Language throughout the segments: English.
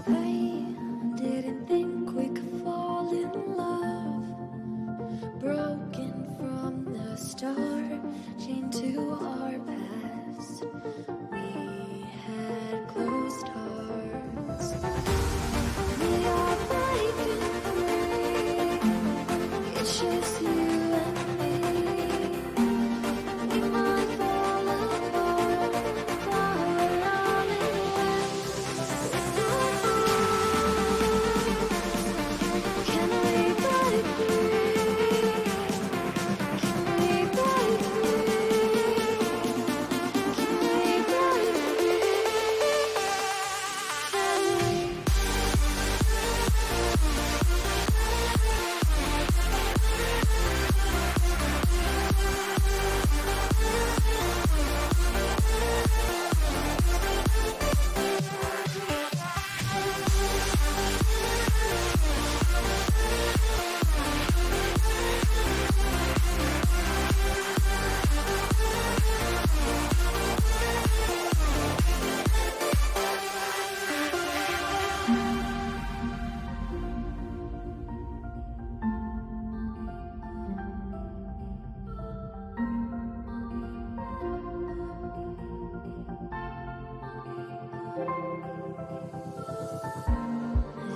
I didn't think we could fall in love. Broken from the start, chained to our past. We had closed hearts. We are breaking free. It's just you and me. We might fall apart, darling. Can we break free? Can we break free? Can we break free? Can we?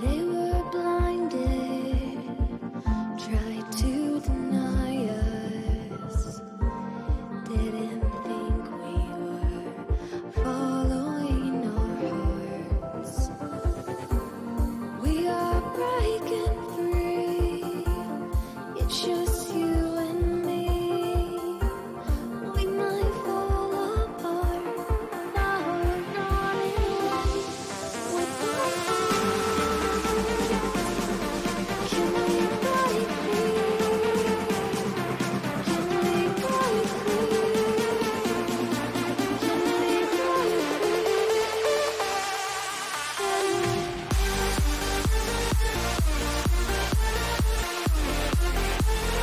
They were blinded, tried to deny us. Didn't think we were following our hearts. We are breaking free. It's just you and me. We might fall apart. Now we're not in love with our Can we break free? Can we break free? Can we break free? Can we? Can we?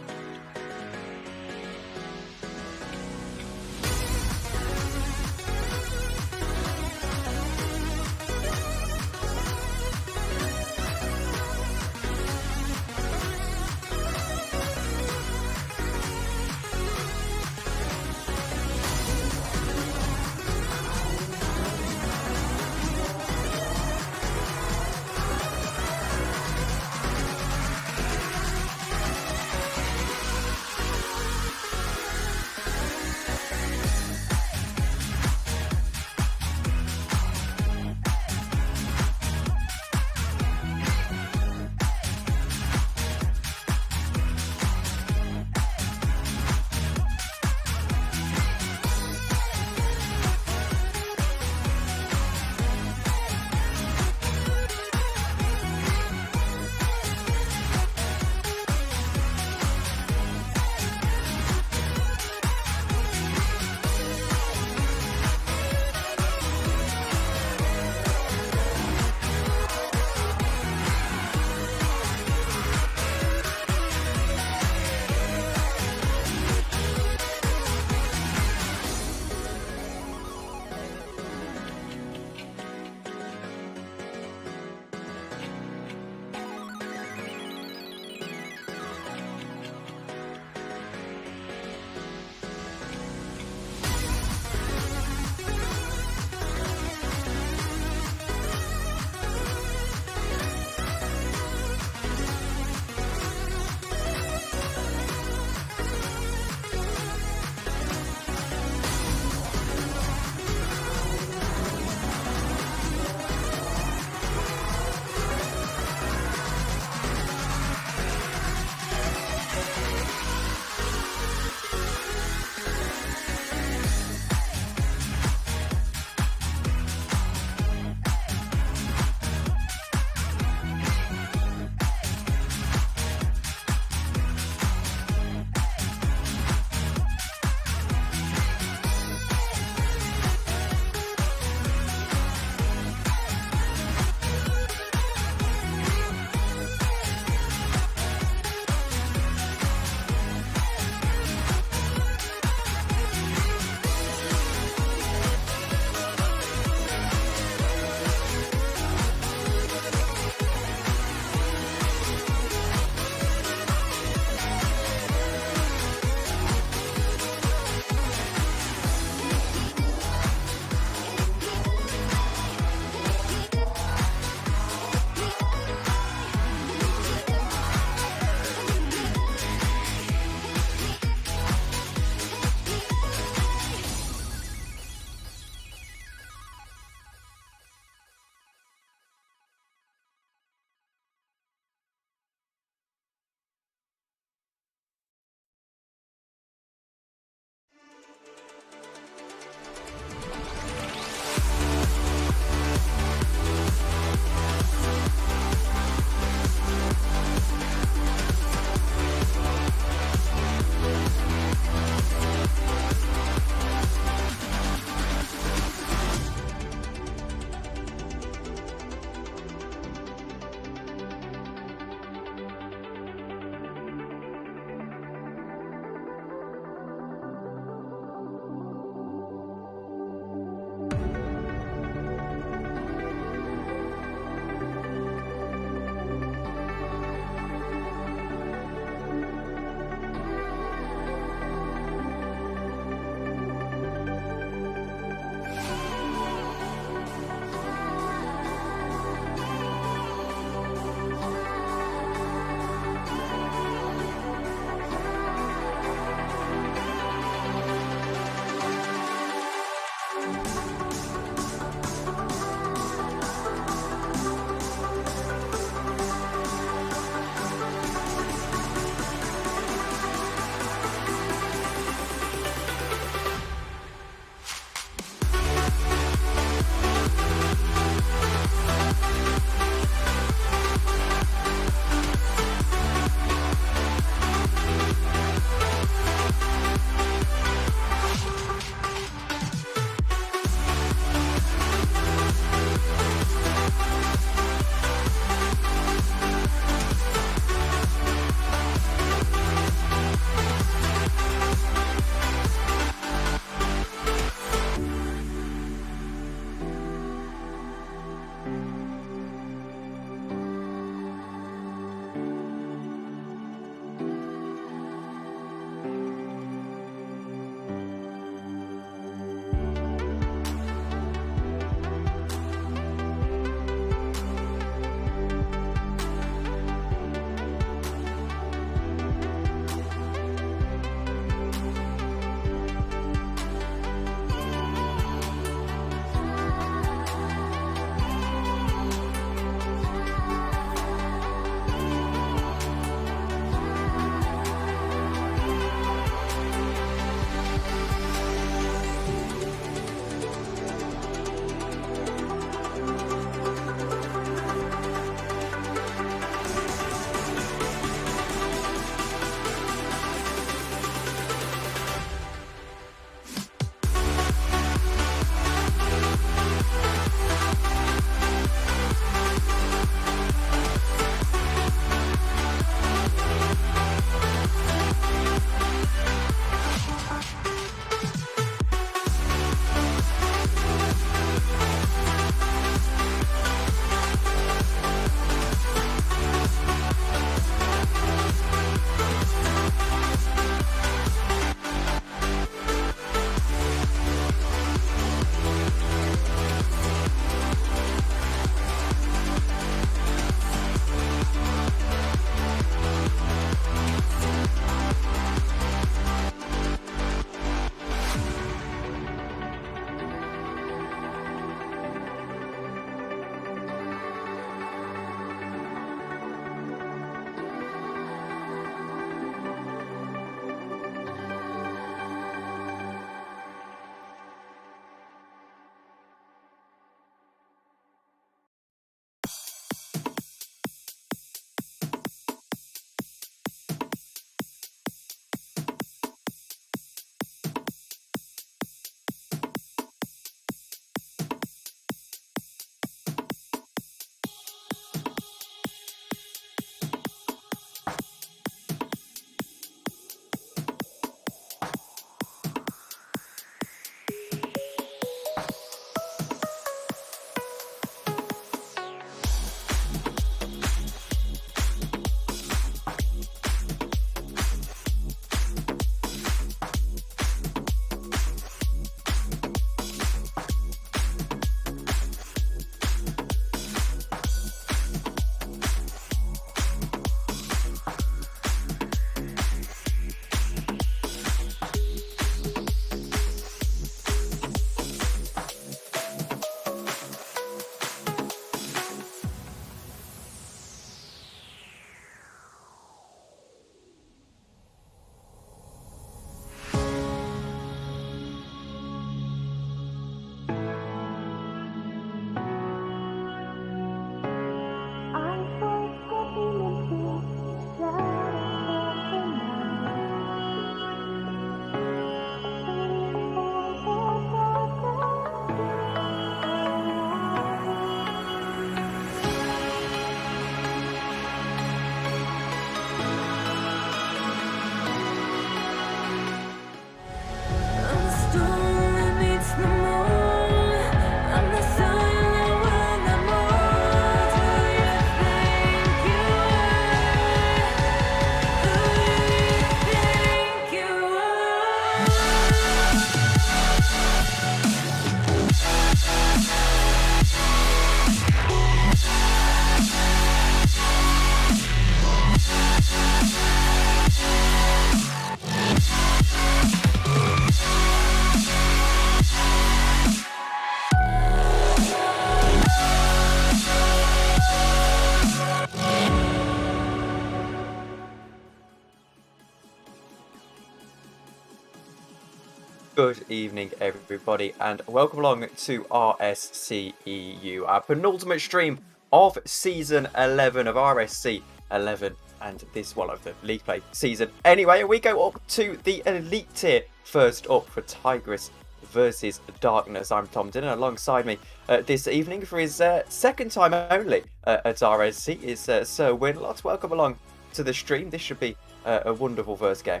Good evening, everybody, and welcome along to RSC EU, our penultimate stream of Season 11 of RSC11, and this one of the League Play season. Anyway, we go up to the Elite Tier. First up for Tigris versus Darkness. I'm Tom Dinner. Alongside me this evening for his second time only at RSC is Sir Winlot. Welcome along to the stream. This should be a wonderful first game.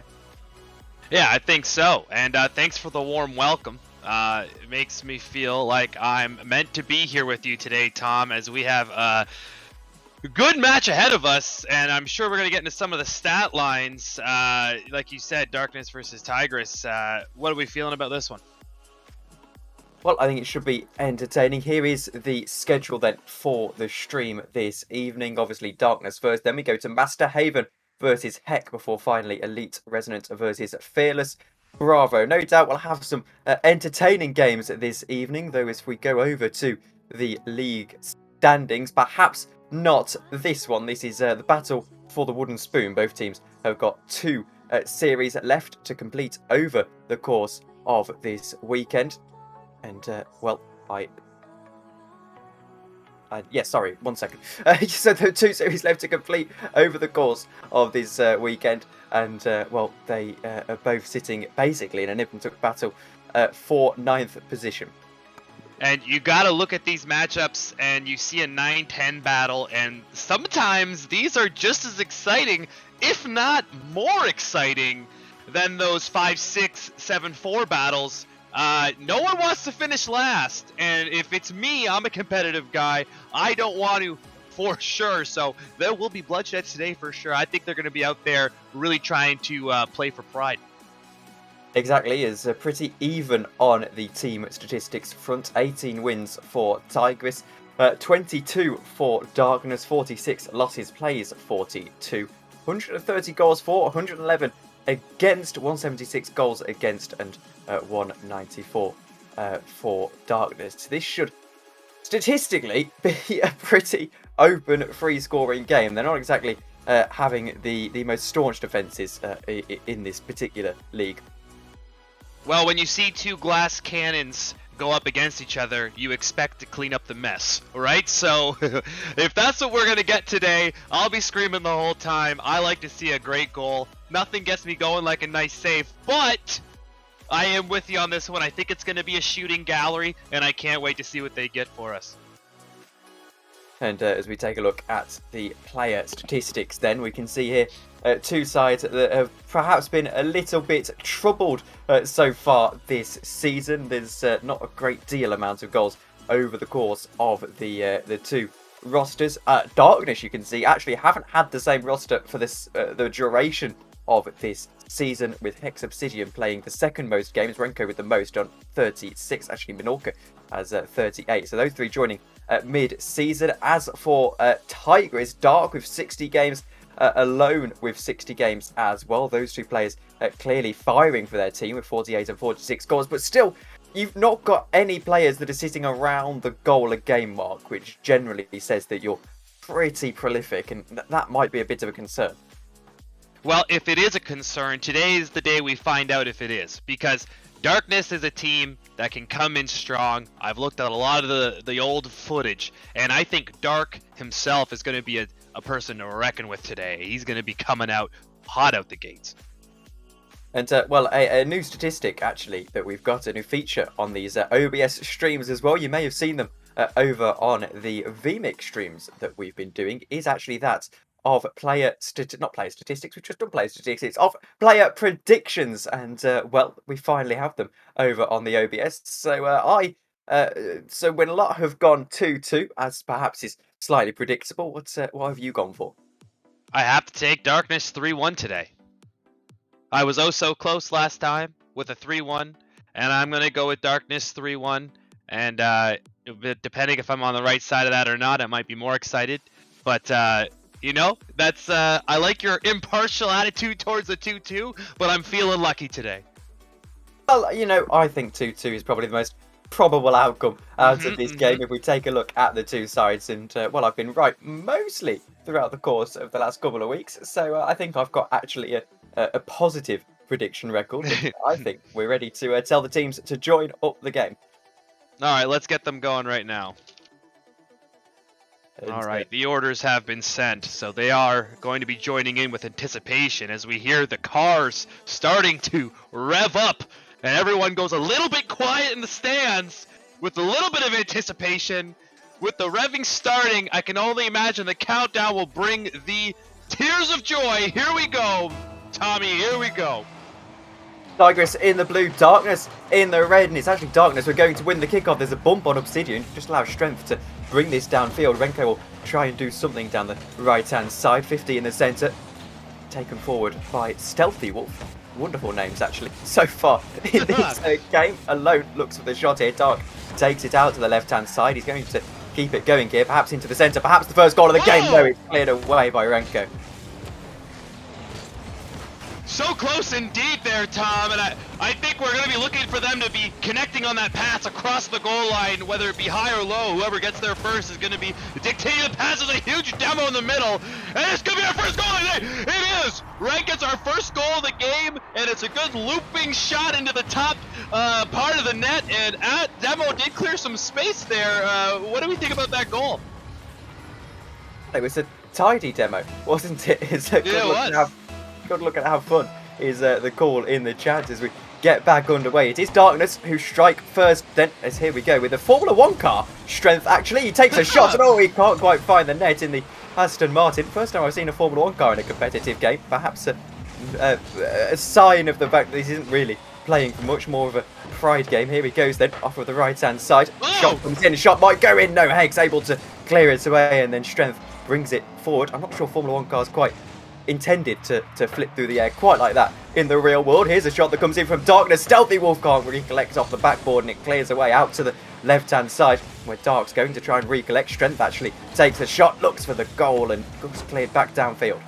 Yeah, I think so. And thanks for the warm welcome. It makes me feel like I'm meant to be here with you today, Tom, as we have a good match ahead of us. And I'm sure we're going to get into some of the stat lines. Like you said, Darkness versus Tigris. What are we feeling about this one? Well, I think it should be entertaining. Here is the schedule then for the stream this evening. Obviously, Darkness first. Then we go to Master Haven versus Heck before finally Elite Resonance versus Fearless Bravo. No doubt we'll have some entertaining games this evening, though if we go over to the league standings, perhaps not this one. This is the battle for the wooden spoon. Both teams have got two series left to complete over the course of this weekend. And, well, sorry, 1 second. So there are two series left to complete over the course of this weekend. And, well, they are both sitting basically in a nip and tuck battle for 9th position. And you got to look at these matchups and you see a 9-10 battle. And sometimes these are just as exciting, if not more exciting, than those 5-6, 7-4 battles. No one wants to finish last, and if it's me, I'm a competitive guy. I don't want to, for sure, so there will be bloodshed today for sure. I think they're going to be out there really trying to play for pride. Exactly, it's pretty even on the team statistics front. 18 wins for Tigris, 22 for Darkness, 46 losses, plays 42, 130 goals for, 111 against, 176 goals against, and 194 for Darkness. This should statistically be a pretty open, free-scoring game. They're not exactly having the most staunch defences in this particular league. Well, when you see two glass cannons go up against each other, you expect to clean up the mess, right? So if that's what we're going to get today, I'll be screaming the whole time. I like to see a great goal. Nothing gets me going like a nice save, but I am with you on this one. I think it's going to be a shooting gallery, and I can't wait to see what they get for us. And as we take a look at the player statistics then, we can see here two sides that have perhaps been a little bit troubled so far this season. There's not a great deal amount of goals over the course of the two rosters. Darkness, you can see, actually haven't had the same roster for this the duration of this season, with Hex Obsidian playing the second most games, Renko with the most on 36, actually Minorca has 38. So those three joining mid-season. As for Tigris, Dark with 60 games, Alone with 60 games as well. Those two players clearly firing for their team with 48 and 46 goals, but still, you've not got any players that are sitting around the goal a game mark, which generally says that you're pretty prolific, and that might be a bit of a concern. Well, if it is a concern, today is the day we find out if it is, because Darkness is a team that can come in strong. I've looked at a lot of the old footage, and I think Dark himself is going to be a person to reckon with today. He's going to be coming out hot out the gates. And, well, a new statistic, actually, that we've got, a new feature on these OBS streams as well. You may have seen them over on the VMix streams that we've been doing, is actually that of not player statistics, we've just done player statistics, of player predictions, and well, we finally have them over on the OBS. So so when a lot have gone 2-2, as perhaps is slightly predictable, what have you gone for? I have to take Darkness 3-1 today. I was oh so close last time with a 3-1, and I'm going to go with Darkness 3-1, and depending if I'm on the right side of that or not, I might be more excited, but you know, that's I like your impartial attitude towards the 2-2, but I'm feeling lucky today. Well, you know, I think 2-2 is probably the most probable outcome out of this game if we take a look at the two sides. And, well, I've been right mostly throughout the course of the last couple of weeks. So I think I've got actually a positive prediction record. I think we're ready to tell the teams to join up the game. All right, let's get them going right now. And, All right, the orders have been sent, so they are going to be joining in with anticipation as we hear the cars starting to rev up, and everyone goes a little bit quiet in the stands with a little bit of anticipation. With the revving starting, I can only imagine the countdown will bring the tears of joy. Here we go, Tommy, here we go. Tigris in the blue, Darkness in the red, and it's actually Darkness. We're going to win the kickoff. There's a bump on Obsidian, just allow Strength to bring this downfield. Renko will try and do something down the right-hand side. 50 in the centre, taken forward by Stealthy Wolf. Wonderful names, actually, so far in this game. Alone looks for the shot here. Dark takes it out to the left-hand side. He's going to keep it going here, perhaps into the centre, perhaps the first goal of the game. No, it's cleared away by Renko. So close indeed there, Tom, and I think we're going to be looking for them to be connecting on that pass across the goal line, whether it be high or low. Whoever gets there first is going to be dictating the pass. There's a huge demo in the middle, and it's going to be our first goal of the day. It is! Rank gets our first goal of the game, and it's a good looping shot into the top part of the net, and Demo did clear some space there. What do we think about that goal? It was a tidy demo, wasn't it? It's a Yeah, it was. Good look at how fun is the call in the chat as we get back underway. It is Darkness who strike first, then as here we go with the Formula 1 car. Strength actually, he takes a shot and oh, he can't quite find the net in the Aston Martin. First time I've seen a Formula 1 car in a competitive game. Perhaps a sign of the fact that this isn't really playing for much more of a pride game. Here he goes then, off of the right hand side. Shot comes in, shot might go in. No, Haig's able to clear it away and then Strength brings it forward. I'm not sure Formula 1 cars quite intended to flip through the air quite like that in the real world. Here's a shot that comes in from Darkness. Stealthy Wolf can't recollect off the backboard and it clears away out to the left hand side where Dark's going to try and recollect. Strength actually takes a shot, looks for the goal and goes cleared back downfield.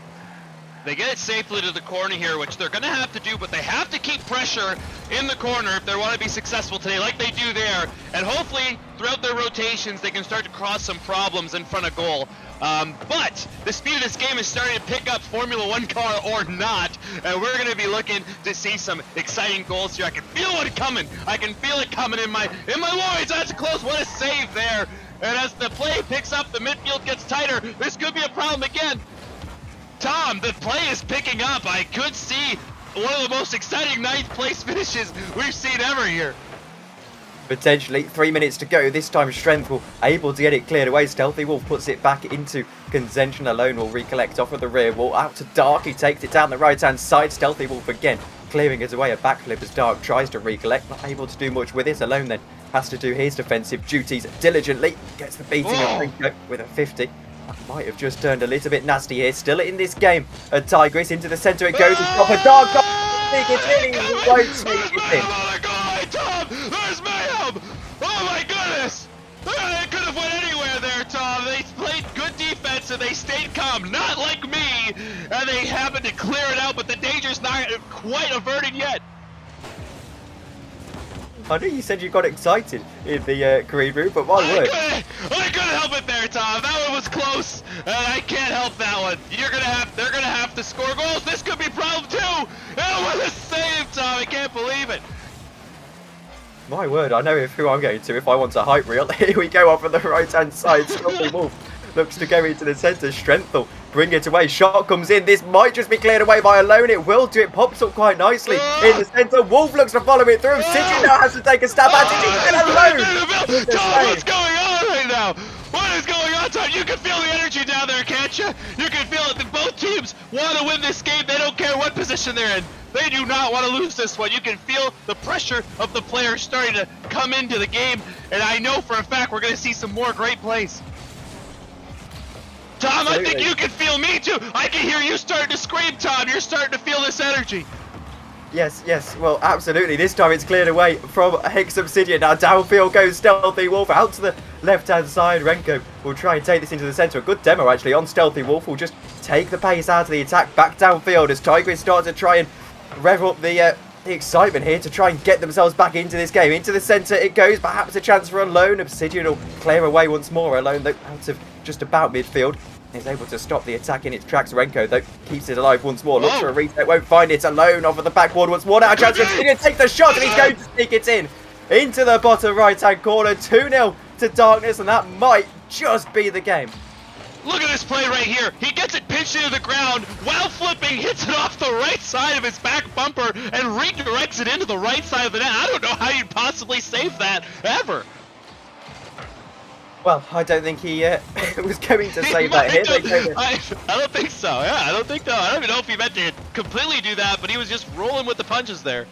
They get it safely to the corner here, which they're going to have to do, but they have to keep pressure in the corner if they want to be successful today, like they do there. And hopefully, throughout their rotations, they can start to cross some problems in front of goal. But the speed of this game is starting to pick up, Formula 1 car or not, and we're going to be looking to see some exciting goals here. I can feel it coming. I can feel it coming in my loins. That's close. What a save there. And as the play picks up, the midfield gets tighter. This could be a problem again. Tom, the play is picking up. I could see one of the most exciting ninth place finishes we've seen ever here. Potentially 3 minutes to go. This time Strength will able to get it cleared away. Stealthy Wolf puts it back into contention. Alone will recollect off of the rear wall. Out to Dark. He takes it down the right hand side. Stealthy Wolf again clearing his away. A backflip as Dark tries to recollect. Not able to do much with it. Alone then has to do his defensive duties diligently. Gets the beating of Ringo with a 50. That might have just turned a little bit nasty here. Still in this game. A Tigris into the centre it goes. It's a Dark. Sneak it in. He won't sneak it in. Tom, there's mayhem! Oh my goodness! They could have went anywhere there, Tom. They played good defense and they stayed calm, not like me. And they happened to clear it out, but the danger's not quite averted yet. I know you said you got excited in the Korean room, but my word. I couldn't help it there, Tom. That one was close, and I can't help that one. They're gonna have to score goals. This could be problem too. And what a save, Tom! I can't believe it. My word, I know who I'm going to if I want a hype reel. Here we go off on the right hand side. Stealthy Wolf looks to go into the centre. Strength will bring it away. Shot comes in. This might just be cleared away by Alone. It will do. It pops up quite nicely in the centre. Wolf looks to follow it through. City now has to take a stab at it. Alone. Tom, what's going on right now? What is going on, Tom? You can feel the energy down there, can't you? You can feel it. Both teams want to win this game. They don't care what position they're in. They do not want to lose this one. You can feel the pressure of the players starting to come into the game, and I know for a fact we're going to see some more great plays. Tom, absolutely. I think you can feel me too. I can hear you starting to scream, Tom. You're starting to feel this energy. Yes, well, absolutely. This time it's cleared away from Hex Obsidian. Now downfield goes Stealthy Wolf out to the left-hand side. Renko will try and take this into the centre. A good demo, actually, on Stealthy Wolf. Will just take the pace out of the attack back downfield as Tigris starts to try and rev up the excitement here to try and get themselves back into this game. Into the centre it goes. Perhaps a chance for Alone. Obsidian will clear away once more. Alone, though, out of just about midfield. is able to stop the attack in its tracks. Renko, though, keeps it alive once more. Looks Whoa. for a reset, won't find it. Alone off of the backboard once more. Now a chance to take the shot, and he's going to sneak it in into the bottom right-hand corner. 2-0 to Darkness, and that might just be the game. Look at this play right here. He gets it pinched into the ground while flipping, hits it off the right side of his back bumper, and redirects it into the right side of the net. I don't know how you'd possibly save that, ever. Well, I don't think he was going to say that here. I don't think so. Yeah, I don't think so. I don't even know if he meant to completely do that, but he was just rolling with the punches there.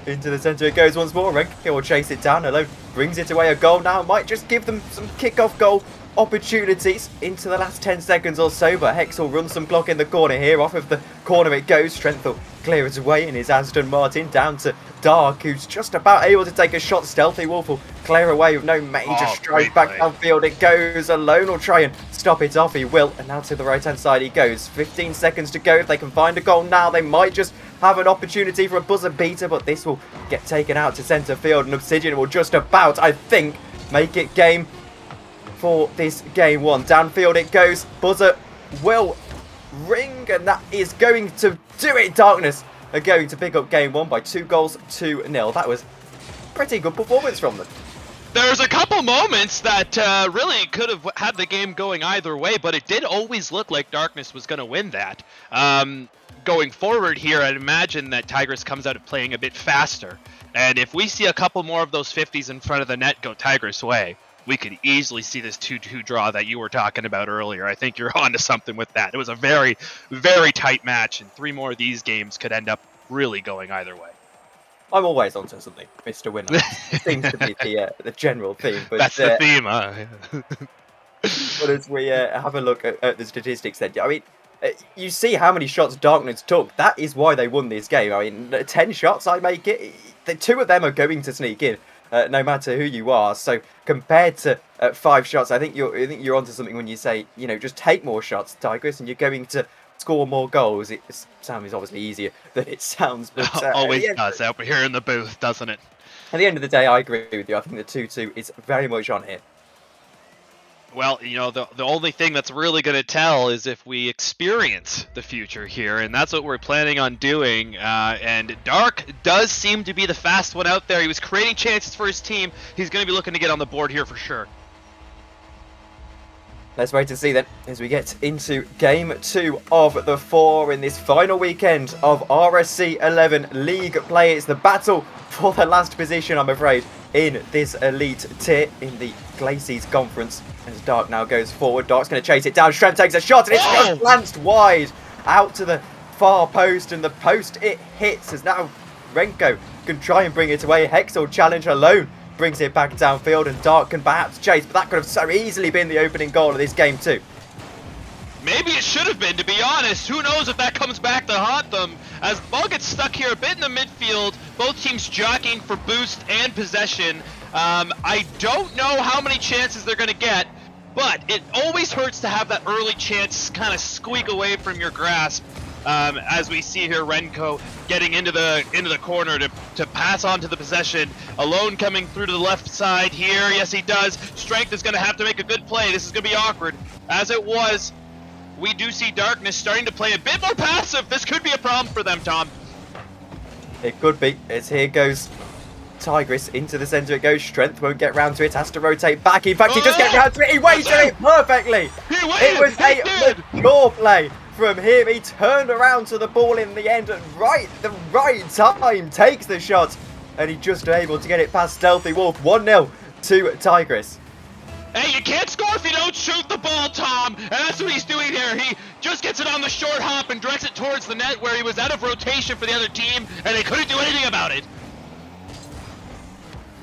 Into the centre it goes once more. Renko will chase it down. Alone brings it away. A goal now might just give them some kick-off goal opportunities into the last 10 seconds or so, but Hex will run some clock in the corner here. Off of the corner it goes. Strength will clear it away in his Aston Martin, down to Dark, who's just about able to take a shot. Stealthy Wolf will clear away with no major strides. Back downfield it goes. Alone will try and stop it off. He will, and now to the right hand side he goes. 15 seconds to go. If they can find a goal now, they might just have an opportunity for a buzzer beater, but this will get taken out to centre field, and Obsidian will just about, I think, make it game for this game one. Downfield it goes. Buzzer will ring, and that is going to do it. Darkness are going to pick up game one by 2-0. That was pretty good performance from them. There's a couple moments that really could have had the game going either way, but it did always look like Darkness was going to win that. Going forward here, I'd imagine that Tigress comes out playing a bit faster. And if we see a couple more of those 50s in front of the net go Tigress' way, we could easily see this 2-2 draw that you were talking about earlier. I think you're onto something with that. It was a very, very tight match, and 3 more of these games could end up really going either way. I'm always onto something, Mr. Winner. It seems to be the general theme. But, that's the theme, huh? But as we have a look at the statistics then, I mean, you see how many shots Darkness took. That is why they won this game. I mean, 10 shots, I make it. The 2 of them are going to sneak in, no matter who you are. So compared to 5 shots, I think you're onto something when you say, you know, just take more shots, Tigress, and you're going to score more goals. It sounds obviously easier than it sounds, but always does out here in the booth, doesn't it? At the end of the day, I agree with you. I think the 2-2 is very much on here. Well, you know, the only thing that's really going to tell is if we experience the future here, and that's what we're planning on doing. And Dark does seem to be the fast one out there. He was creating chances for his team. He's going to be looking to get on the board here for sure. Let's wait and see then as we get into game 2 of the 4 in this final weekend of RSC11 League play. It's the battle for the last position, I'm afraid, in this elite tier in the Glacies Conference. As Dark now goes forward, Dark's going to chase it down. Strength takes a shot, and it's just glanced wide out to the far post, and the post it hits as now Renko can try and bring it away. Hex will challenge Alone, brings it back downfield, and Dark can perhaps chase, but that could have so easily been the opening goal of this game too. Maybe it should have been, to be honest. Who knows if that comes back to haunt them. As the ball gets stuck here a bit in the midfield, both teams jockeying for boost and possession. I don't know how many chances they're going to get, but it always hurts to have that early chance kind of squeak away from your grasp. As we see here, Renko getting into the corner to pass on to the possession. Alone coming through to the left side here. Yes, he does. Strength is going to have to make a good play. This is going to be awkward. As it was, we do see Darkness starting to play a bit more passive. This could be a problem for them, Tom. It could be, as here goes Tigress into the centre it goes. Strength won't get round to it, has to rotate back. In fact, he does get round to it. He weighted it perfectly. It was a mature play from him. He turned around to the ball in the end at the right time, takes the shot, and he just able to get it past Stealthy Wolf. 1-0 to Tigress. Hey, you can't score if you don't shoot the ball, Tom, and that's what he's doing here. He just gets it on the short hop and directs it towards the net where he was out of rotation for the other team, and they couldn't do anything about it.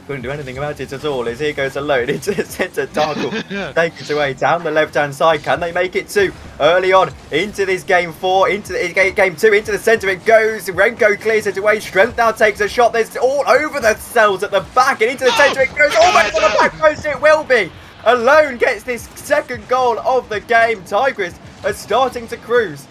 Couldn't do anything about it at all, as here goes Alone into the centre. Darkle take it away down the left-hand side. Can they make it 2 early on into this game 4, into game 2, into the centre it goes. Renko clears it away. Strength now takes a shot. There's all over the cells at the back, and into the centre it goes. Almost on the back post it will be. Alone gets this second goal of the game. Tigress are starting to cruise.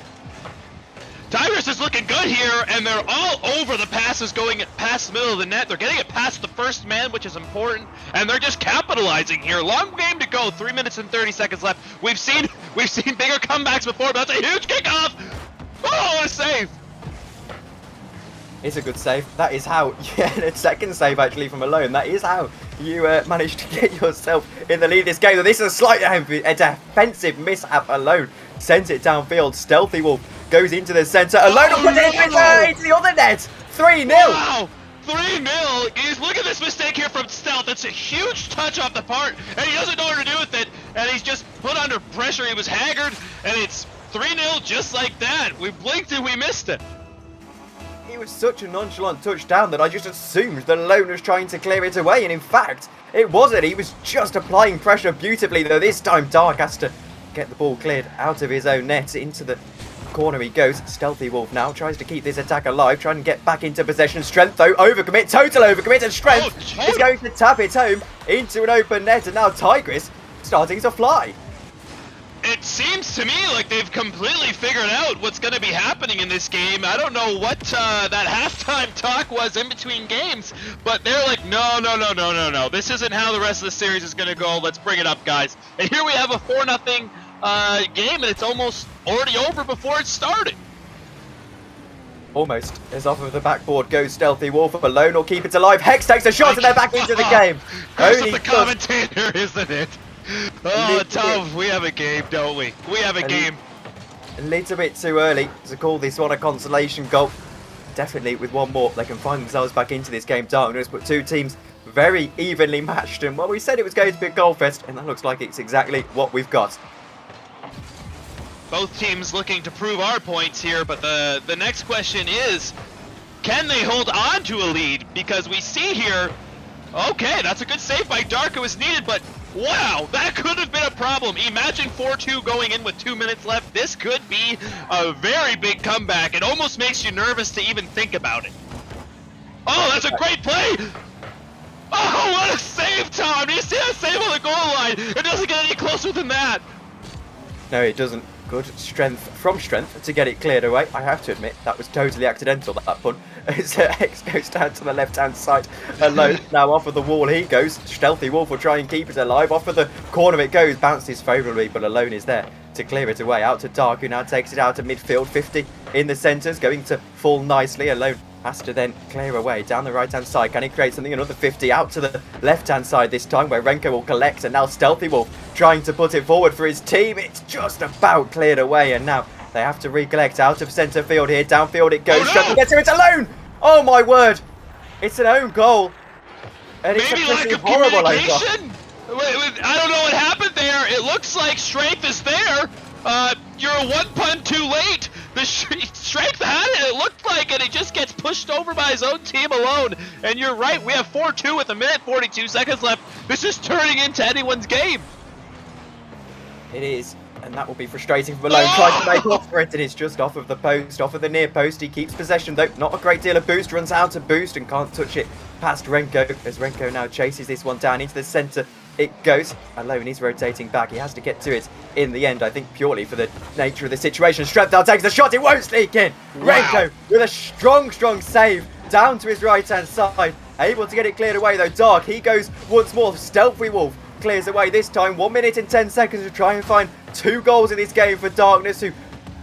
Tigers is looking good here, and they're all over the passes going past the middle of the net. They're getting it past the first man, which is important, and they're just capitalizing here. Long game to go, 3 minutes and 30 seconds left. We've seen bigger comebacks before, but that's a huge kickoff. Oh, what a save! It's a good save. That is how, yeah, the second save actually from Alone. That is how you managed to get yourself in the lead of this game. This is a defensive mishap. Alone sends it downfield. Stealthy Wolf goes into the centre. Alone will put it into the other net. 3-0. Wow. 3-0. Look at this mistake here from Stealth. It's a huge touch off the part, and he doesn't know what to do with it. And he's just put under pressure. He was haggard, and it's 3-0 just like that. We blinked and we missed it. It was such a nonchalant touchdown that I just assumed that Alone was trying to clear it away, and in fact, it wasn't. He was just applying pressure beautifully, though this time Dark has to get the ball cleared out of his own net. Into the corner he goes. Stealthy Wolf now tries to keep this attack alive, trying to get back into possession. Strength, though, overcommit, total overcommit, and Strength is going to tap it home into an open net, and now Tigris starting to fly. It seems to me like they've completely figured out what's going to be happening in this game. I don't know what that halftime talk was in between games, but they're like, no. This isn't how the rest of the series is going to go. Let's bring it up, guys. And here we have a 4-0 game, and it's almost already over before it started. Almost as off of the backboard goes Stealthy Wolf. Alone or keep it alive. Hex takes a shot and they're back into the game. Curse of the commentator, isn't it? Oh, Tom, we have a game, don't we? We have a game. A little bit too early to call this one a consolation goal. Definitely with one more, they can find themselves back into this game. Darkness, but two teams very evenly matched. And well, we said it was going to be a goal fest, and that looks like it's exactly what we've got. Both teams looking to prove our points here, but the next question is, can they hold on to a lead? Because we see here, okay, that's a good save by Dark. It was needed, but wow, that could have been a problem. Imagine 4-2 going in with 2 minutes left. This could be a very big comeback. It almost makes you nervous to even think about it. Oh, that's a great play. Oh, what a save, Tom. Do you see that save on the goal line? It doesn't get any closer than that. No, it doesn't. Good strength from Strength to get it cleared away. I have to admit, that was totally accidental, that punt. As X goes down to the left-hand side. Alone now off of the wall he goes. Stealthy Wolf will try and keep it alive. Off of the corner it goes. Bounces favourably, but Alone is there to clear it away. Out to Dark, who now takes it out to midfield. 50 in the centres, going to fall nicely. Alone has to then clear away down the right-hand side. Can he create something? Another 50 out to the left-hand side this time, where Renko will collect, and now Stealthy Wolf trying to put it forward for his team. It's just about cleared away, and now they have to recollect out of centre field here. Downfield it goes. Oh, no! Gets it Alone. Oh my word! It's an own goal, and it's maybe a lack pretty of horrible communication. I don't know what happened there. It looks like Strength is there. You're one punt too late. The Strength had it. It looked like it. It just gets pushed over by his own team Alone. And you're right. We have 4-2 with 1:42 seconds left. This is turning into anyone's game. It is, and that will be frustrating for Malone. Tries to make up for it, and it's just off of the post, off of the near post. He keeps possession, though. Not a great deal of boost. Runs out of boost and can't touch it past Renko, as Renko now chases this one down into the centre. It goes. Alone is rotating back. He has to get to it in the end, I think, purely for the nature of the situation. Strength now takes the shot. It won't sneak in. Wow. Renko with a strong save down to his right-hand side. Able to get it cleared away, though. Dark, he goes once more. Stealthy Wolf clears away this time. 1 minute and 10 seconds to try and find 2 goals in this game for Darkness, who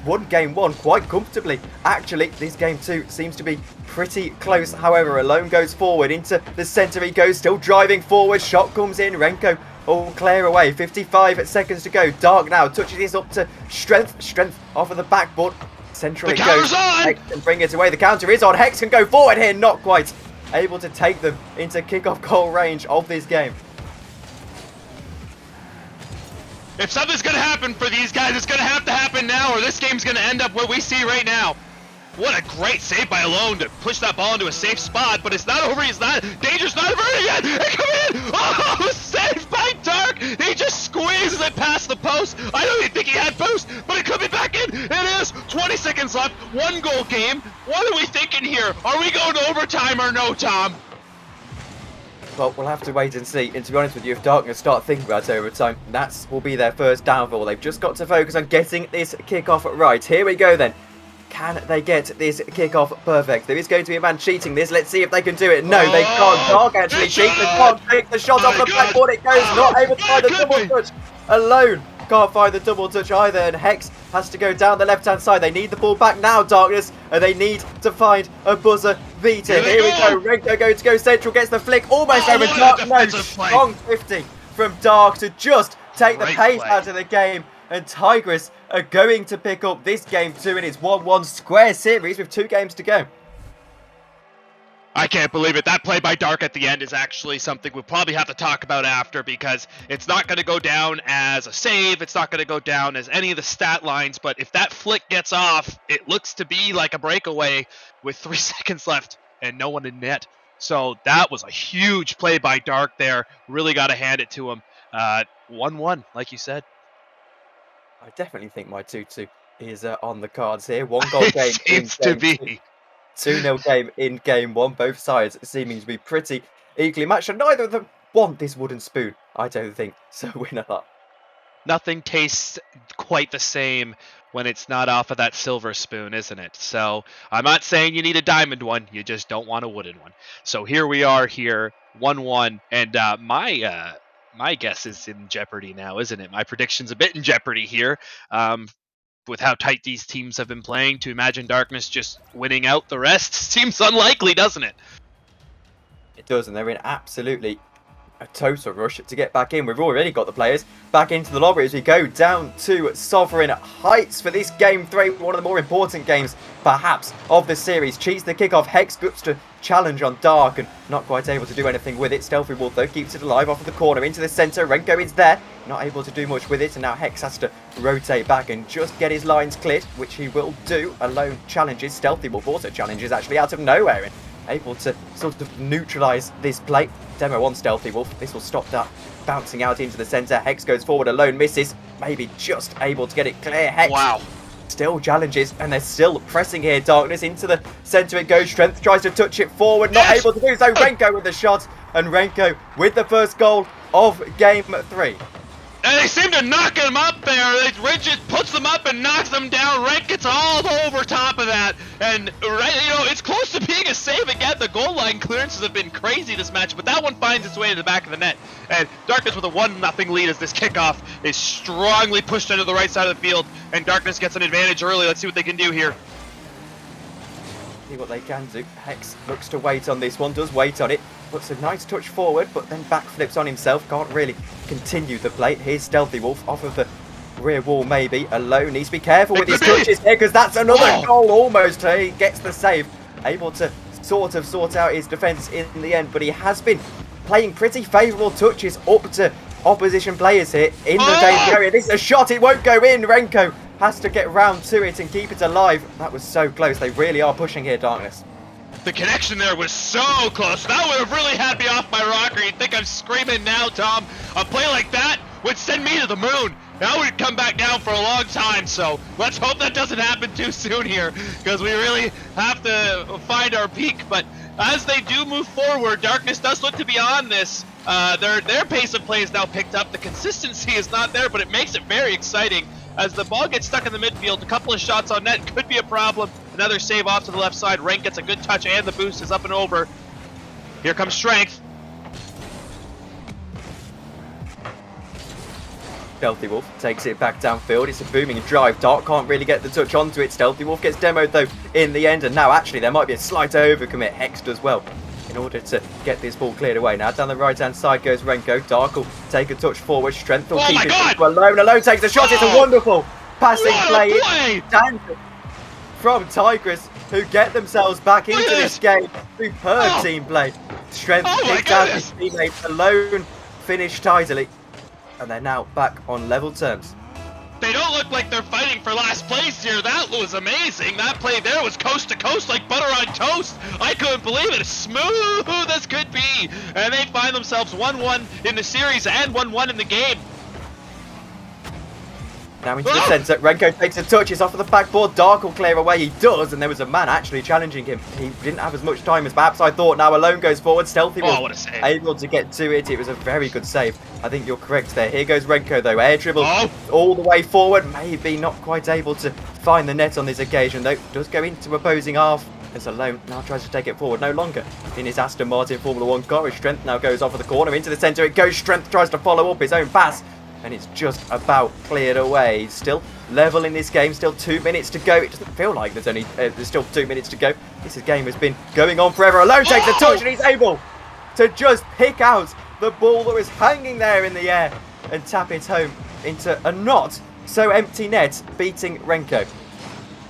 won game 1 quite comfortably. Actually, this game 2 seems to be pretty close. However, Alone goes forward into the centre. He goes, still driving forward. Shot comes in. Renko will clear away. 55 seconds to go. Dark now touches this up to Strength. Strength off of the backboard. Central it goes. Hex can bring it away. The counter is on. Hex can go forward here. Not quite able to take them into kick-off goal range of this game. If something's going to happen for these guys, it's going to happen now, or this game's going to end up what we see right now. What a great save by Alone to push that ball into a safe spot, but it's not over. He's not. Danger's not averted yet. It come in. Oh, saved by Dark. He just squeezes it past the post. I don't even think he had boost, but it could be back in. It is. 20 seconds left. 1 goal game. What are we thinking here? Are we going to overtime or no, Tom? Well, we'll have to wait and see. And to be honest with you, if Darkness start thinking about overtime, that will be their first downfall. They've just got to focus on getting this kick-off right. Here we go then. Can they get this kickoff perfect? There is going to be a man cheating this. Let's see if they can do it. No, they can't. Dark actually cheats. The Dark takes the shot off the backboard. It goes. Not able to find the double touch. Alone. Can't find the double touch either. And Hex has to go down the left-hand side. They need the ball back now, Darkness. And they need to find a buzzer beater. Here we go. Renko going to go central. Gets the flick. Almost over. Dark. No, strong 50 from Dark to just take the pace out of the game. And Tigress are going to pick up this game 2 in its 1-1 square series with 2 games to go. I can't believe it. That play by Dark at the end is actually something we'll probably have to talk about after, because it's not going to go down as a save. It's not going to go down as any of the stat lines. But if that flick gets off, it looks to be like a breakaway with 3 seconds left and no one in net. So that was a huge play by Dark there. Really got to hand it to him. 1-1, like you said. I definitely think my 2-2 is on the cards here. 1-goal game. Seems to be. 2-0 game in game 1. Both sides seeming to be pretty equally matched. And neither of them want this wooden spoon, I don't think. So win a lot. Nothing tastes quite the same when it's not off of that silver spoon, isn't it? So I'm not saying you need a diamond one. You just don't want a wooden one. So here we are here, 1-1. And my guess is in jeopardy now, isn't it? My prediction's a bit in jeopardy here. With how tight these teams have been playing, to imagine Darkness just winning out the rest seems unlikely, doesn't it? It does, and they're in absolutely a total rush to get back in. We've already got the players back into the lobby as we go down to Sovereign Heights for this game 3, one of the more important games perhaps of the series. Cheats the kickoff. Hex gets to challenge on Dark and not quite able to do anything with it. Stealthy Wolf though keeps it alive off of the corner into the centre. Renko is there, not able to do much with it, and now Hex has to rotate back and just get his lines cleared, which he will do. Alone challenges. Stealthy Wolf also challenges actually out of nowhere and able to sort of neutralise this play. Demo on Stealthy Wolf. This will stop that bouncing out into the centre. Hex goes forward alone, misses. Maybe just able to get it clear. Hex still challenges, and they're still pressing here. Darkness into the centre it goes. Strength tries to touch it forward, not able to do so. Renko with the shot, and Renko with the first goal of game 3. And they seem to knock him up there. Rigid puts them up and knocks them down. Rank gets all over top of that. And, it's close to being a save again. The goal line clearances have been crazy this match, but that one finds its way to the back of the net. And Darkness with a 1-0 lead as this kickoff is strongly pushed into the right side of the field. And Darkness gets an advantage early. Let's see what they can do here. See what they can do. Hex looks to wait on this one, does wait on it. Puts a nice touch forward, but then backflips on himself. Can't really continue the play. Here's Stealthy Wolf off of the rear wall, maybe. Alone. Needs to be careful with his touches here, because that's another goal almost. He gets the save. Able to sort of sort out his defence in the end, but he has been playing pretty favourable touches up to opposition players here in the danger area. This is a shot. It won't go in. Renko has to get round to it and keep it alive. That was so close. They really are pushing here, Darkness. The connection there was so close. That would have really had me off my rocker. You'd think I'm screaming now, Tom. A play like that would send me to the moon. I would come back down for a long time, so let's hope that doesn't happen too soon here, because we really have to find our peak. But as they do move forward, Darkness does look to be on this. Their pace of play is now picked up. The consistency is not there, but it makes it very exciting. As the ball gets stuck in the midfield, a couple of shots on net could be a problem. Another save off to the left side. Rank gets a good touch, and the boost is up and over. Here comes Strength. Stealthy Wolf takes it back downfield. It's a booming drive. Dark can't really get the touch onto it. Stealthy Wolf gets demoed though in the end, and now actually there might be a slight overcommit. Hex does well in order to get this ball cleared away. Now down the right hand side goes Renko. Dark will take a touch forward. Strength will keep it alone. Alone takes the shot. It's a wonderful passing play. From Tigress, who get themselves back into this game. Superb team play. Strength kicked out his teammates. Alone finished tidily, and they're now back on level terms. They don't look like they're fighting for last place here. That was amazing. That play there was coast to coast like butter on toast. I couldn't believe it. As smooth as could be. And they find themselves 1-1 in the series and 1-1 in the game. Now into the centre, Renko takes a touch, he's off of the backboard, Dark will clear away, he does, and there was a man actually challenging him. He didn't have as much time as perhaps I thought. Now Alone goes forward, Stealthy was able to get to it. It was a very good save. I think you're correct there. Here goes Renko though, air dribble all the way forward, maybe not quite able to find the net on this occasion though. Does go into opposing half. As Alone now tries to take it forward, no longer in his Aston Martin Formula 1 car. His Strength now goes off of the corner, into the centre it goes. Strength tries to follow up his own pass, and it's just about cleared away. Still level in this game, still 2 minutes to go. It doesn't feel like there's still 2 minutes to go. This game has been going on forever. Alone takes a touch, and he's able to just pick out the ball that was hanging there in the air and tap it home into a not so empty net, beating Renko.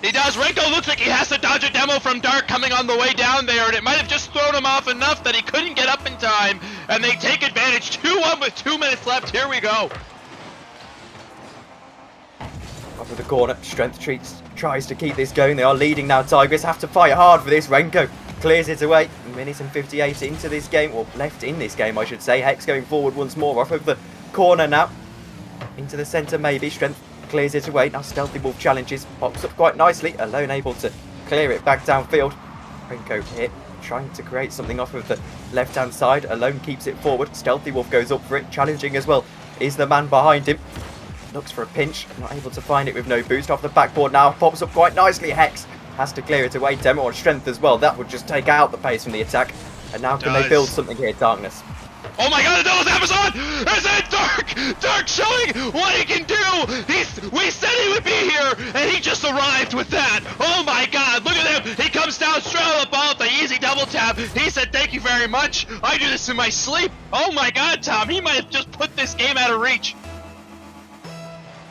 He does. Renko looks like he has to dodge a demo from Dark coming on the way down there, and it might have just thrown him off enough that he couldn't get up in time, and they take advantage. 2-1 with 2 minutes left. Here we go. Off of the corner, Strength tries to keep this going. They are leading now. Tigers have to fight hard for this. Renko clears it away. Minute and 58 into this game, or left in this game, I should say. Hex going forward once more off of the corner now. Into the centre, maybe. Strength clears it away. Now Stealthy Wolf challenges, pops up quite nicely. Alone able to clear it back downfield. Renko here trying to create something off of the left hand side. Alone keeps it forward. Stealthy Wolf goes up for it, challenging as well. Is the man behind him. Looks for a pinch, not able to find it with no boost. Off the backboard now, pops up quite nicely. Hex has to clear it away. Demo on Strength as well. That would just take out the pace from the attack. And now can they build something here, Darkness? Oh my god, the devil's Amazon! Is it Dark? Dark showing what he can do! We said he would be here, and he just arrived with that! Oh my god, look at him! He comes down straight on the ball with the easy double tap. He said, thank you very much. I do this in my sleep. Oh my god, Tom, he might have just put this game out of reach.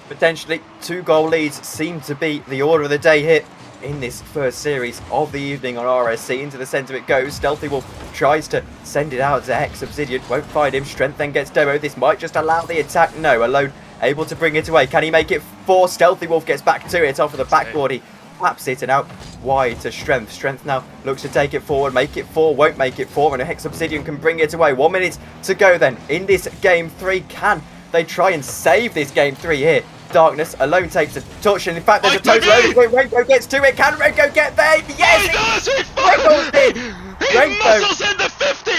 Potentially 2-goal leads seem to be the order of the day here in this first series of the evening on RSC. Into the centre it goes. Stealthy Wolf tries to send it out to Hex. Obsidian won't find him. Strength then gets Demo. This might just allow the attack. No, Alone able to bring it away. Can he make it 4? Stealthy Wolf gets back to it off of the backboard. He taps it and out wide to Strength. Strength now looks to take it forward, make it 4, won't make it 4, and Hex Obsidian can bring it away. 1 minute to go then in this game 3. Can they try and save this game 3 here? Darkness Alone takes a touch, and in fact there's a total overthrow. Renko gets to it. Can Renko get there? Yes, he does. He Renko's in. He muscles in the 50.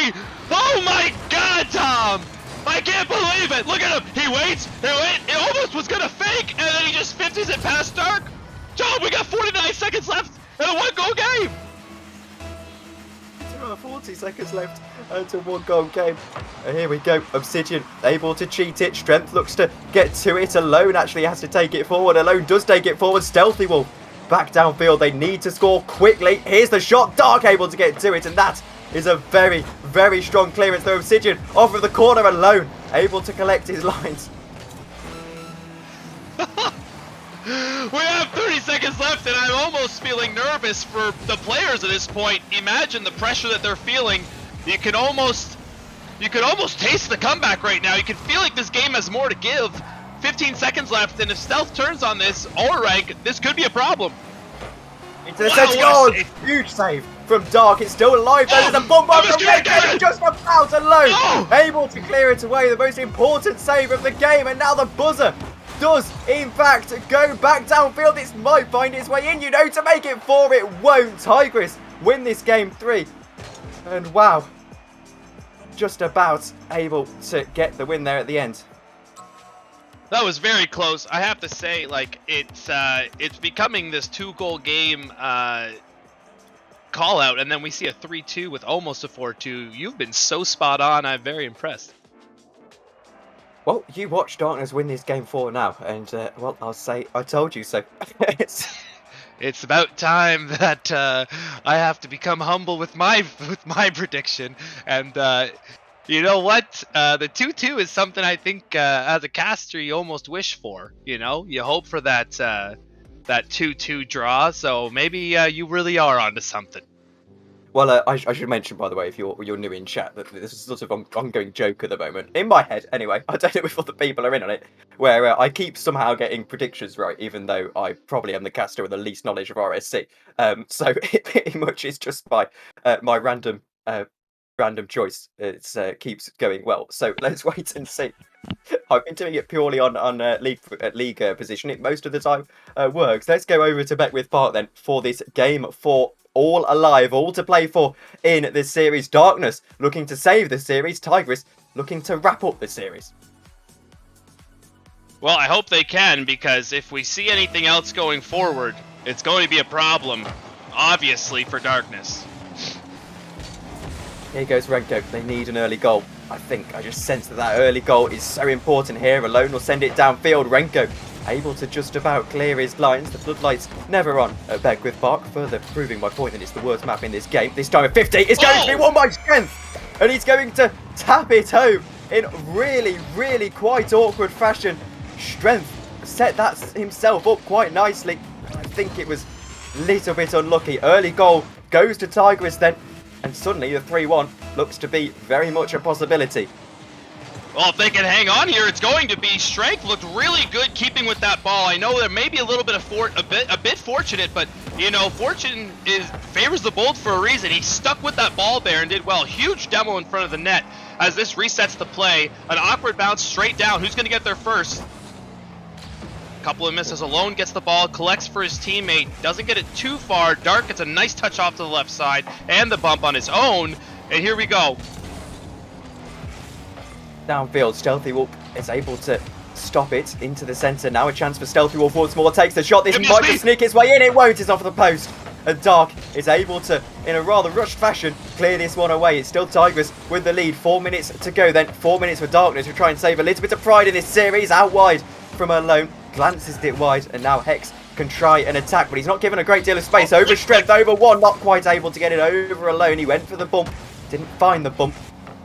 Oh my god, Tom, I can't believe it. Look at him. He waits. He almost was gonna fake, and then he just 50s it past Dark. John, we got 49 seconds left in a 1-goal game. 40 seconds left until 1-goal game. And here we go. Obsidian able to cheat it. Strength looks to get to it. Alone actually has to take it forward. Alone does take it forward. Stealthy Wolf back downfield. They need to score quickly. Here's the shot. Dark able to get to it, and that is a very, very strong clearance. Though Obsidian off of the corner. Alone able to collect his lines. We have 30 seconds left, and I'm almost feeling nervous for the players at this point. Imagine the pressure that they're feeling. You could almost taste the comeback right now. You can feel like this game has more to give. 15 seconds left, and if Stealth turns on this, or rank, this could be a problem. Into the centre goal. Huge save from Dark. It's still alive. There's a bomb on the red. Just about Alone. Able to clear it away. The most important save of the game, and now the buzzer does in fact go back downfield. This might find its way in, to make it 4. It won't. Tigris win this game 3, and wow, just about able to get the win there at the end. That was very close. I have to say, like, it's becoming this 2-goal game call out, and then we see a 3-2 with almost a 4-2. You've been so spot on. I'm very impressed. Well, you watched Darkness win this game 4 now, and well, I'll say I told you so. It's about time that I have to become humble with my prediction, and you know what? The 2-2 is something I think as a caster you almost wish for. You hope for that 2-2 draw. So maybe you really are onto something. Well, I should mention, by the way, if you're new in chat, that this is sort of an ongoing joke at the moment. In my head, anyway. I don't know if other people are in on it. Where I keep somehow getting predictions right, even though I probably am the caster with the least knowledge of RSC. So it pretty much is just by my random choice. It keeps going well. So let's wait and see I've been doing it purely on league position. It most of the time works. Let's go over to Beckwith Park then for this game 4. All alive, all to play for in this series. Darkness looking to save the series. Tigris looking to wrap up the series. Well, I hope they can, because if we see anything else going forward, it's going to be a problem, obviously, for Darkness. Here goes Renko. They need an early goal. I think I just sense that early goal is so important here. Alone will send it downfield. Renko able to just about clear his lines. The floodlights never on at Beckwith Park. Further proving my point that it's the worst map in this game. This time at 50. It's going to be won by Strength. And he's going to tap it home in really quite awkward fashion. Strength set that himself up quite nicely. I think it was a little bit unlucky. Early goal goes to Tigris then. And suddenly the 3-1 looks to be very much a possibility. Well, if they can hang on here, it's going to be. Strength looked really good keeping with that ball. I know there may be a little bit of a bit fortunate, but you know, fortune favors the bold for a reason. He stuck with that ball there and did well. Huge demo in front of the net as this resets the play. An awkward bounce straight down. Who's going to get there first? Couple of misses. Alone gets the ball, collects for his teammate, doesn't get it too far. Dark gets a nice touch off to the left side and the bump on his own. And here we go. Downfield, Stealthy Wolf is able to stop it into the centre. Now a chance for Stealthy Wolf once more. Takes the shot. This might just sneak its way in. It won't. It's off the post. And Dark is able to, in a rather rushed fashion, clear this one away. It's still Tigris with the lead. 4 minutes to go then. 4 minutes for Darkness. We'll try and save a little bit of pride in this series. Out wide from Alone. Glances it wide. And now Hex can try and attack. But he's not given a great deal of space. Over Strength. Over one. Not quite able to get it over Alone. He went for the bump. Didn't find the bump.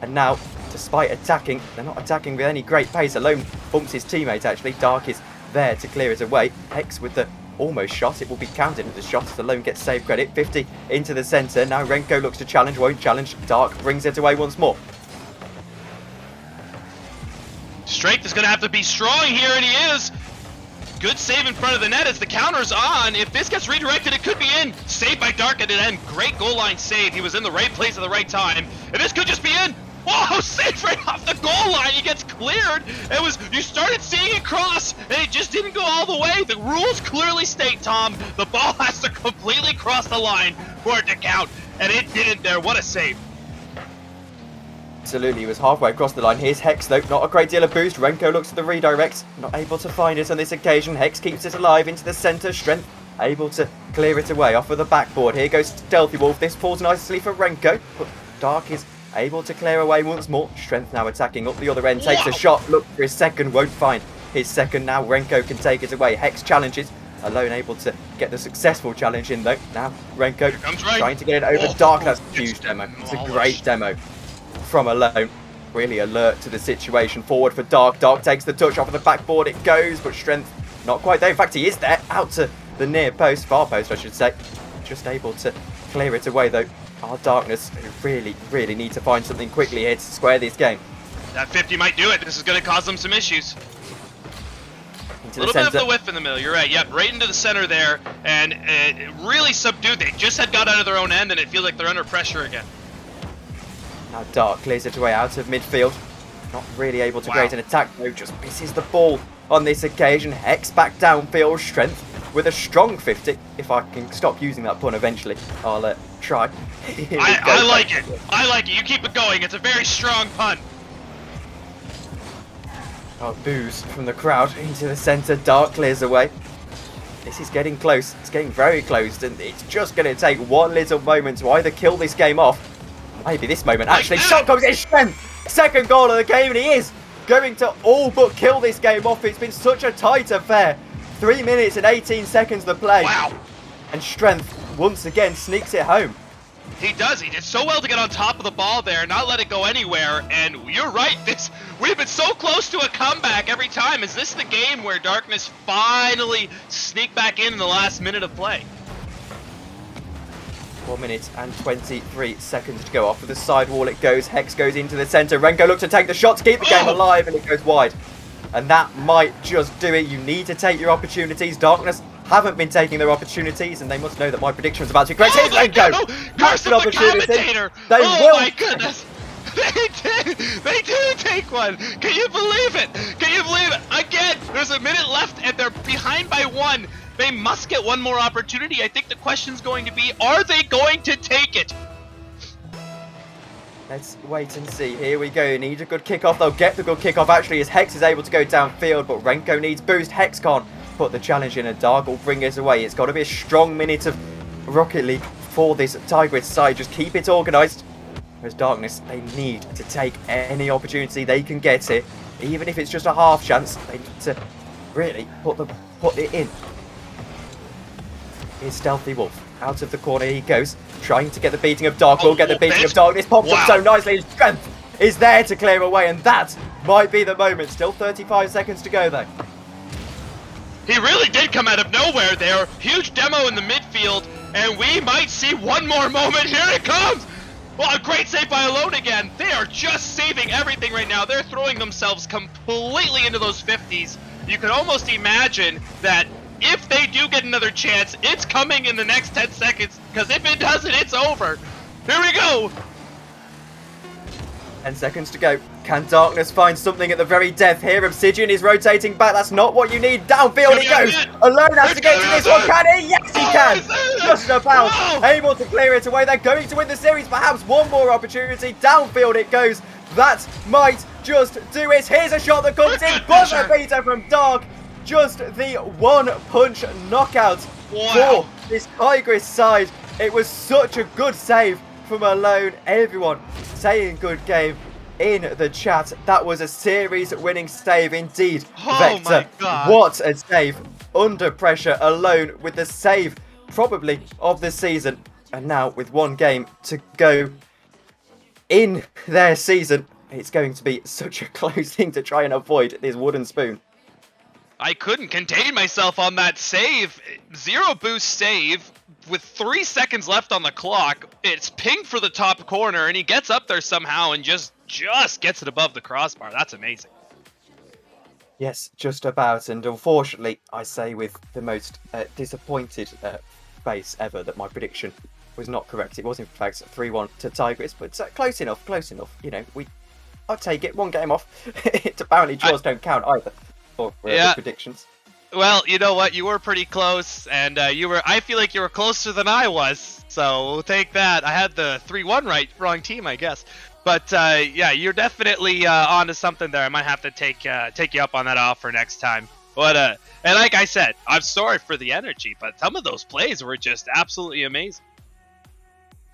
And now, despite attacking, they're not attacking with any great pace. Alone bumps his teammate actually. Dark is there to clear it away. Hex with the almost shot. It will be counted as a shot as Alone gets save credit. 50 into the centre. Now Renko looks to challenge. Won't challenge. Dark brings it away once more. Strength is going to have to be strong here, and he is. Good save in front of the net as the counter's on. If this gets redirected, it could be in. Saved by Dark at the end. Great goal line save. He was in the right place at the right time. And this could just be in. Whoa, saved right off the goal line. He gets cleared. You started seeing it cross, and it just didn't go all the way. The rules clearly state, Tom, the ball has to completely cross the line for it to count. And it didn't there. What a save. Absolutely, he was halfway across the line. Here's Hex though, not a great deal of boost. Renko looks at the redirect, not able to find it on this occasion. Hex keeps it alive into the centre. Strength able to clear it away off of the backboard. Here goes Stealthy Wolf. This falls nicely for Renko, but Dark is able to clear away once more. Strength now attacking up the other end. Takes a shot, look for his second, won't find his second. Now Renko can take it away. Hex challenges. Alone able to get the successful challenge in though. Now Renko trying to get it over Dark. That's a huge demo. It's a great demo from Alone. Really alert to the situation. Forward for Dark. Dark takes the touch off of the backboard. It goes, but Strength not quite there. In fact, he is there. Out to the near post. Far post, I should say. Just able to clear it away, though. Our Darkness, who really need to find something quickly here to square this game. That 50 might do it. This is going to cause them some issues. A little bit of the whiff in the middle. You're right. Yep, right into the center there. And really subdued. They just had got out of their own end, and it feels like they're under pressure again. Now Dark clears it away out of midfield. Not really able to create an attack though, just misses the ball on this occasion. Hex back downfield. Strength with a strong 50. If I can stop using that pun eventually, I'll try. I like it. I like it. You keep it going. It's a very strong pun. Oh, boos from the crowd into the centre. Dark clears away. This is getting close. It's getting very close, and it's just going to take one little moment to either kill this game off. Maybe this moment, actually. Shot comes in. Strength. Second goal of the game, and he is going to all but kill this game off. It's been such a tight affair. 3 minutes and 18 seconds to play. Wow. And Strength, once again, sneaks it home. He does. He did so well to get on top of the ball there, not let it go anywhere. And you're right. We've been so close to a comeback every time. Is this the game where Darkness finally sneak back in the last minute of play? 4 minutes and 23 seconds to go. Off of the sidewall it goes. Hex goes into the centre. Renko looks to take the shot to keep the game alive, and it goes wide. And that might just do it. You need to take your opportunities. Darkness haven't been taking their opportunities, and they must know that my prediction was about to be correct. Here's Renko. That's an opportunity. They will. My goodness. They do take one. Can you believe it? Can you believe it? Again, there's a minute left and they're behind by 1. They must get one more opportunity. I think the question's going to be, are they going to take it? Let's wait and see. Here we go. Need a good kickoff. They'll get the good kickoff actually as Hex is able to go downfield, but Renko needs boost. Hex can't put the challenge in and Dark will bring us away. It's got to be a strong minute of Rocket League for this Tigris side. Just keep it organised. Whereas Darkness, they need to take any opportunity they can get here. Even if it's just a half chance, they need to really put it in. Here's Stealthy Wolf. Out of the corner he goes, trying to get the beating of Dark. Will get the beating of Darkness. Pops up so nicely. His strength is there to clear away, and that might be the moment. Still 35 seconds to go, though. He really did come out of nowhere there. Huge demo in the midfield, and we might see one more moment. Here it comes! Well, a great save by Alone again. They are just saving everything right now. They're throwing themselves completely into those 50s. You can almost imagine that if they do get another chance, it's coming in the next 10 seconds, because if it doesn't, it's over. Here we go. 10 seconds to go. Can Darkness find something at the very death here? Obsidian is rotating back. That's not what you need. Downfield he goes. Alone has to get to this one. Can he? Yes, he can. Just about able to clear it away. They're going to win the series. Perhaps one more opportunity. Downfield it goes. That might just do it. Here's a shot that comes in. Buzzer beater from Dark. Just the one-punch knockout for this Tigris side. It was such a good save from Alone. Everyone saying good game in the chat. That was a series-winning save indeed. Oh Vector, my God. what a save. Under pressure, Alone with the save probably of the season. And now with one game to go in their season, it's going to be such a close thing to try and avoid this wooden spoon. I couldn't contain myself on that save. 0 boost save with 3 seconds left on the clock. It's pinged for the top corner, and he gets up there somehow and just gets it above the crossbar. That's amazing. Yes, just about. And unfortunately, I say with the most disappointed face ever that my prediction was not correct. It was in fact 3-1 to Tigris, but close enough, close enough. You know, I'll take it. One game off. Apparently draws don't count either. For the predictions. Well, you know what? You were pretty close, and I feel like you were closer than I was, so we'll take that. I had the 3-1 right, wrong team, I guess. But yeah, you're definitely onto something there. I might have to take you up on that offer next time. But and like I said, I'm sorry for the energy, but some of those plays were just absolutely amazing.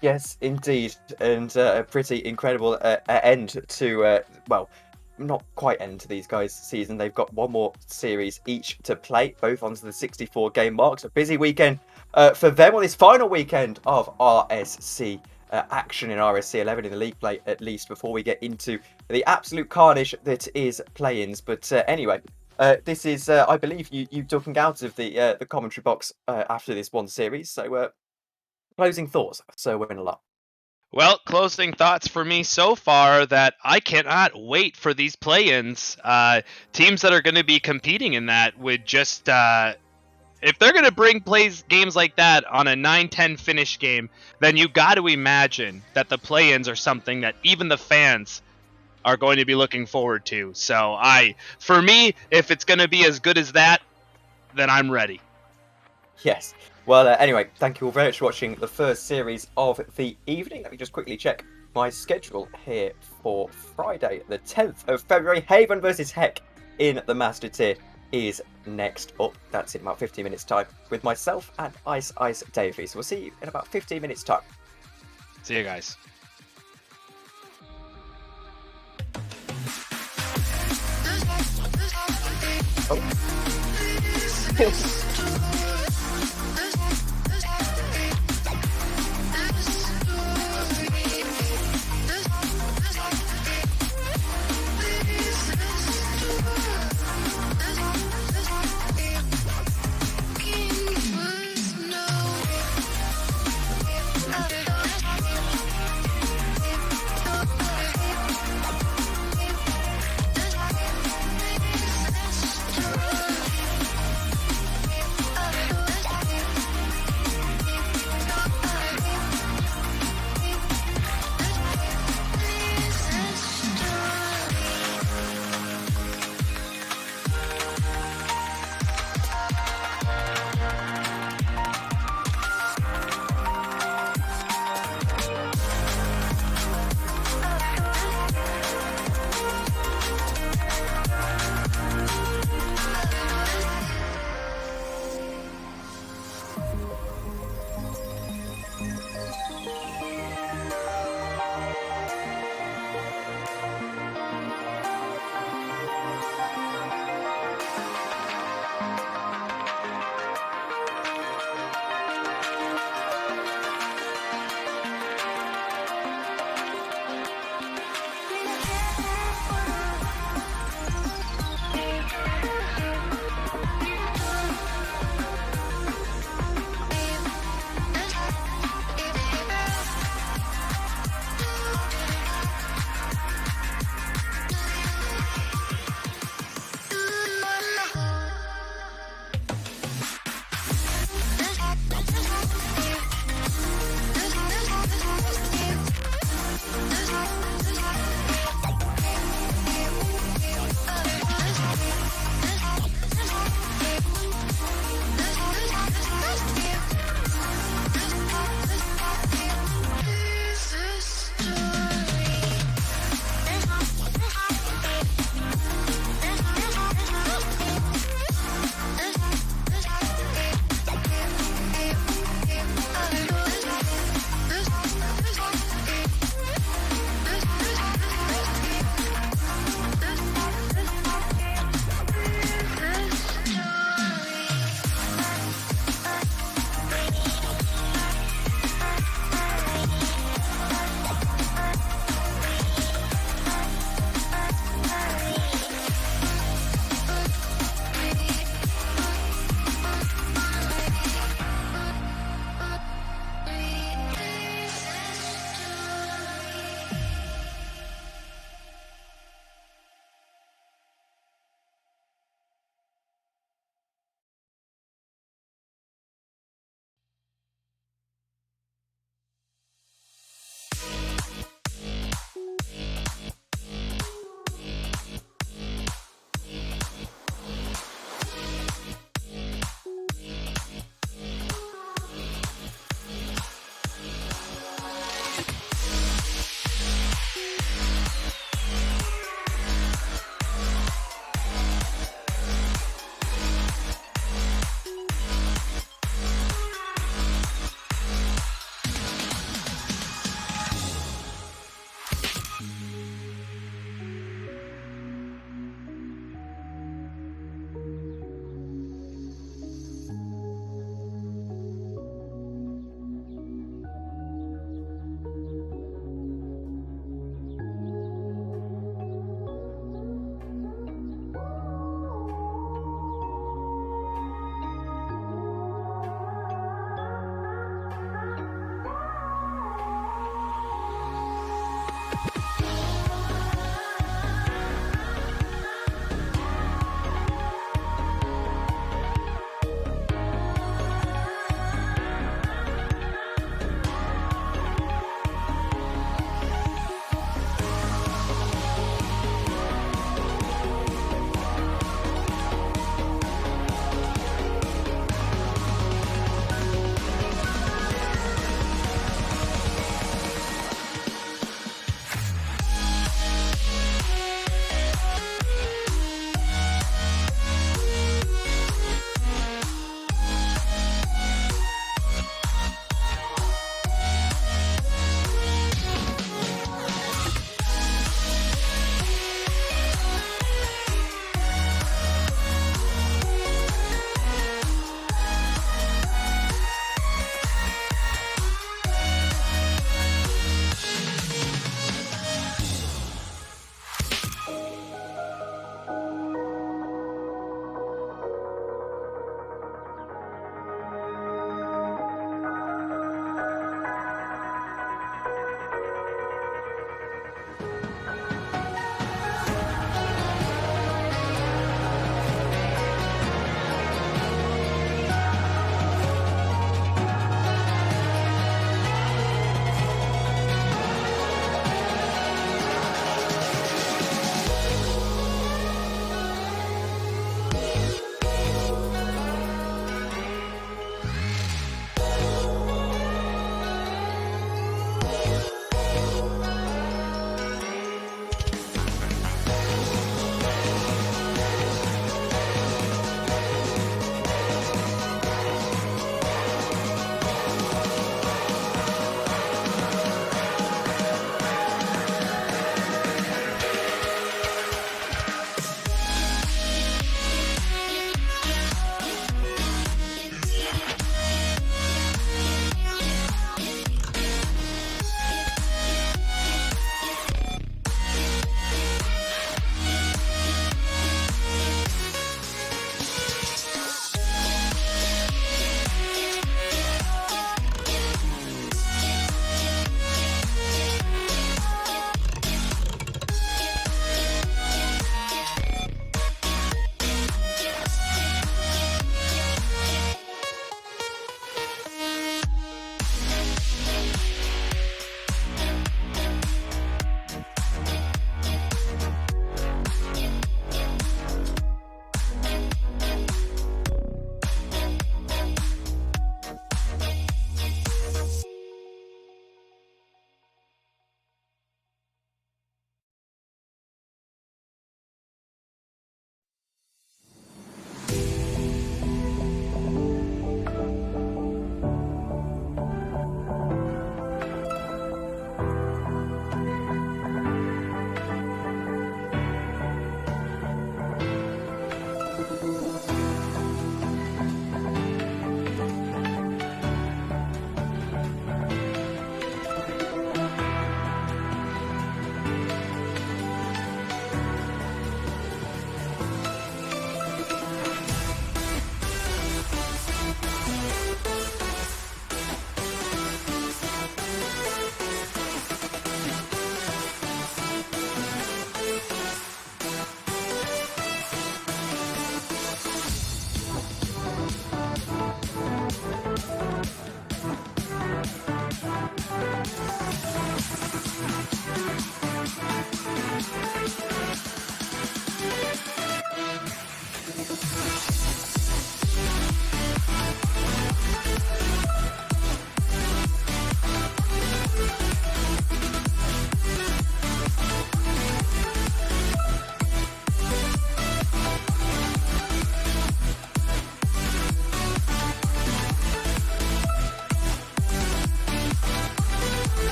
Yes, indeed, and a pretty incredible end to well, not quite end to these guys' season. They've got one more series each to play, both onto the 64 game mark. So a busy weekend for them on this final weekend of RSC action in RSC11 in the league play, at least before we get into the absolute carnage that is play-ins. But anyway, this is I believe you ducking out of the commentary box after this one series. So closing thoughts. So win a lot. Well, closing thoughts for me so far that I cannot wait for these play-ins. Teams that are going to be competing in that would just, if they're going to bring games like that on a 9-10 finish game, then you got to imagine that the play-ins are something that even the fans are going to be looking forward to. So for me, if it's going to be as good as that, then I'm ready. Yes. Well, anyway, thank you all very much for watching the first series of the evening. Let me just quickly check my schedule here for Friday, the 10th of February. Haven versus Heck in the Master Tier is next up. That's in about 15 minutes' time with myself and Ice Davey. So we'll see you in about 15 minutes' time. See you guys. Oh.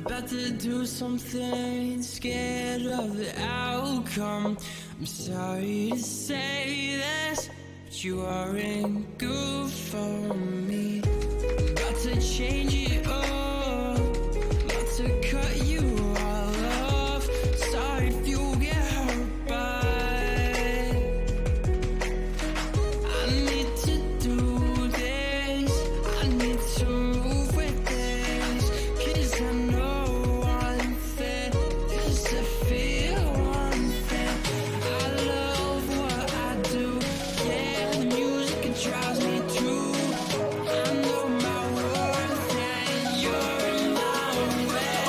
about to do something, scared of the outcome. I'm sorry to say this, but you aren't good for me. I'm about to change it all, about to cut you all off. Sorry if you get hurt, but I need to do this. I need to move with this, 'cause I know I'm fit, 'cause I feel unfit. I love what I do, yeah, the music, it drives me too. I know my worth and you're in my way.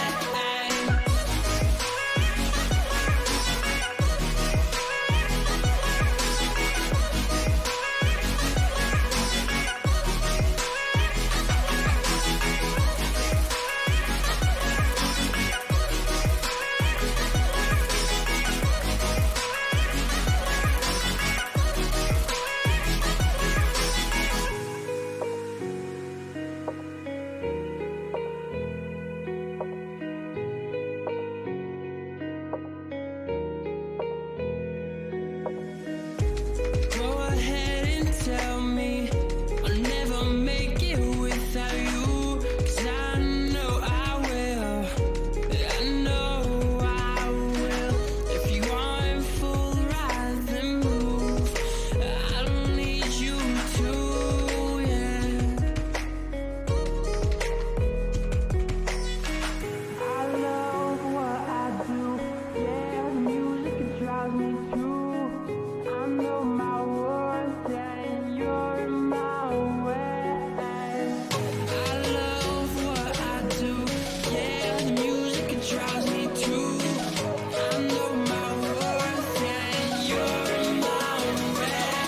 Go ahead and tell me I'll never make it without you, 'cause I know I will. I know I will. If you aren't full right, then move. I don't need you to, yeah. I love what I do, yeah, the music, it drives me too. I know my worth and you're in my way. I love what I do, yeah, the music, it drives me too. I know my worth and you're in my way.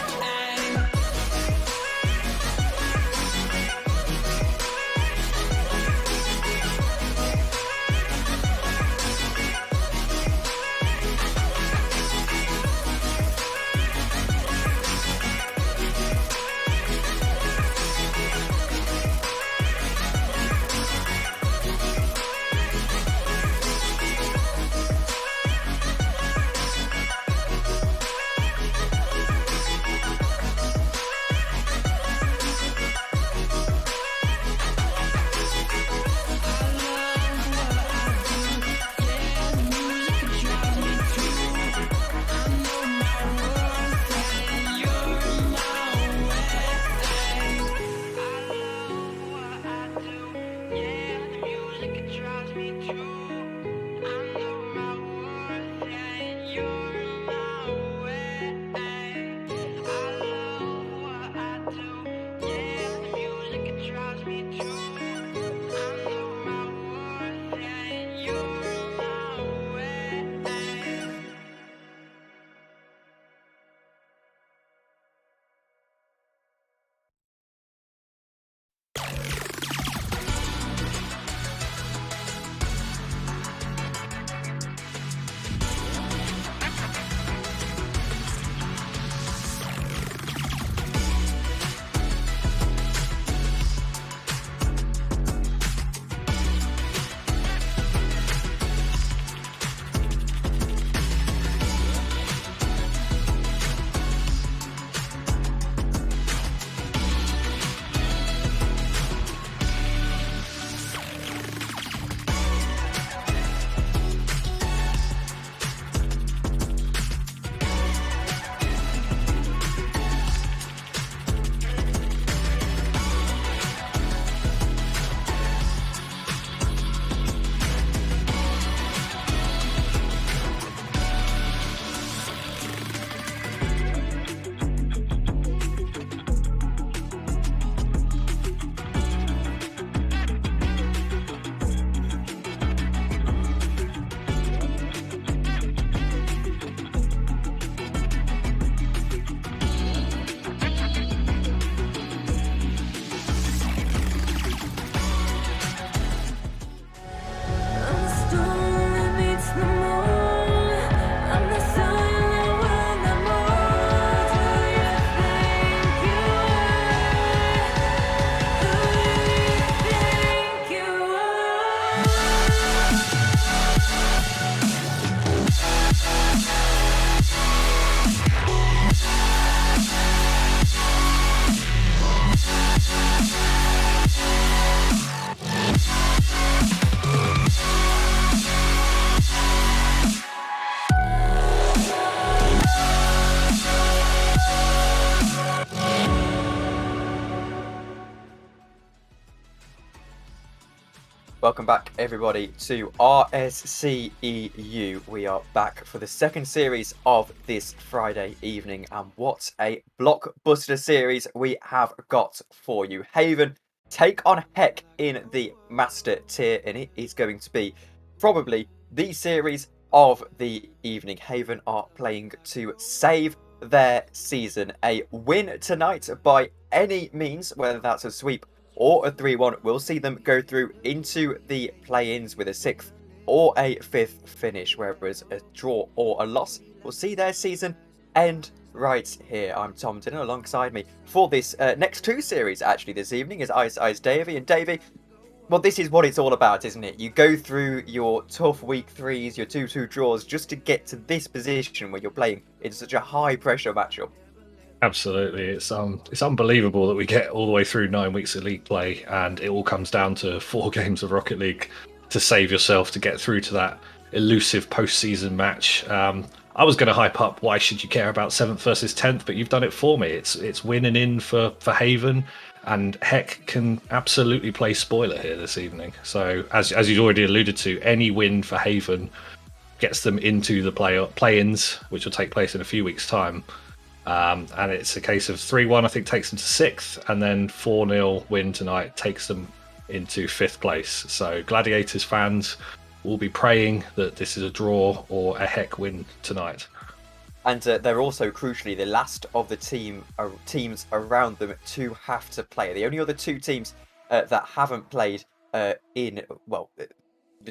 Welcome back, everybody, to RSC EU. We are back for the second series of this Friday evening, and what a blockbuster series we have got for you. Haven take on Heck in the Master Tier, and it is going to be probably the series of the evening. Haven are playing to save their season. A win tonight by any means, whether that's a sweep or a 3-1, will see them go through into the play-ins with a 6th or a 5th finish, whereas a draw or a loss will see their season end right here. I'm Tom Dinner. Alongside me for this next two series actually this evening is Ice Davey. And Davey, well, this is what it's all about, isn't it? You go through your tough week 3s, your 2-2 draws, just to get to this position where you're playing in such a high pressure matchup. Absolutely, it's unbelievable that we get all the way through 9 weeks of league play, and it all comes down to 4 games of Rocket League to save yourself to get through to that elusive post-season match. I was going to hype up why should you care about 7th versus 10th, but you've done it for me. It's winning in for Haven, and Heck can absolutely play spoiler here this evening. So as you already alluded to, any win for Haven gets them into the play-ins, which will take place in a few weeks' time. And it's a case of 3-1, I think, takes them to 6th, and then 4-0 win tonight takes them into 5th place. So Gladiators fans will be praying that this is a draw or a Heck win tonight. And they're also, crucially, the last of the teams around them to have to play. The only other 2 teams that haven't played there's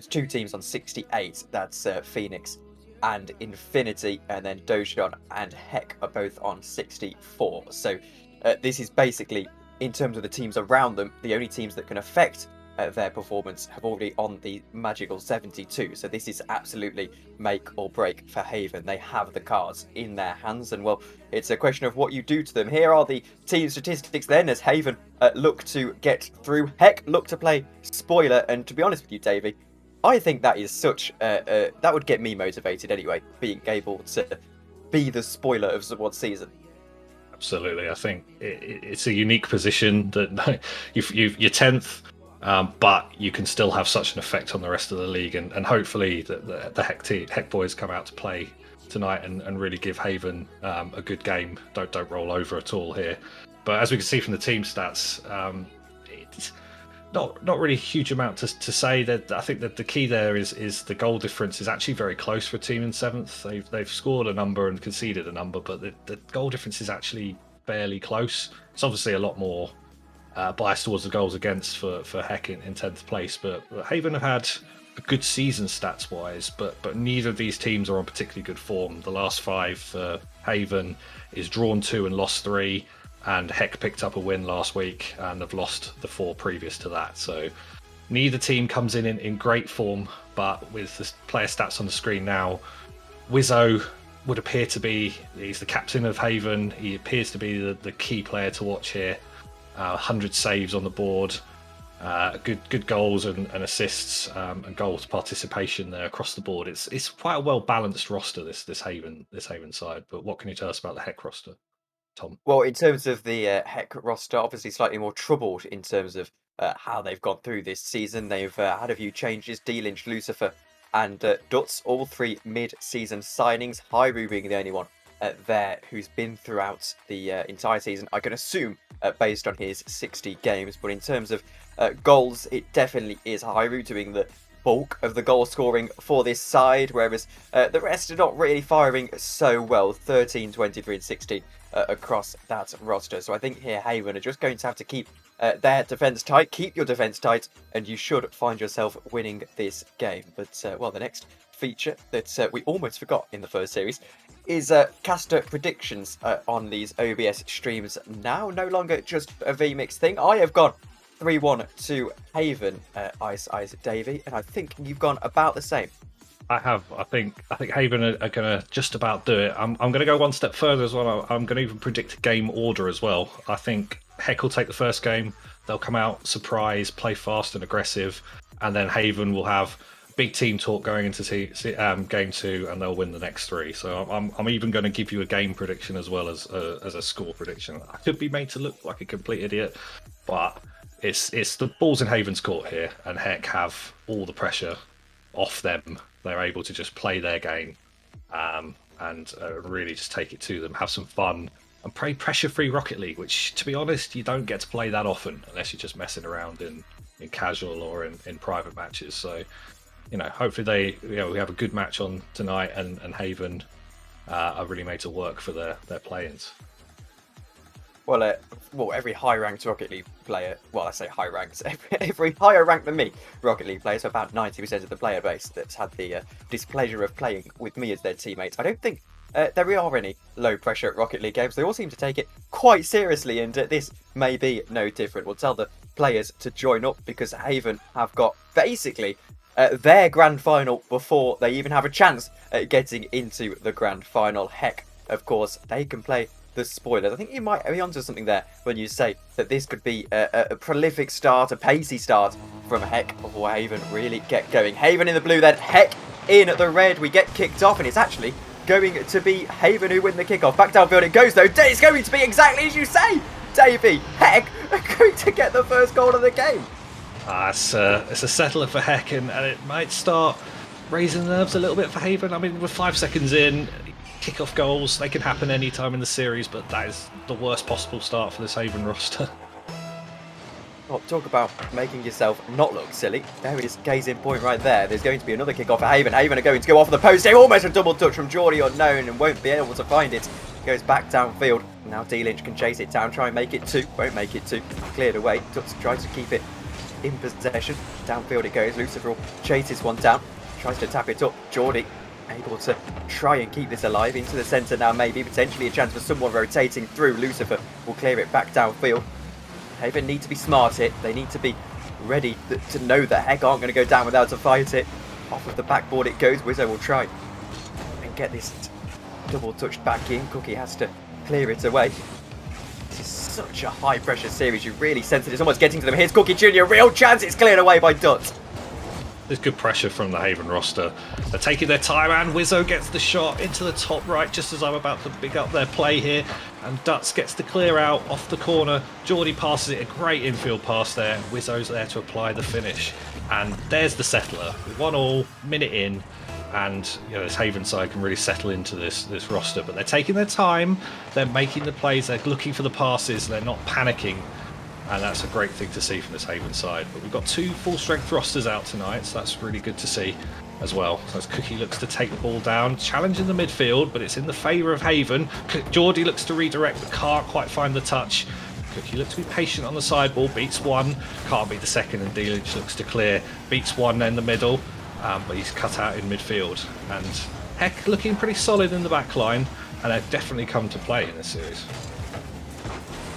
2 teams on 68. That's Phoenix and Infinity, and then Dojon and Heck are both on 64. So this is basically, in terms of the teams around them, the only teams that can affect their performance have already on the magical 72. So this is absolutely make or break for Haven. They have the cards in their hands, and well, it's a question of what you do to them. Here are the team statistics then, as Haven look to get through. Heck look to play spoiler, and to be honest with you, Davey, I think that is such that would get me motivated anyway, being able to be the spoiler of someone's season. Absolutely, I think it's a unique position that you're 10th, but you can still have such an effect on the rest of the league, and hopefully the Heck boys come out to play tonight and really give Haven a good game. Don't roll over at all here. But as we can see from the team stats, it's not really a huge amount to say. That I think that the key there is the goal difference is actually very close for a team in 7th. They've scored a number and conceded a number, but the goal difference is actually fairly close. It's obviously a lot more biased towards the goals against for Heck in 10th place, but Haven have had a good season stats wise, but neither of these teams are on particularly good form. The last 5 for Haven is drawn 2 and lost 3. And Heck picked up a win last week and have lost the 4 previous to that. So neither team comes in great form, but with the player stats on the screen now, Wizzo would appear to be, he's the captain of Haven. He appears to be the key player to watch here. 100 saves on the board, good goals and assists, and goals participation there across the board. It's quite a well balanced roster, this Haven side. But what can you tell us about the Heck roster, Tom? Well, in terms of the Heck roster, obviously slightly more troubled in terms of how they've gone through this season. They've had a few changes. D-Lynch, Lucifer and Dutz, all 3 mid-season signings. Hyru being the only one there who's been throughout the entire season, I can assume, based on his 60 games. But in terms of goals, it definitely is Hyru doing the bulk of the goal scoring for this side, whereas the rest are not really firing so well. 13, 23 and 16 across that roster. So I think here Haven are just going to have to keep their defence tight. Keep your defence tight and you should find yourself winning this game. But well, the next feature that we almost forgot in the first series is caster predictions on these OBS streams now. No longer just a VMix thing. I have gone 3-1 to Haven, Ice Davey, and I think you've gone about the same. I have. I think Haven are going to just about do it. I'm going to go one step further as well. I'm going to even predict a game order as well. I think Heck will take the first game. They'll come out, surprise, play fast and aggressive, and then Haven will have big team talk going into game 2, and they'll win the next 3. So I'm even going to give you a game prediction as well as a score prediction. I could be made to look like a complete idiot, but it's the ball's in Haven's court here, and Heck have all the pressure off them. They're able to just play their game, and really just take it to them, have some fun, and play pressure-free Rocket League, which, to be honest, you don't get to play that often unless you're just messing around in casual or in private matches. So, hopefully we have a good match on tonight, and Haven are really made to work for their play-ins. Well, every high-ranked Rocket League player, well, I say high-ranked, every higher ranked than me Rocket League player, so about 90% of the player base that's had the displeasure of playing with me as their teammates. I don't think there are any low-pressure Rocket League games. They all seem to take it quite seriously, and this may be no different. We'll tell the players to join up, because Haven have got basically their grand final before they even have a chance at getting into the grand final. Heck, of course, they can play the spoilers. I think you might be onto something there when you say that this could be a prolific start, a pacey start from Heck before Haven really get going. Haven in the blue, then Heck in the red. We get kicked off, and it's actually going to be Haven who win the kickoff. Back downfield it goes, though. It's going to be exactly as you say, Davey. Heck are going to get the first goal of the game. It's a settler for Heck, and it might start raising the nerves a little bit for Haven. I mean, we're 5 seconds in. Kickoff goals, they can happen any time in the series, but that is the worst possible start for this Haven roster. Well, talk about making yourself not look silly. There it is, case in point right there. There's going to be another kick-off for Haven. Haven are going to go off the post. Almost a double touch from Geordie unknown, and won't be able to find it. Goes back downfield. Now D-Lynch can chase it down, try and make it 2. Won't make it 2. Cleared away. Ducks tries to keep it in possession. Downfield it goes. Lucifer chases one down. Tries to tap it up. Geordie able to try and keep this alive into the centre now, maybe potentially a chance for someone rotating through. Lucifer will clear it back downfield. Haven need to be smart here. They need to be ready to know that Heck aren't going to go down without a fight it. Off of the backboard it goes. Wizzo will try and get this double touched back in. Cookie has to clear it away. This is such a high pressure series. You really sense it. It's almost getting to them. Here's Cookie Jr. Real chance. It's cleared away by Dutt. There's good pressure from the Haven roster. They're taking their time, and Wizzo gets the shot into the top right just as I'm about to big up their play here. And Dutz gets the clear out off the corner. Geordie passes it, a great infield pass there. Wizzo's there to apply the finish. And there's the settler. 1-1, minute in. And this Haven side can really settle into this roster. But they're taking their time. They're making the plays. They're looking for the passes. They're not panicking. And that's a great thing to see from this Haven side. But we've got 2 full-strength rosters out tonight, so that's really good to see as well. So as Cookie looks to take the ball down, challenge in the midfield, but it's in the favour of Haven. Geordie looks to redirect, but can't quite find the touch. Cookie looks to be patient on the side ball, beats one, can't beat the second, and D-Lynch looks to clear, beats one in the middle, but he's cut out in midfield. And Heck looking pretty solid in the back line, and they've definitely come to play in this series.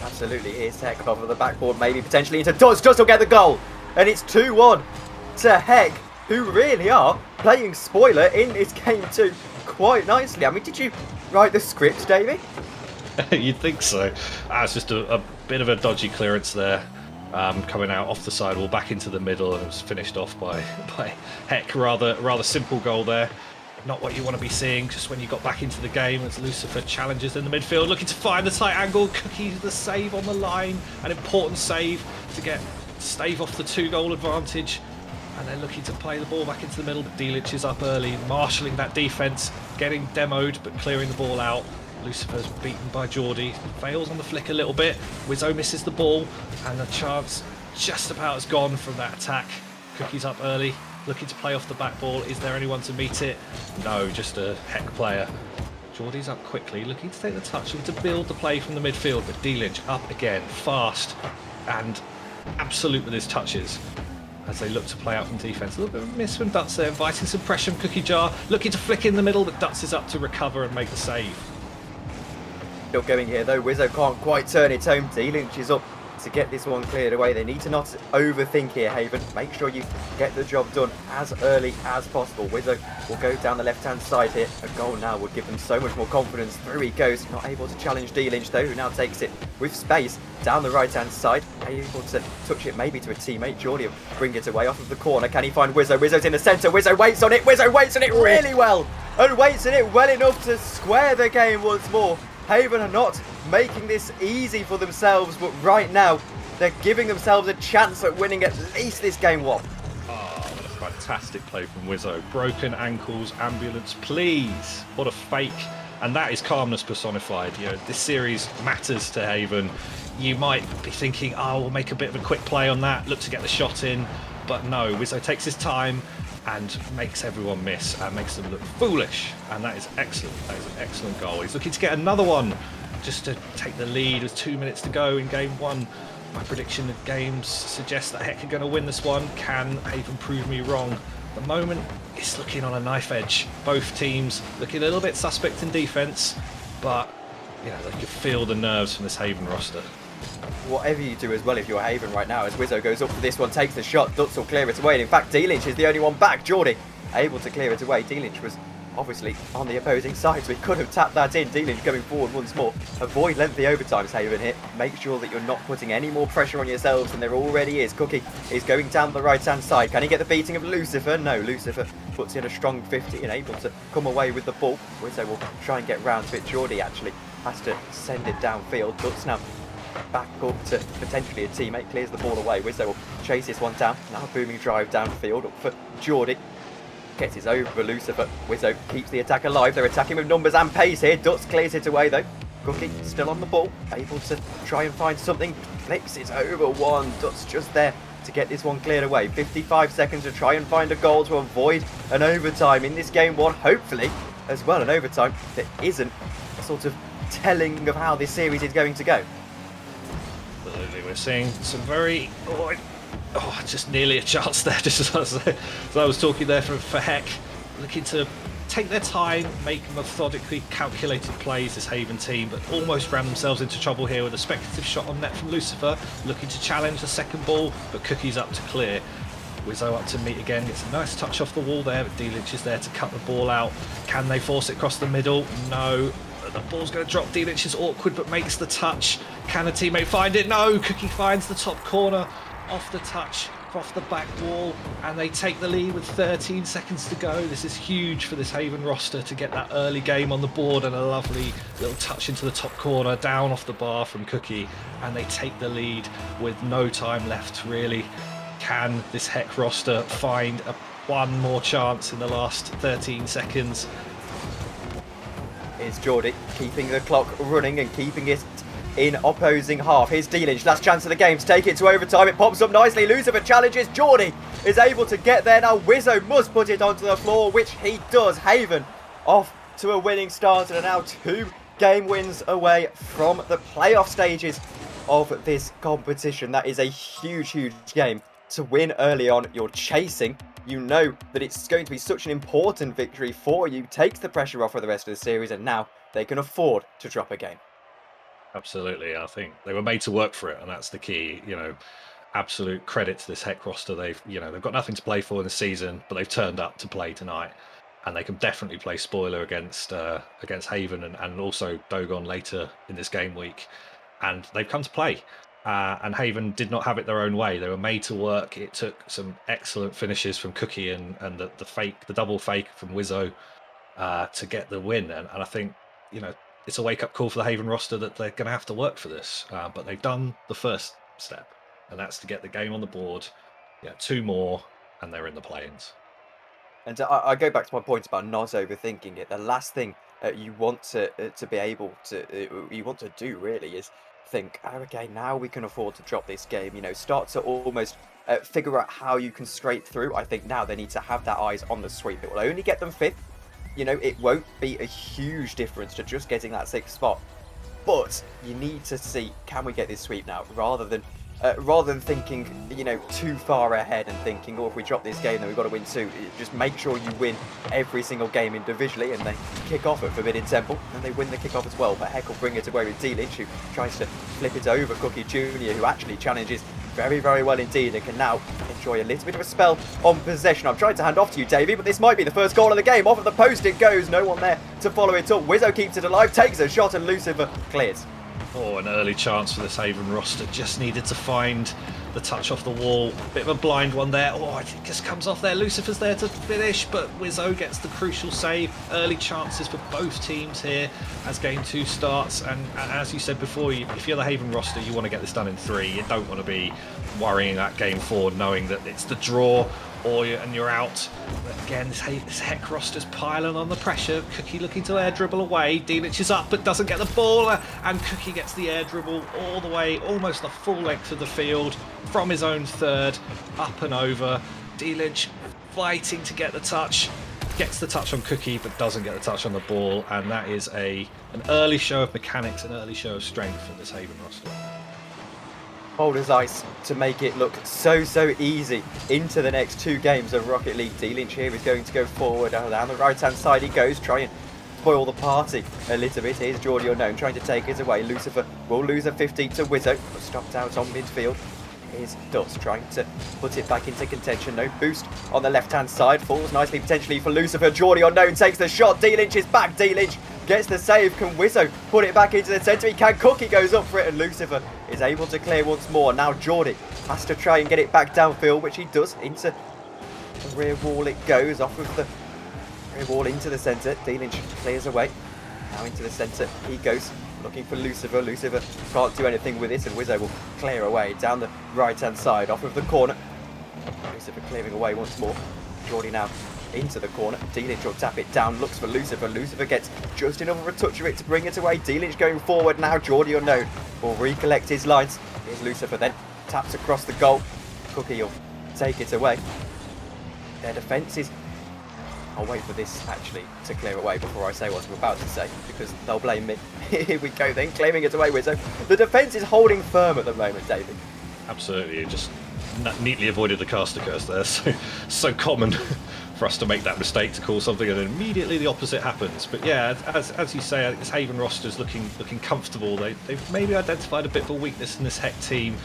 Absolutely, here's Heck off of the backboard, maybe potentially into Dutz. Dutz will get the goal, and it's 2-1 to Heck, who really are playing spoiler in this game too quite nicely. I mean, did you write the script, Davey? You'd think so. It's just a bit of a dodgy clearance there, coming out off the sidewall back into the middle, and it was finished off by Heck. Rather simple goal there. Not what you want to be seeing just when you got back into the game, as Lucifer challenges in the midfield, looking to find the tight angle. Cookie the save on the line, an important save to stave off the 2-goal advantage. And they're looking to play the ball back into the middle, but D-Lynch is up early, marshalling that defence, getting demoed but clearing the ball out. Lucifer's beaten by Geordie, fails on the flick a little bit. Wizzo misses the ball, and the chance just about has gone from that attack. Cookie's up early, looking to play off the back ball. Is there anyone to meet it? No, just a Heck player. Geordie's up quickly, looking to take the touch, looking to build the play from the midfield, but D-Lynch up again, fast and absolute with his touches as they look to play out from defence. A little bit of a miss from Dutz there, inviting some pressure from Cookie Jar, looking to flick in the middle, but Dutz is up to recover and make the save. Still going here though, Wizzo can't quite turn it home. D-Lynch is up to get this one cleared away. They need to not overthink here, Haven. Make sure you get the job done as early as possible. Wizzo will go down the left-hand side here. A goal now would give them so much more confidence. Through he goes. Not able to challenge D-Lynch though, who now takes it with space down the right-hand side. Able to touch it maybe to a teammate. Geordie will bring it away off of the corner. Can he find Wizzo? Wizzo's in the centre. Wizzo waits on it. Wizzo waits on it really well. And waits on it well enough to square the game once more. Haven are not making this easy for themselves, but right now They're giving themselves a chance at winning at least this game one. Oh, what a fantastic play from Wizzo. Broken ankles, ambulance, please. What a fake. And that is calmness personified. You know, this series matters to Haven. You might be thinking, oh, we'll make a bit of a quick play on that, look to get the shot in. But no, Wizzo takes his time and makes everyone miss and makes them look foolish. And that is excellent. That is an excellent goal. He's looking to get another one just to take the lead with 2 minutes to go in game one. My prediction of games suggests that Heck are going to win this one. Can Haven prove me wrong? At the moment, it's looking on a knife edge. Both teams looking a little bit suspect in defence, but you know, they can feel the nerves from this Haven roster. Whatever you do as well if you're Haven right now, as Wizzo goes up for this one, takes the shot, Dutz will clear it away. And in fact, D-Lynch is the only one back. Geordie able to clear it away. D-Lynch was obviously on the opposing side, so he could have tapped that in. D-Lynch going forward once more. Avoid lengthy overtimes, Haven here. Make sure that you're not putting any more pressure on yourselves than there already is. Cookie is going down the right-hand side. Can he get the beating of Lucifer? No, Lucifer puts in a strong 50 and able to come away with the ball. Wizzo will try and get round to it. Geordie actually has to send it downfield. Dutz now back up to potentially a teammate, clears the ball away. Wizzo will chase this one down. Now booming drive downfield up for Geordie. Gets it over Lucifer. Wizzo keeps the attack alive. They're attacking with numbers and pace here. Dutz clears it away though. Cookie still on the ball, able to try and find something. Flips it over one. Dutz just there to get this one cleared away. 55 seconds to try and find a goal to avoid an overtime in this game one. Hopefully as well an overtime that isn't a sort of telling of how this series is going to go. Absolutely, we're seeing some very just nearly a chance there, just as I was talking there for Heck, looking to take their time, make methodically calculated plays, this Haven team, but almost ran themselves into trouble here with a speculative shot on net from Lucifer, looking to challenge the second ball, but Cookie's up to clear. Wizzo up to meet again, gets a nice touch off the wall there, but D-Lynch is there to cut the ball out. Can they force it across the middle? No. The ball's going to drop. D-Lynch is awkward, but makes the touch. Can a teammate find it? No. Cookie finds the top corner off the touch, off the back wall, and they take the lead with 13 seconds to go. This is huge for this Haven roster to get that early game on the board, and a lovely little touch into the top corner, down off the bar from Cookie, and they take the lead with no time left really. Can this Heck roster find one more chance in the last 13 seconds? Is Geordie keeping the clock running and keeping it in opposing half. Here's D-Lynch, last chance of the game to take it to overtime. It pops up nicely. Lucifer challenges. Geordie is able to get there. Now Wizzo must put it onto the floor, which he does. Haven off to a winning start and are now 2 game wins away from the playoff stages of this competition. That is a huge game to win early on. You're chasing. You know that it's going to be such an important victory for you. Takes the pressure off for the rest of the series, and now they can afford to drop a game. Absolutely, I think they were made to work for it, and that's the key. You know, absolute credit to this Heck roster. They've got nothing to play for in the season, but they've turned up to play tonight, and they can definitely play spoiler against Haven and also Dogon later in this game week. And they've come to play. And Haven did not have it their own way. They were made to work. It took some excellent finishes from Cookie and the double fake from Wizzo to get the win. And I think, it's a wake-up call for the Haven roster that they're going to have to work for this. But they've done the first step, and that's to get the game on the board. 2 more, and they're in the play-ins. And I go back to my point about not overthinking it. The last thing you want to be able to, you want to do really is think, okay, now we can afford to drop this game. Start to almost figure out how you can scrape through. I think now they need to have their eyes on the sweep. It will only get them 5th. It won't be a huge difference to just getting that 6th spot. But you need to see, can we get this sweep now, rather than thinking, too far ahead and thinking, if we drop this game, then we've got to win 2. Just make sure you win every single game individually, and then kick off at Forbidden Temple, and they win the kick-off as well. But Heck will bring it away with D-Lynch, who tries to flip it over Cookie Jr., who actually challenges very, very well indeed, and can now enjoy a little bit of a spell on possession. I'm trying to hand off to you, Davey, but this might be the first goal of the game. Off at the post it goes. No one there to follow it up. Wizzo keeps it alive, takes a shot, and Lucifer clears. Oh, an early chance for this Haven roster. Just needed to find the touch off the wall. Bit of a blind one there. Oh, it just comes off there. Lucifer's there to finish, but Wizzo gets the crucial save. Early chances for both teams here as game 2 starts. And as you said before, if you're the Haven roster, you want to get this done in 3. You don't want to be worrying at game 4, knowing that it's the draw and you're out. But again, this Heck roster's piling on the pressure. Cookie looking to air dribble away. Delic is up but doesn't get the ball, and Cookie gets the air dribble all the way, almost the full length of the field from his own third, up and over. Delic fighting to get the touch, gets the touch on Cookie but doesn't get the touch on the ball, and that is an early show of mechanics, an early show of strength for this Haven roster. Cold as ice to make it look so easy into the next 2 games of Rocket League. D-Lynch here is going to go forward. Down the right hand side he goes, try and spoil the party a little bit. Here's Geordie Unknown trying to take it away. Lucifer will lose a 50 to Wizzo, but stopped out on midfield. Here's Dust trying to put it back into contention. No boost on the left hand side. Falls nicely potentially for Lucifer. Geordie Unknown takes the shot. D-Lynch is back. D-Lynch gets the save. Can Wizzo put it back into the centre? He can. Cookie goes up for it, and Lucifer is able to clear once more. Now Geordie has to try and get it back downfield, which he does. Into the rear wall it goes, off of the rear wall into the centre. D-Lynch clears away. Now into the centre he goes, looking for Lucifer. Lucifer can't do anything with it, and Wizzo will clear away down the right hand side, off of the corner. Lucifer clearing away once more. Geordie now into the corner. D-Lynch will tap it down, looks for Lucifer. Lucifer gets just enough of a touch of it to bring it away. D-Lynch going forward now. Geordie Unknown will recollect his lines. Here's Lucifer then, taps across the goal. Cookie will take it away. Their defence is... I'll wait for this actually to clear away before I say what I'm about to say, because they'll blame me. Here we go then, claiming it away, Wizzo. The defence is holding firm at the moment, David. Absolutely, you just neatly avoided the caster curse there. So common for us to make that mistake, to call something and then immediately the opposite happens. But yeah, as you say, this Haven roster's looking comfortable. They've maybe identified a bit of a weakness in this Heck team,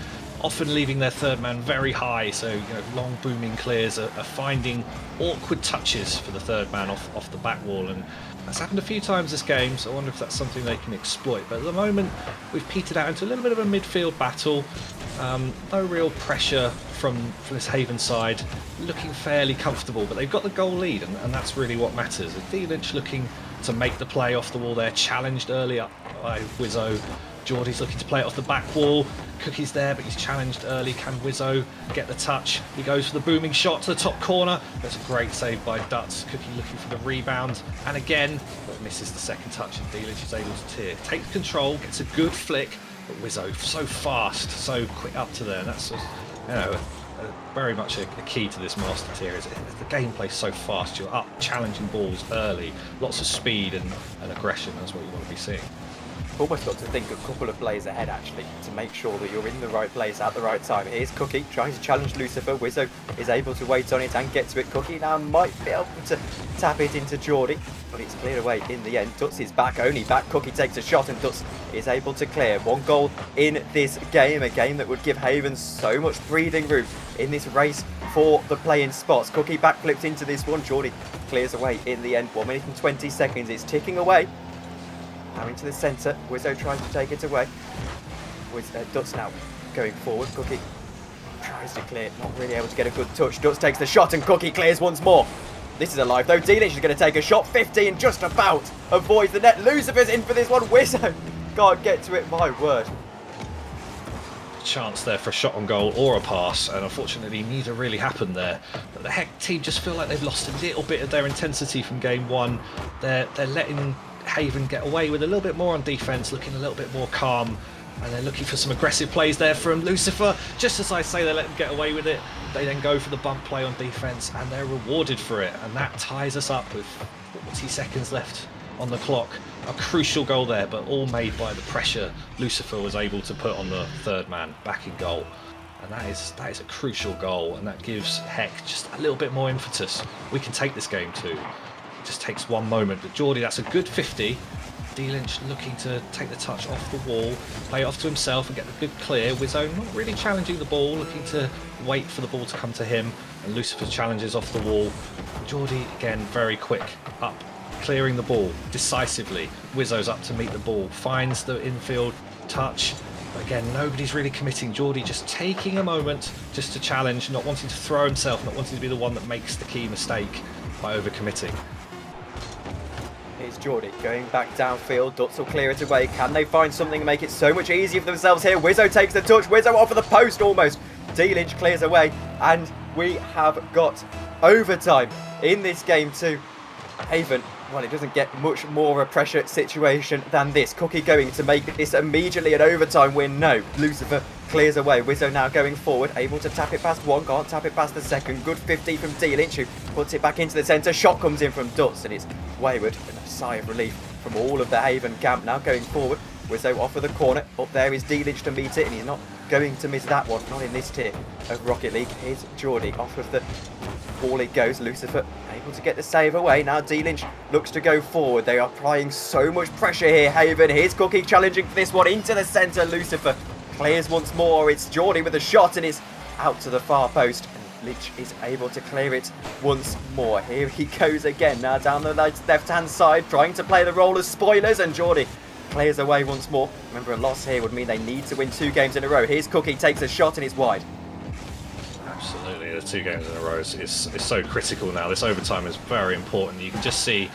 often leaving their third man very high, so long booming clears are finding awkward touches for the third man off the back wall, and that's happened a few times this game, so I wonder if that's something they can exploit. But at the moment we've petered out into a little bit of a midfield battle. No real pressure from this Haven side, looking fairly comfortable, but they've got the goal lead, and that's really what matters. D-Lynch looking to make the play off the wall there, challenged early up by Wizzo. Geordie's looking to play it off the back wall. Cookie's there, but he's challenged early. Can Wizzo get the touch? He goes for the booming shot to the top corner. That's a great save by Dutz. Cookie looking for the rebound, and again, but misses the second touch, and Delic is able to take control, gets a good flick, but Wizzo so fast, so quick up to there, and that's very much a key to this master tier. Is the gameplay so fast, you're up challenging balls early, lots of speed and aggression. That's what you want to be seeing. Almost got to think a couple of plays ahead actually, to make sure that you're in the right place at the right time. Here's Cookie trying to challenge Lucifer. Wizzo is able to wait on it and get to it. Cookie now might be able to tap it into Geordie, but it's cleared away in the end. Dutz is back, only back. Cookie takes a shot and Dutz is able to clear. 1 goal in this game, a game that would give Haven so much breathing room in this race for the playing spots. Cookie backflipped into this one. Geordie clears away in the end. 1 minute and 20 seconds. It's ticking away. Now into the centre, Wizzo trying to take it away. Dutz now going forward. Cookie tries to clear, not really able to get a good touch. Dutz takes the shot and Cookie clears once more. This is alive though. D-Lynch is going to take a shot. 15 just about avoids the net. Lucifer's in for this one. Wizzo can't get to it, my word. Chance there for a shot on goal or a pass, and unfortunately neither really happened there. But the Heck team just feel like they've lost a little bit of their intensity from game 1. They're letting Haven get away with a little bit more on defence, looking a little bit more calm, and they're looking for some aggressive plays there from Lucifer. Just as I say they let them get away with it, they then go for the bump play on defence, and they're rewarded for it, and that ties us up with 40 seconds left on the clock. A crucial goal there, but all made by the pressure Lucifer was able to put on the third man back in goal. And that is a crucial goal, and that gives Heck just a little bit more impetus. We can take this game too. It just takes one moment. But Geordie, that's a good 50. D-Lynch looking to take the touch off the wall, play it off to himself and get the good clear. Wizzo not really challenging the ball, looking to wait for the ball to come to him. And Lucifer challenges off the wall. Geordie, again, very quick up, clearing the ball decisively. Wizzo's up to meet the ball, finds the infield touch. But again, nobody's really committing. Geordie just taking a moment just to challenge, not wanting to throw himself, not wanting to be the one that makes the key mistake by overcommitting. Here's Geordie going back downfield. Dutz will clear it away. Can they find something to make it so much easier for themselves here? Wizzo takes the touch. Wizzo off of the post almost. D-Lynch clears away. And we have got overtime in this game too. Haven, well, it doesn't get much more of a pressure situation than this. Cookie going to make this immediately an overtime win. No, Lucifer clears away. Wizzo now going forward, able to tap it past one, can't tap it past the second. Good 50 from D-Lynch, who puts it back into the centre. Shot comes in from Dutz, and it's wayward. And a sigh of relief from all of the Haven camp. Now going forward, Wizzo off of the corner. Up there is D-Lynch to meet it, and he's not going to miss that one. Not in this tier of Rocket League. Here's Geordie off of the ball it goes. Lucifer able to get the save away. Now D-Lynch looks to go forward. They are applying so much pressure here, Haven. Here's Cookie challenging for this one into the centre. Lucifer clears once more. It's Geordie with a shot, and it's out to the far post. And Lynch is able to clear it once more. Here he goes again. Now down the left-hand side, trying to play the role as spoilers, and Geordie clears away once more. Remember, a loss here would mean they need to win 2 games in a row. Here's Cookie, takes a shot, and it's wide. Absolutely, the 2 games in a row is so critical now. This overtime is very important. You can just see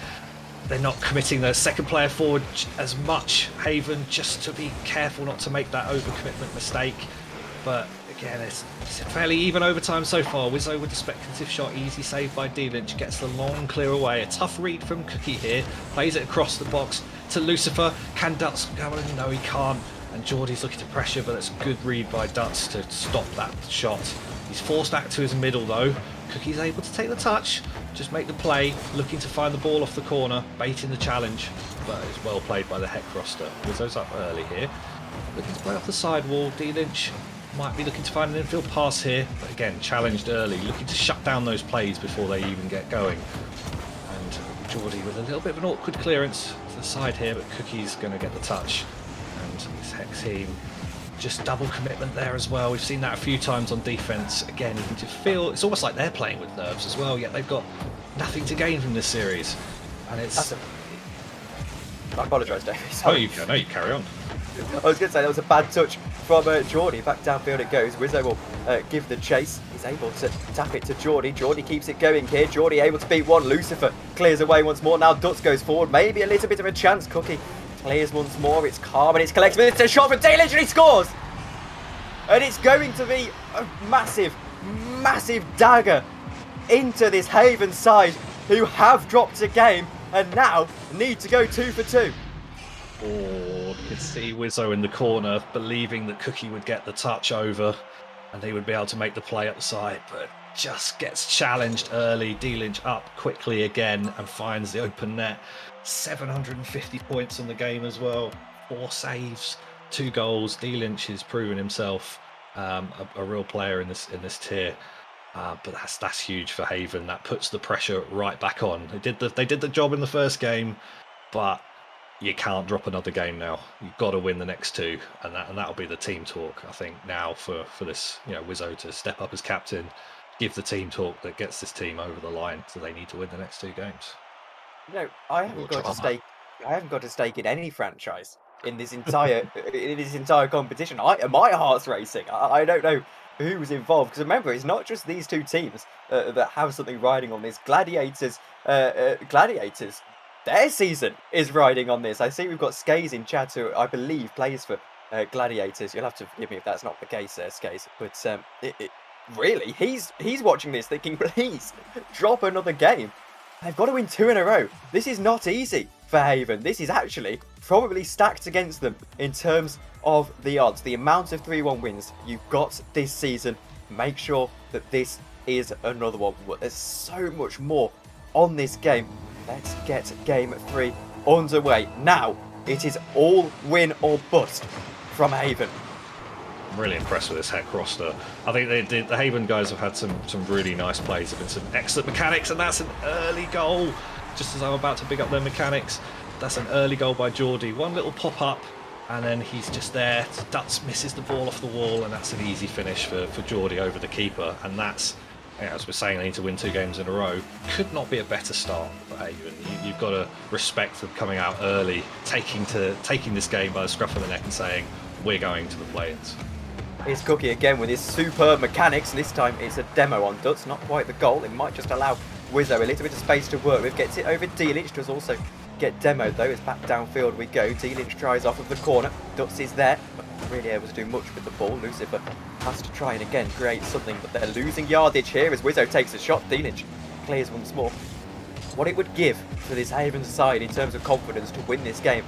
they're not committing the second player forward as much, Haven, just to be careful not to make that overcommitment mistake. But again, it's a fairly even overtime so far. Wizzo with the speculative shot, easy save by D-Lynch, gets the long clear away. A tough read from Cookie here, plays it across the box to Lucifer. Can Dutz go in? No, he can't. And Geordie's looking to pressure, but it's a good read by Dutz to stop that shot. He's forced back to his middle though. Cookie's able to take the touch, just make the play, looking to find the ball off the corner, baiting the challenge, but it's well played by the Heck roster. Wizzo's up early here, looking to play off the sidewall. D-Lynch might be looking to find an infield pass here, but again, challenged early, looking to shut down those plays before they even get going. And Geordie with a little bit of an awkward clearance to the side here, but Cookie's going to get the touch. And this Heck team, just double commitment there as well. We've seen that a few times on defense. Again, you can just feel it's almost like they're playing with nerves as well, yet they've got nothing to gain from this series. And it's... I apologise, Davey. Oh, you carry on. I was going to say that was a bad touch from Geordie. Back downfield it goes. Wizzo will give the chase. He's able to tap it to Geordie. Geordie keeps it going here. Geordie able to beat one. Lucifer clears away once more. Now Dutz goes forward. Maybe a little bit of a chance. Cookie clears once more. It's calm and it's collected. It's a shot from D-Lynch and he scores. And it's going to be a massive, massive dagger into this Haven side who have dropped a game and now need to go 2 for 2. Oh, you can see Wizzo in the corner believing that Cookie would get the touch over and he would be able to make the play up the side, but just gets challenged early. D-Lynch up quickly again and finds the open net. 750 points on the game as well. 4 saves, 2 goals. D-Lynch has proven himself a real player in this tier. But that's huge for Haven. That puts the pressure right back on. They did the job in the first game, but you can't drop another game now. You've got to win the next 2, and that'll be the team talk. I think now for this, Wizzo to step up as captain, give the team talk that gets this team over the line. So they need to win the next 2 games. I haven't got a stake in any franchise in this entire competition. My heart's racing. I don't know who's involved, because remember, it's not just these 2 teams that have something riding on this. Gladiators, their season is riding on this. I see we've got Skaze in chat, who I believe plays for Gladiators. You'll have to forgive me if that's not the case, Skaze. But really, he's watching this thinking, please drop another game. They've got to win 2 in a row. This is not easy for Haven. This is actually probably stacked against them in terms of the odds. The amount of 3-1 wins you've got this season, make sure that this is another one. But there's so much more on this game. Let's get game 3 underway. Now, it is all win or bust from Haven. I'm really impressed with this Heck roster. I think the Haven guys have had some really nice plays. There have been some excellent mechanics, and that's an early goal. Just as I'm about to big up their mechanics, that's an early goal by Geordie. One little pop up, and then he's just there. Dutz misses the ball off the wall, and that's an easy finish for Geordie over the keeper. And that's as we're saying, they need to win 2 games in a row. Could not be a better start for Haven. You've got to respect them coming out early, taking this game by the scruff of the neck and saying, we're going to the play-ins. Here's Cookie again with his superb mechanics, and this time it's a demo on Duts, not quite the goal. It might just allow Wizzo a little bit of space to work with. Gets it over D-Lynch, does also get demoed though. It's back downfield we go. D-Lynch tries off of the corner. Duts is there, but not really able to do much with the ball. Lucifer has to try and again create something, but they're losing yardage here as Wizzo takes a shot. D-Lynch clears once more. What it would give to this Haven side in terms of confidence to win this game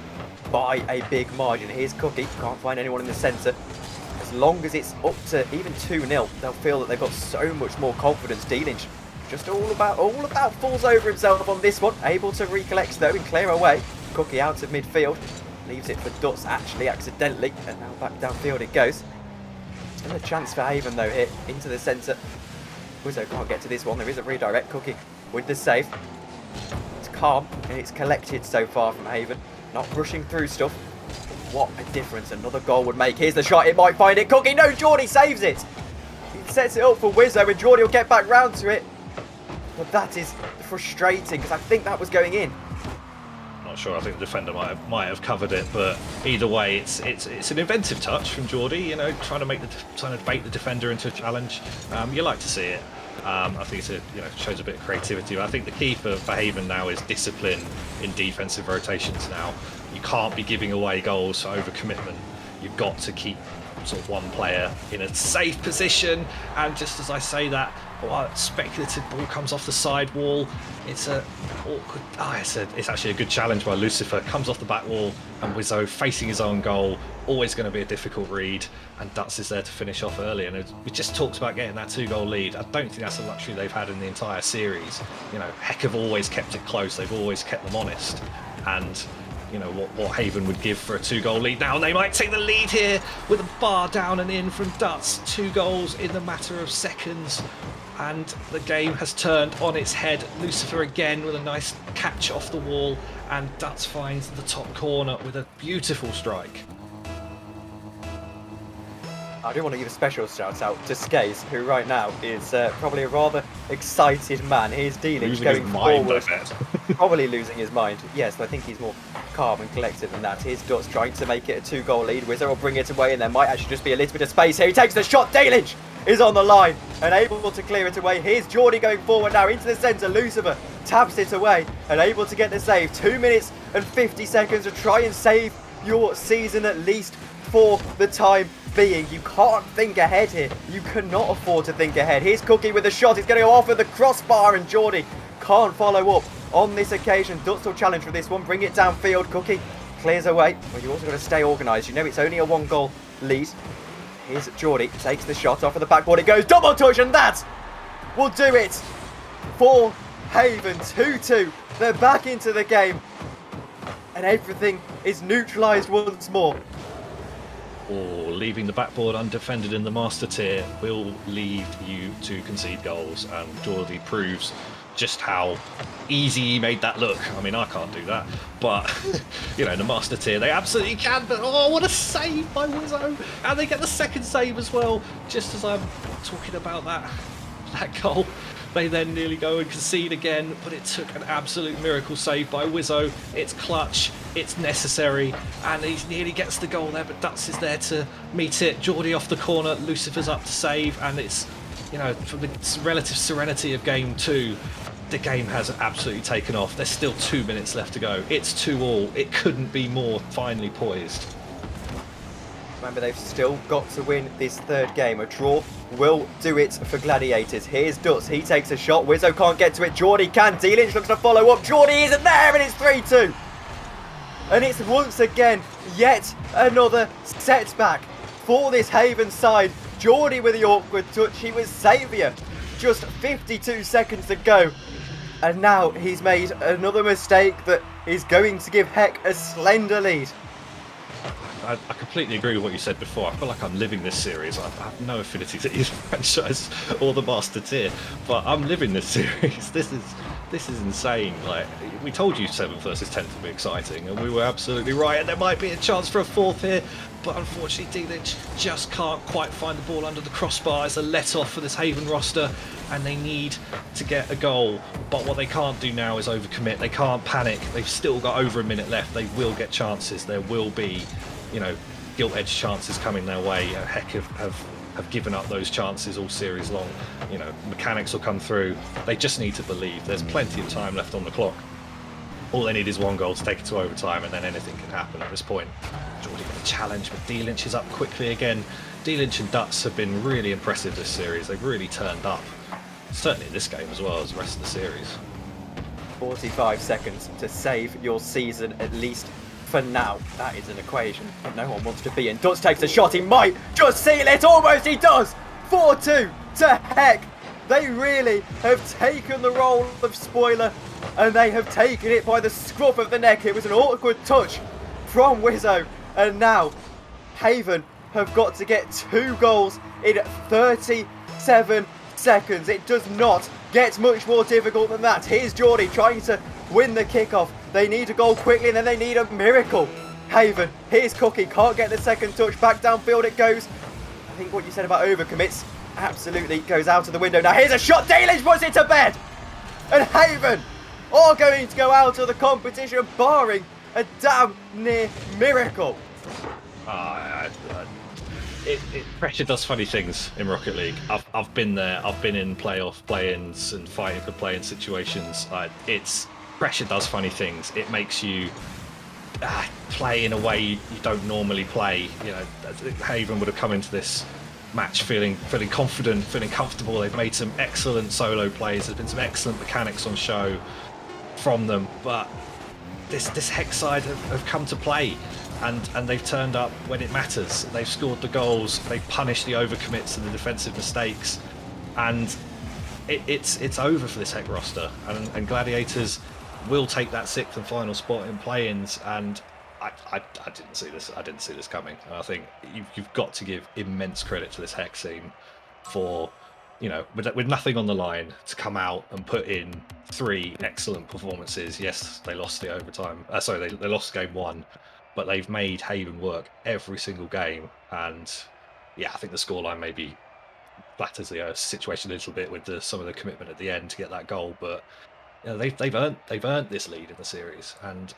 by a big margin. Here's Cookie, can't find anyone in the centre. As long as it's up to even 2-0, they'll feel that they've got so much more confidence. D-Lynch just all about falls over himself on this one. Able to recollect though and clear away. Cookie out of midfield. Leaves it for Duts actually accidentally. And now back downfield it goes. Still a chance for Haven though here into the centre. Wizzo can't get to this one. There is a redirect. Cookie with the save. It's calm and it's collected so far from Haven. Not rushing through stuff. What a difference another goal would make. Here's the shot, it might find it. Cookie, no, Geordie saves it. He sets it up for Wizzo and Geordie will get back round to it. But that is frustrating because I think that was going in. Not sure, I think the defender might have covered it, but either way, it's an inventive touch from Geordie, you know, trying to bait the defender into a challenge. You like to see it. I think it shows a bit of creativity. I think the key for Haven now is discipline in defensive rotations now. You can't be giving away goals for overcommitment. You've got to keep sort of one player in a safe position, and just as I say that, speculative ball comes off the side wall. It's a awkward. It's actually a good challenge by Lucifer. Comes off the back wall, and Wizzo facing his own goal. Always going to be a difficult read, and Duts is there to finish off early. And we just talked about getting that 2-goal lead. I don't think that's a luxury they've had in the entire series. You know, Heck have always kept it close. They've always kept them honest, and you know what Haven would give for a 2-goal lead. Now they might take the lead here with a bar down and in from Duts. 2 goals in the matter of seconds, and the game has turned on its head. Lucifer again with a nice catch off the wall, and Duts finds the top corner with a beautiful strike. I do want to give a special shout out to Skaze, who right now is probably a rather excited man. Here's D-Lynch going forward, probably losing his mind. Yes, but I think he's more calm and collected than that. Here's Duts trying to make it a 2-goal lead. Wizzo will bring it away, and there might actually just be a little bit of space here. He takes the shot. D-Lynch is on the line and able to clear it away. Here's Geordie going forward now into the centre. Lucifer taps it away and able to get the save. 2 minutes and 50 seconds to try and save your season at least for the time being. You can't think ahead here. You cannot afford to think ahead. Here's Cookie with a shot. He's going to go off with the crossbar, and Geordie can't follow up on this occasion. Duts will challenge for this one. Bring it downfield. Cookie clears away. Well, you also got to stay organised. You know it's only a 1-goal lead. Here's Geordie. Takes the shot off of the backboard. It goes double touch, and that will do it for Haven. 2-2. They're back into the game, and everything is neutralised once more. Or leaving the backboard undefended in the master tier will lead you to concede goals, and Geordie proves just how easy he made that look. I mean, I can't do that, but you know, in the master tier they absolutely can. But oh, what a save by Wizzo, and they get the second save as well. Just as I'm talking about that goal, they then nearly go and concede again, but it took an absolute miracle save by Wizzo. It's clutch, it's necessary, and he nearly gets the goal there, but Duts is there to meet it. Geordie off the corner, Lucifer's up to save, and it's, you know, from the relative serenity of game 2, the game has absolutely taken off. There's still 2 minutes left to go. It's 2-2. It couldn't be more finely poised. Remember, they've still got to win this third game. A draw will do it for Gladiators. Here's Duts. He takes a shot. Wizzo can't get to it. Geordie can. D-Lynch looks to follow up. Geordie isn't there, and it's 3-2. And it's once again yet another setback for this Haven side. Geordie with the awkward touch. He was saviour. Just 52 seconds to go. And now he's made another mistake that is going to give Heck a slender lead. I completely agree with what you said before. I feel like I'm living this series. I have no affinity to either franchise or the master tier, but I'm living this series. This is insane. Like, we told you 7th versus 10th would be exciting, and we were absolutely right. And there might be a chance for a 4th here, but unfortunately D-Lynch just can't quite find the ball under the crossbar. It's a let off for this Haven roster, and they need to get a goal. But what they can't do now is overcommit. They can't panic. They've still got over a minute left. They will get chances. There will be, you know, gilt-edged chances coming their way. Heck have given up those chances all series long. You know, mechanics will come through. They just need to believe. There's plenty of time left on the clock. All they need is one goal to take it to overtime, and then anything can happen at this point. Geordie with a challenge, but D-Lynch is up quickly again. D-Lynch and Dutz have been really impressive this series. They've really turned up. Certainly in this game as well as the rest of the series. 45 seconds to save your season, at least for now. That is an equation that no one wants to be in. Dutz takes a shot. He might just seal it. Almost he does. 4-2 to Heck. They really have taken the role of spoiler, and they have taken it by the scruff of the neck. It was an awkward touch from Wizzo, and now Haven have got to get 2 goals in 37 seconds. It does not get much more difficult than that. Here's Geordie trying to win the kickoff. They need a goal quickly, and then they need a miracle. Haven, here's Cookie, can't get the second touch. Back downfield it goes. I think what you said about overcommits absolutely goes out of the window. Now here's a shot. D-Lynch puts it to bed, and Haven are going to go out of the competition, barring a damn near miracle. Pressure does funny things in Rocket League. I've been there. I've been in playoff play-ins and fighting for play-in situations. Pressure does funny things. It makes you play in a way you don't normally play. You know, Haven would have come into this match feeling confident, feeling comfortable. They've made some excellent solo plays. There's been some excellent mechanics on show from them, but this Hex side have come to play, and they've turned up when it matters. They've scored the goals. They've punished the overcommits and the defensive mistakes, and it's over for this Heck roster. And Gladiators will take that 6th and final spot in play-ins, and I didn't see this. I didn't see this coming. And I think you've got to give immense credit to this Hex team for, you know, with nothing on the line, to come out and put in 3 excellent performances. Yes, they lost the overtime. They lost game 1, but they've made Haven work every single game. And yeah, I think the scoreline maybe flatters the situation a little bit with some of the commitment at the end to get that goal, but you know, they've earned this lead in the series, and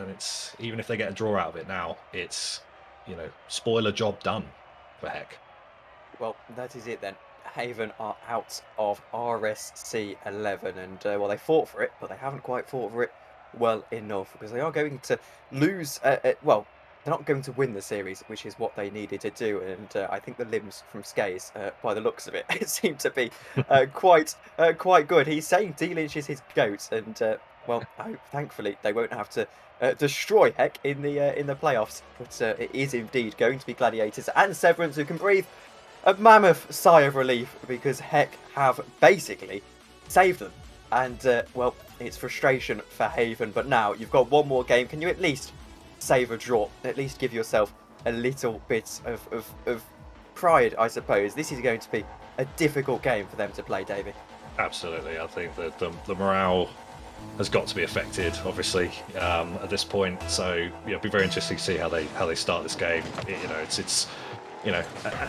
it's even if they get a draw out of it now, it's, you know, spoiler job done for Heck. Well, that is it then. Haven are out of RSC11, and well, they fought for it, but they haven't quite fought for it well enough, because they are going to lose. Well, they're not going to win the series, which is what they needed to do, and I think the limbs from Skays, by the looks of it, it seemed to be quite good. He's saying D-Lynch is his goat, and well, thankfully they won't have to destroy Heck in the playoffs, but it is indeed going to be Gladiators and Severance who can breathe a mammoth sigh of relief, because Heck have basically saved them. And well, it's frustration for Haven, but now you've got one more game. Can you at least save a draw? At least give yourself a little bit of pride, I suppose. This is going to be a difficult game for them to play, Davey. Absolutely. I think that the morale has got to be affected, obviously, at this point. So you know, it'll be very interesting to see how they start this game. You know, it's you know,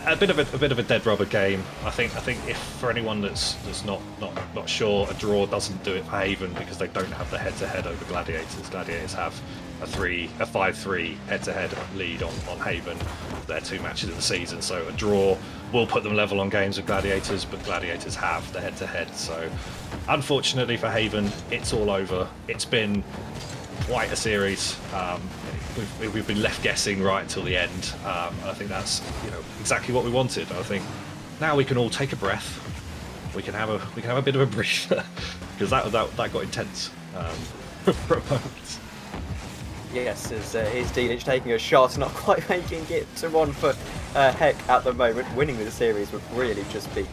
a bit of a dead rubber game. I think if for anyone that's not sure, a draw doesn't do it for Haven, because they don't have the head-to-head over Gladiators. Gladiators have a 5-3 head-to-head lead on Haven, their 2 matches in the season. So a draw will put them level on games with Gladiators, but Gladiators have the head-to-head. So unfortunately for Haven, it's all over. It's been quite a series. We've been left guessing right until the end. I think that's, you know, exactly what we wanted. I think now we can all take a breath. We can have a bit of a breather, because that got intense for a moment. Yes, as here's D-Lynch taking a shot, not quite making it to one for Heck at the moment. Winning the series would really just be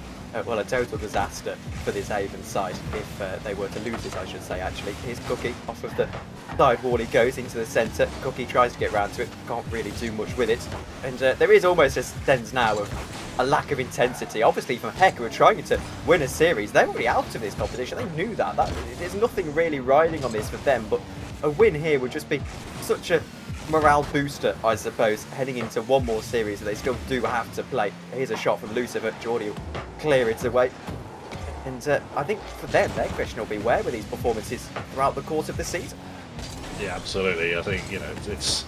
well, a total disaster for this Haven side if they were to lose this, I should say, actually. Here's Cookie off of the side wall. He goes into the centre. Cookie tries to get round to it, can't really do much with it. And there is almost a sense now of a lack of intensity. Obviously, from Heck, who are trying to win a series, they're already out of this competition. They knew that. There's nothing really riding on this for them, but a win here would just be such a morale booster, I suppose, heading into one more series that they still do have to play. Here's a shot from Lucifer. Geordie will clear it away. And I think for them, their question will be, where were these performances throughout the course of the season? Yeah, absolutely. I think it's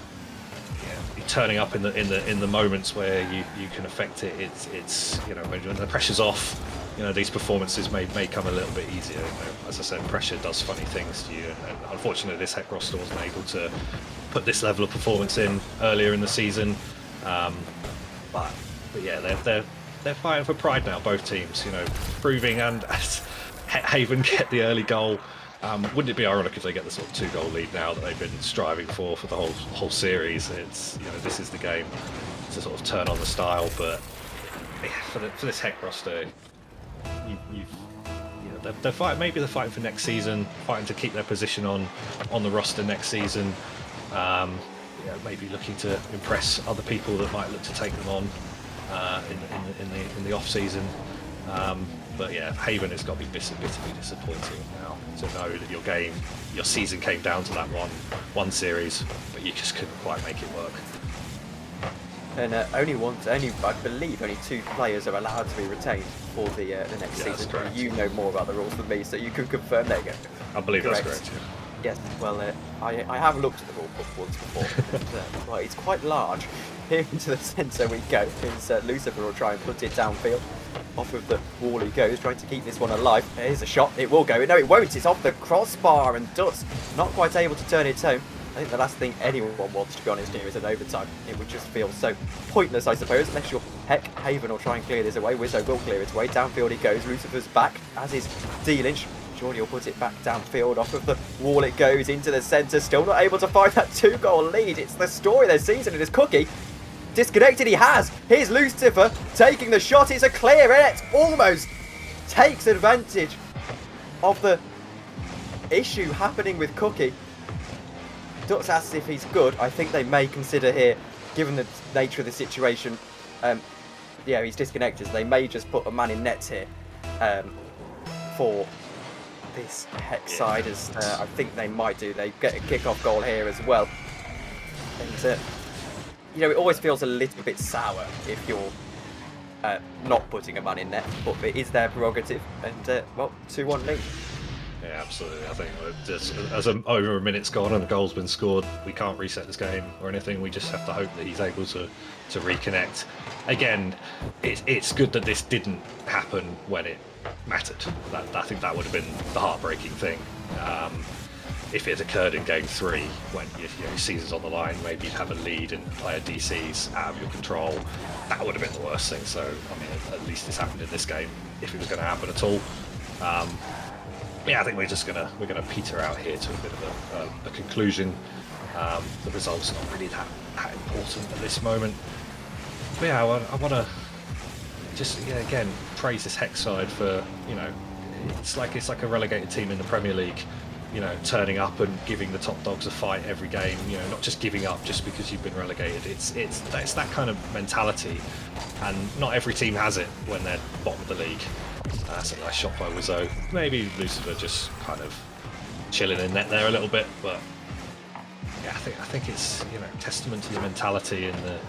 you're turning up in the moments where you can affect it. It's when the pressure's off, these performances may come a little bit easier. As I said, pressure does funny things to you, and unfortunately, this Heck roster wasn't able to put this level of performance in earlier in the season. But yeah, they're fighting for pride now, both teams. Proving, and as Haven get the early goal. Wouldn't it be ironic if they get the sort of 2-goal lead now that they've been striving for the whole series? It's this is the game to sort of turn on the style, but yeah, for this Heck roster, they're fighting. Maybe they're fighting for next season, fighting to keep their position on the roster next season. Maybe looking to impress other people that might look to take them on in the off season. But yeah, Haven has got to be bitterly disappointing now to know that your season came down to that one series, but you just couldn't quite make it work. And I believe only 2 players are allowed to be retained for the next season. That's correct. You know more about the rules than me, so you can confirm. There you go. I believe Correct. that's correct. Yes, well, I have looked at the rule book once before. And, well, it's quite large. Here into the centre we go. Lucifer will try and put it downfield. Off of the wall he goes, trying to keep this one alive. Here's a shot. It will go. No, it won't. It's off the crossbar, and Dutz not quite able to turn it home. I think the last thing anyone wants, to be honest, here is an overtime. It would just feel so pointless, I suppose, unless you're Heck. Haven will try and clear this away. Wizzo will clear it away. Downfield he goes. Lucifer's back, as is D-Lynch. Jordy will put it back downfield. Off of the wall it goes, into the centre. Still not able to find that 2-goal lead. It's the story of the season. It is Cookie. Disconnected he has. Here's Lucifer taking the shot. It's a clear, and it almost takes advantage of the issue happening with Cookie. Dutz asks if he's good. I think they may consider here, given the nature of the situation, yeah, he's disconnected, so they may just put a man in nets here for this Heck side, as I think they might do. They get a kick-off goal here as well. And it always feels a little bit sour if you're not putting a man in net, but it is their prerogative. And, well, 2-1 lead. Yeah, absolutely. I think just as over a minute's gone and a goal's been scored, we can't reset this game or anything. We just have to hope that he's able to reconnect. Again, it's good that this didn't happen when it mattered. I think that would have been the heartbreaking thing. If it occurred in game 3, when your season's on the line, maybe you'd have a lead and player DC's out of your control, that would have been the worst thing. So, I mean, at least it's happened in this game, if it was going to happen at all. Yeah, I think we're gonna peter out here to a bit of a conclusion. The result's not really that important at this moment. But yeah, I want to just again praise this Hex side for it's like a relegated team in the Premier League. Turning up and giving the top dogs a fight every game. Not just giving up just because you've been relegated. It's that kind of mentality, and not every team has it when they're bottom of the league. That's a nice shot by Wizzo. Maybe Lucifer just kind of chilling in net there a little bit, but yeah, I think it's testament to the mentality and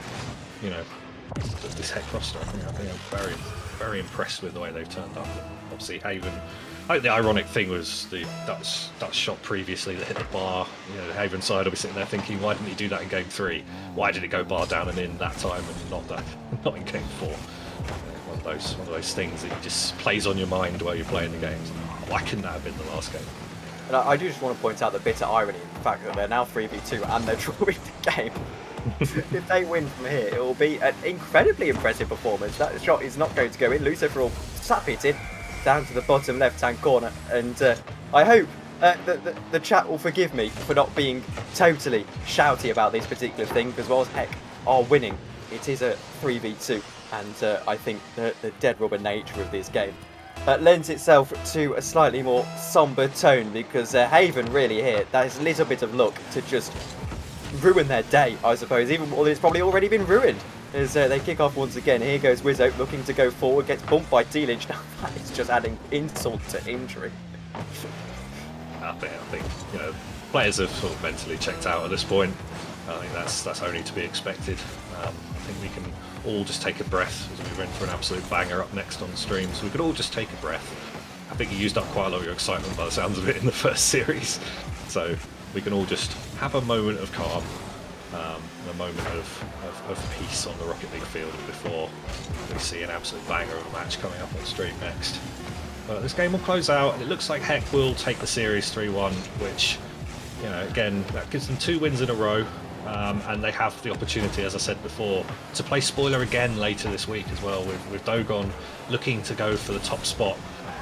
this Heck roster. I think I'm very, very impressed with the way they've turned up. Obviously, Haven. I think the ironic thing was the Dutch shot previously that hit the bar. The Haven side will be sitting there thinking, why didn't he do that in game 3? Why did it go bar down and in that time and not in game 4? One of those things that just plays on your mind while you're playing the games. Why couldn't that have been the last game? And I do just want to point out the bitter irony in the fact that they're now 3v2 and they're drawing the game. If they win from here, it will be an incredibly impressive performance. That shot is not going to go in. Lucifer will slap it in down to the bottom left-hand corner, and I hope that the chat will forgive me for not being totally shouty about this particular thing, because whilst Heck are winning, it is a 3v2. And I think the dead rubber nature of this game lends itself to a slightly more sombre tone, because Haven really here, there's a little bit of luck to just ruin their day, I suppose, even more than it's probably already been ruined. As they kick off once again, here goes Wizzo looking to go forward, gets bumped by D-Lynch. Now that is just adding insult to injury. I think players have sort of mentally checked out at this point. I think that's only to be expected. I think we can all just take a breath as we run for an absolute banger up next on the stream. So we could all just take a breath I think you used up quite a lot of your excitement by the sounds of it in the first series. So we can all just have a moment of calm, and a moment of peace on the Rocket League field before we see an absolute banger of a match coming up on stream next. But this game will close out, and it looks like Heck will take the series 3-1, which, you know, again, that gives them 2 wins in a row. And they have the opportunity, as I said before, to play spoiler again later this week as well, with Dogon looking to go for the top spot,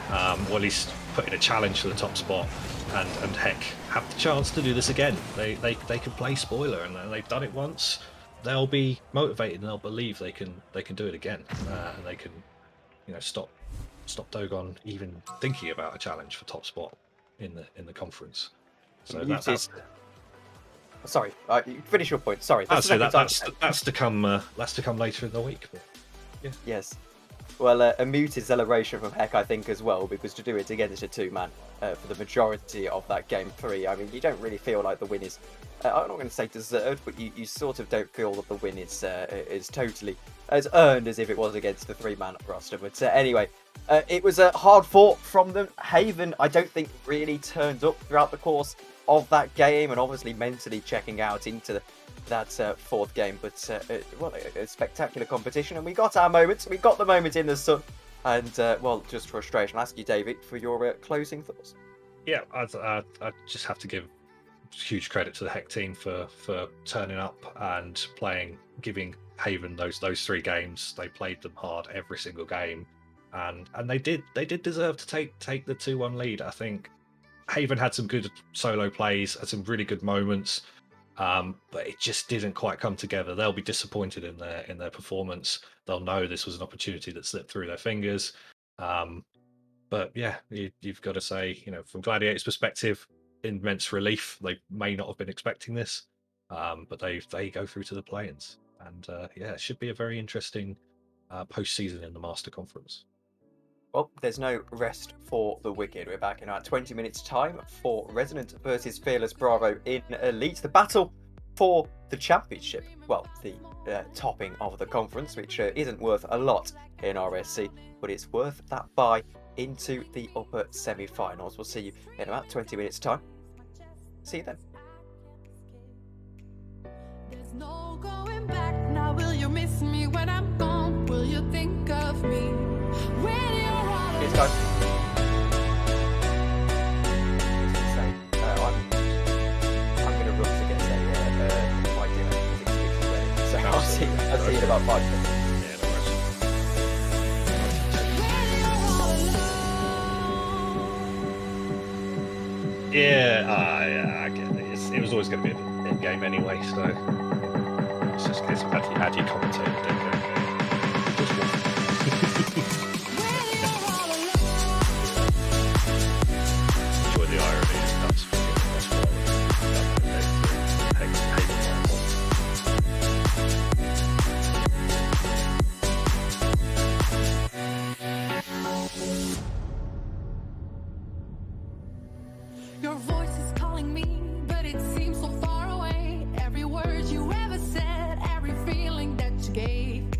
or at least put in a challenge for the top spot, and Heck have the chance to do this again. They can play spoiler, and they've done it once. They'll be motivated and they'll believe they can do it again, and they can, you know, stop Dogon even thinking about a challenge for top spot in the conference. So that's. Sorry, finish your point. Sorry. That's to come later in the week. But, yeah. Yes. Well, a muted celebration from Heck, I think, as well, because to do it against a 2-man for the majority of that game 3, I mean, you don't really feel like the win is, I'm not going to say deserved, but you sort of don't feel that the win is totally as earned as if it was against the 3-man roster. But anyway, it was a hard fought from them. Haven, I don't think, really turned up throughout the course of that game, and obviously mentally checking out into that 4th game. But well, a spectacular competition, and we got our moments. We got the moment in the sun, and well, just frustration. I'll ask you, David, for your closing thoughts. Yeah, I just have to give huge credit to the Heck team for turning up and giving Haven those 3 games. They played them hard every single game, and they did deserve to take the 2-1 lead. I think Haven had some good solo plays, had some really good moments, but it just didn't quite come together. They'll be disappointed in their performance. They'll know this was an opportunity that slipped through their fingers. But yeah, you've got to say, you know, from Gladiator's perspective, immense relief. They may not have been expecting this, but they go through to the play-ins, and yeah, it should be a very interesting postseason in the Master Conference. Well, there's no rest for the wicked. We're back in about 20 minutes' time for Resonant versus Fearless Bravo in Elite. The battle for the championship. Well, the topping of the conference, which isn't worth a lot in RSC, but it's worth that bye into the upper semi-finals. We'll see you in about 20 minutes' time. See you then. There's no going back now. Will you miss me when I'm gone? Will you think of me when you're all Cheers, alone? guys. I'm going to run to get my dinner because it's usually ready. So I'll see you in about 5 minutes. Yeah, no worries. Yeah, I get it. It was always going to be an end game anyway, so it's just a case of how do you commentate it? Just one. Enjoy the irony. That's Your voice is calling me, but it seems so far away. Every word you ever said, every feeling that you gave.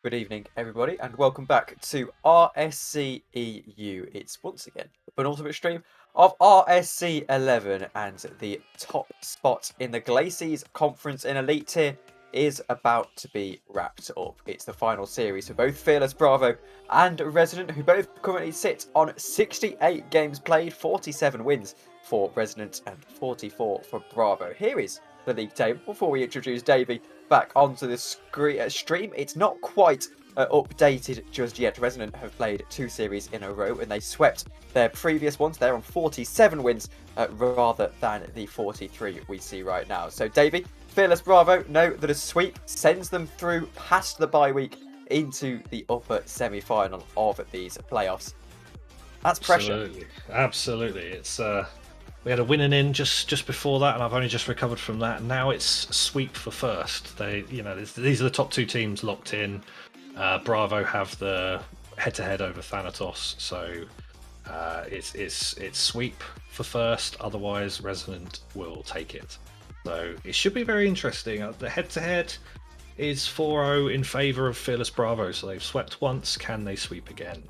Good evening, everybody, and welcome back to RSC EU. It's once again the penultimate stream of RSC11, and the top spot in the Glacies Conference in Elite Tier is about to be wrapped up. It's the final series for both Fearless Bravo and Resident, who both currently sit on 68 games played, 47 wins for Resident and 44 for Bravo. Here is the league table before we introduce Davey back onto the stream. It's not quite updated just yet. Resident have played 2 series in a row and they swept their previous ones. They're on 47 wins rather than the 43 we see right now. So Davey, Fearless Bravo know that a sweep sends them through past the bye week into the upper semi-final of these playoffs. That's pressure. Absolutely. It's we had a winning in just before that, and I've only just recovered from that. Now it's sweep for first. These are the top two teams locked in. Bravo have the head-to-head over Thanatos, so it's sweep for first. Otherwise, Resonant will take it. So it should be very interesting. The head-to-head is 4-0 in favour of Fearless Bravo, so they've swept once. Can they sweep again?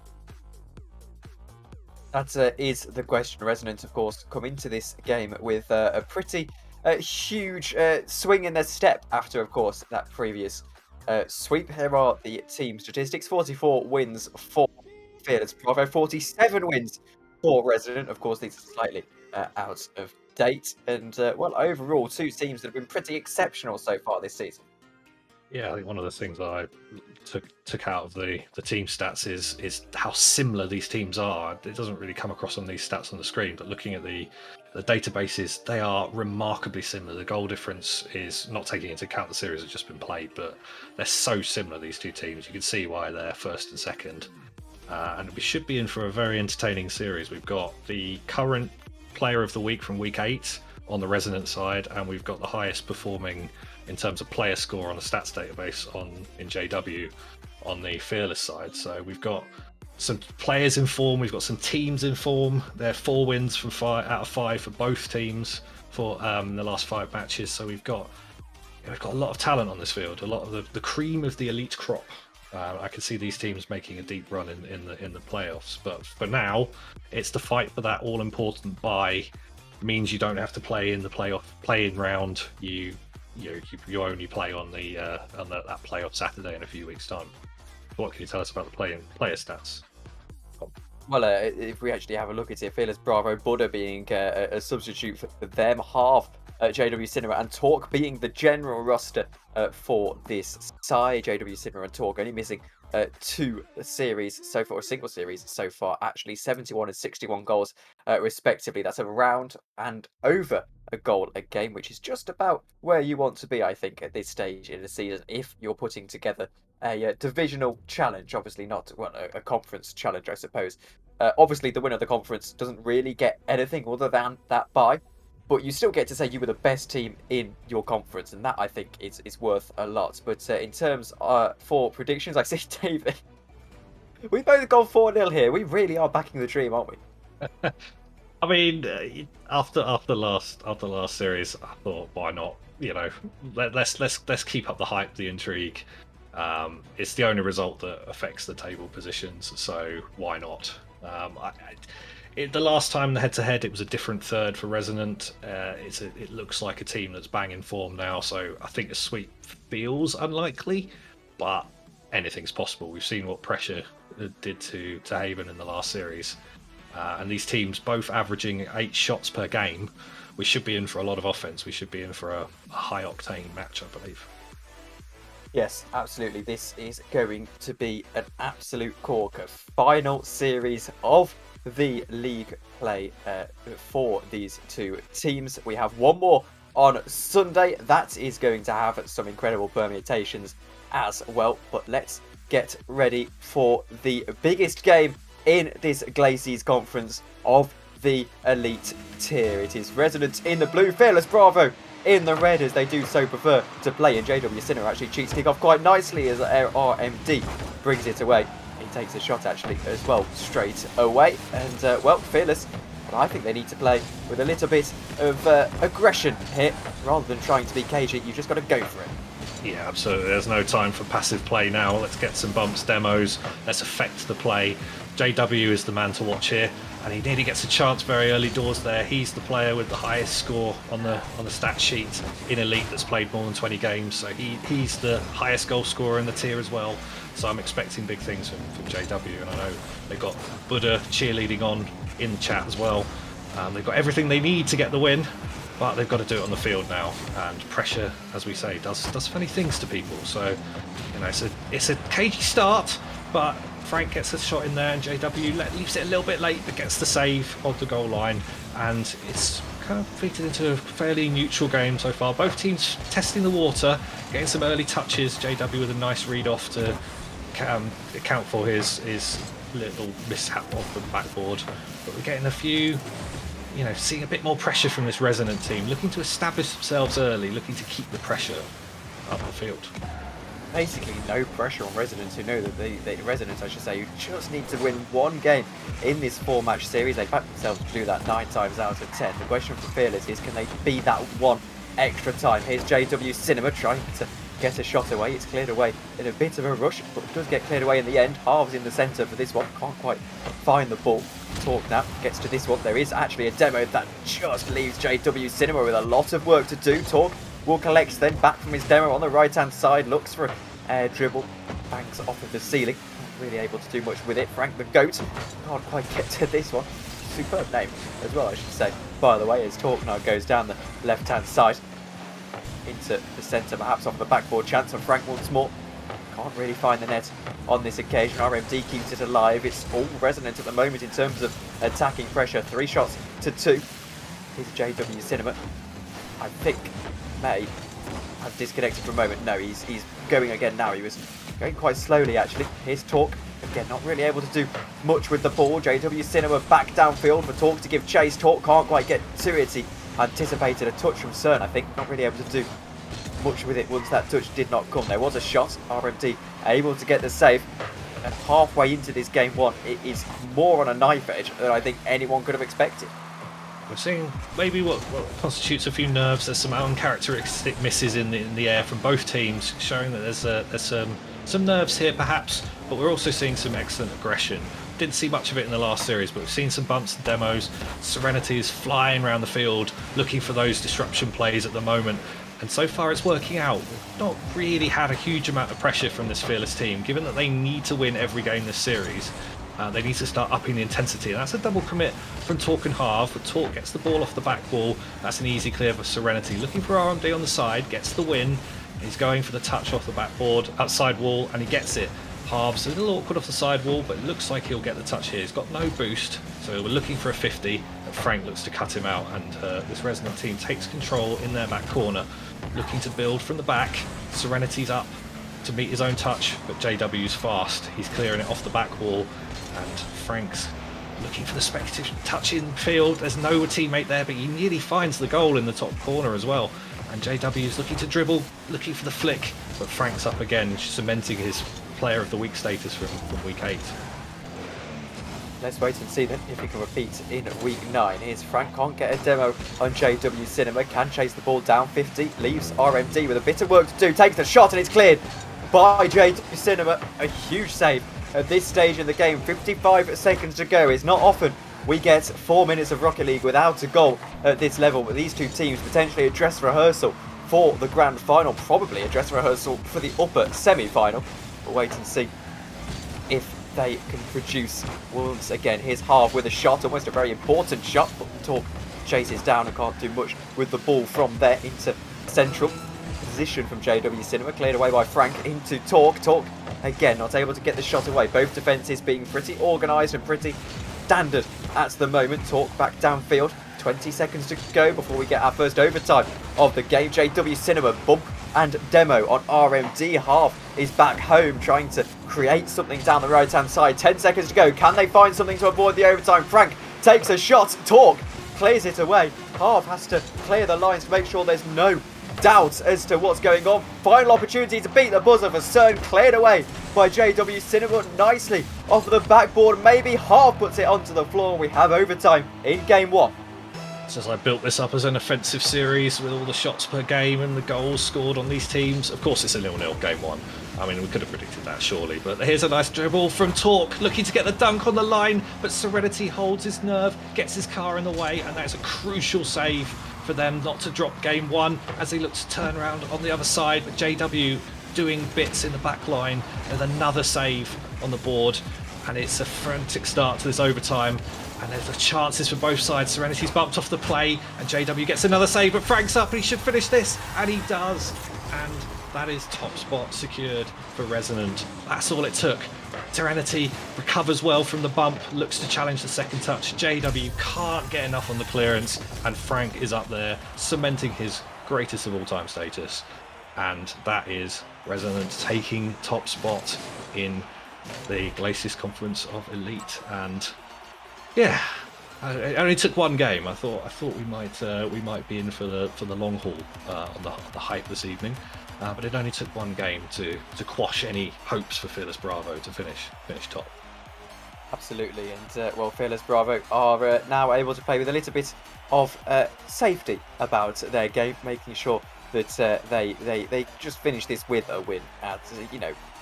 That is the question. Resonant, of course, come into this game with a pretty huge swing in their step after, of course, that previous sweep. Here are the team statistics. 44 wins for Fearless Bravo, 47 wins for Resonant. Of course, these are slightly out of date. And, well, overall, two teams that have been pretty exceptional so far this season. Yeah, I think one of the things that I took out of the team stats is how similar these teams are. It doesn't really come across on these stats on the screen, but looking at the databases, they are remarkably similar. The goal difference is not taking into account the series that's just been played, but they're so similar, these two teams. You can see why they're first and second. And we should be in for a very entertaining series. We've got the current player of the week from week 8 on the Resonant side, and we've got the highest performing in terms of player score on the stats database in JW on the Fearless side. So we've got some players in form, we've got some teams in form. There are 4 wins from 5 out of 5 for both teams for the last 5 matches. So we've got a lot of talent on this field, a lot of the cream of the elite crop. I can see these teams making a deep run in the playoffs, but for now, it's the fight for that all-important bye. Means you don't have to play in the play-in round. You only play on that playoff Saturday in a few weeks' time. What can you tell us about the player stats? Well, if we actually have a look at it, Fearless Bravo, Buddha being a substitute for them, half JW Cinema and Talk being the general roster for this side. JW Cinema and Talk only missing 2 series so far, a single series so far, actually 71 and 61 goals respectively. That's around and over a goal a game, which is just about where you want to be, I think, at this stage in the season if you're putting together a divisional challenge. Obviously not a conference challenge, I suppose. Obviously the winner of the conference doesn't really get anything other than that bye, but you still get to say you were the best team in your conference, and that I think is worth a lot. But in terms for predictions, I see David. We've both gone 4-0 here. We really are backing the dream, aren't we? I mean, after last series, I thought, why not? Let's keep up the hype, the intrigue. It's the only result that affects the table positions, so why not? The last time the head-to-head, it was a different third for Resonant. It looks like a team that's bang in form now, so I think a sweep feels unlikely, but anything's possible. We've seen what pressure did to Haven in the last series, and these teams both averaging 8 shots per game. We should be in for a lot of offense. We should be in for a high-octane match, I believe. Yes, absolutely. This is going to be an absolute corker. Final series of the league play for these two teams. We have one more on Sunday. That is going to have some incredible permutations as well. But let's get ready for the biggest game in this Glacies conference of the elite tier. It is Resonant in the blue, Fearless Bravo in the red, as they do so prefer to play. And JW Cinema actually cheats kick off quite nicely as RMD brings it away. He takes a shot actually as well straight away. And well, Fearless, but I think they need to play with a little bit of aggression here. Rather than trying to be cagey, you've just got to go for it. Yeah, absolutely. There's no time for passive play now. Let's get some bumps, demos. Let's affect the play. JW is the man to watch here, and he nearly gets a chance very early doors there. He's the player with the highest score on the stat sheet in Elite that's played more than 20 games, so he's the highest goal scorer in the tier as well. So I'm expecting big things from JW, and I know they've got Buddha cheerleading on in the chat as well. They've got everything they need to get the win, but they've got to do it on the field now, and pressure, as we say, does funny things to people. So, it's a cagey start, but Frank gets a shot in there, and JW leaves it a little bit late, but gets the save on the goal line, and it's kind of fitted into a fairly neutral game so far. Both teams testing the water, getting some early touches. JW with a nice read off to account for his little mishap off the backboard. But we're getting a few, seeing a bit more pressure from this Resonant team, looking to establish themselves early, looking to keep the pressure up the field. Basically no pressure on Resonance, who know that the Resonance, I should say, who just need to win one game in this 4-match series. They backed themselves to do that 9 times out of 10. The question for Fearless is, can they be that one extra time? Here's JW Cinema trying to get a shot away. It's cleared away in a bit of a rush, but it does get cleared away in the end. Halves in the centre for this one, can't quite find the ball. Talk now gets to this one. There is actually a demo that just leaves JW Cinema with a lot of work to do. Talk will collect then back from his demo on the right hand side, looks for an air dribble, bangs off of the ceiling, not really able to do much with it. Frank the Goat can't quite get to this one. Superb name as well, I should say, by the way, as Talk now goes down the left hand side into the centre, perhaps off the backboard. Chance on Frank once more, can't really find the net on this occasion. RMD keeps it alive. It's all Resonant at the moment in terms of attacking pressure. 3 shots to 2. Here's JW Cinema, I think may have disconnected for a moment. No, he's going again now. He was going quite slowly actually. Here's Talk, again not really able to do much with the ball. JW Cinema back downfield for Talk to give chase. Talk can't quite get to it. He anticipated a touch from CERN, I think, not really able to do much with it once that touch did not come. There was a shot, RMD able to get the save, and halfway into this game 1 it is more on a knife edge than I think anyone could have expected. We're seeing maybe what constitutes a few nerves. There's some uncharacteristic misses in the air from both teams, showing that there's some nerves here perhaps, but we're also seeing some excellent aggression. Didn't see much of it in the last series, but we've seen some bumps and demos. Serenity is flying around the field, looking for those disruption plays at the moment. And so far it's working out. We've not really had a huge amount of pressure from this Fearless team, given that they need to win every game this series. They need to start upping the intensity, and that's a double commit from Talk and Halve. But Talk gets the ball off the back wall. That's an easy clear for Serenity. Looking for RMD on the side, gets the win. He's going for the touch off the backboard, outside wall, and he gets it. Halves a little awkward off the side wall, but it looks like he'll get the touch here. He's got no boost, so we're looking for a 50. But Frank looks to cut him out, and this Resonant team takes control in their back corner, looking to build from the back. Serenity's up to meet his own touch, but JW's fast. He's clearing it off the back wall, and Frank's looking for the speculative touch in field. There's no teammate there, but he nearly finds the goal in the top corner as well. And JW is looking to dribble, looking for the flick, but Frank's up again, cementing his player of the week status from week 8. Let's wait and see then if he can repeat in week 9. Here's Frank, can't get a demo on JW Cinema, can chase the ball down 50, leaves RMD with a bit of work to do, takes the shot and it's cleared by JW Cinema. A huge save at this stage in the game. 55 seconds to go. It's not often we get 4 minutes of Rocket League without a goal at this level, but these two teams potentially a dress rehearsal for the grand final, probably a dress rehearsal for the upper semi-final. We'll wait and see if they can produce once again. Here's Halve with a shot, almost a very important shot, but Talk chases down and can't do much with the ball from there into central position from JW Cinema, cleared away by Frank into Talk. Talk again not able to get the shot away. Both defences being pretty organised and pretty standard at the moment. Talk back downfield. 20 seconds to go before we get our first overtime of the game. JW Cinema bump and demo on RMD. Halve is back home trying to create something down the right hand side. 10 seconds to go. Can they find something to avoid the overtime? Frank takes a shot. Talk clears it away. Halve has to clear the lines to make sure there's no doubt as to what's going on. Final opportunity to beat the buzzer for CERN, cleared away by JW Cinema nicely off the backboard. Maybe Halve puts it onto the floor. We have overtime in game 1. As I built this up as an offensive series with all the shots per game and the goals scored on these teams, of course it's a 0-0 game 1. I mean, we could have predicted that surely, but here's a nice dribble from Talk, looking to get the dunk on the line, but Serenity holds his nerve, gets his car in the way, and that's a crucial save for them not to drop game 1 as they look to turn around on the other side. But JW doing bits in the back line with another save on the board, and it's a frantic start to this overtime. And there's the chances for both sides. Serenity's bumped off the play, and JW gets another save, but Frank's up and he should finish this, and he does. And that is top spot secured for Resonant. That's all it took. Serenity recovers well from the bump, looks to challenge the second touch. JW can't get enough on the clearance, and Frank is up there, cementing his greatest of all time status. And that is Resonant taking top spot in the Glacis Conference of Elite, and yeah, it only took one game. I thought we might be in for the long haul on the hype this evening, but it only took one game to quash any hopes for Fearless Bravo to finish top. Absolutely, and well, Fearless Bravo are now able to play with a little bit of safety about their game, making sure that they just finish this with a win at,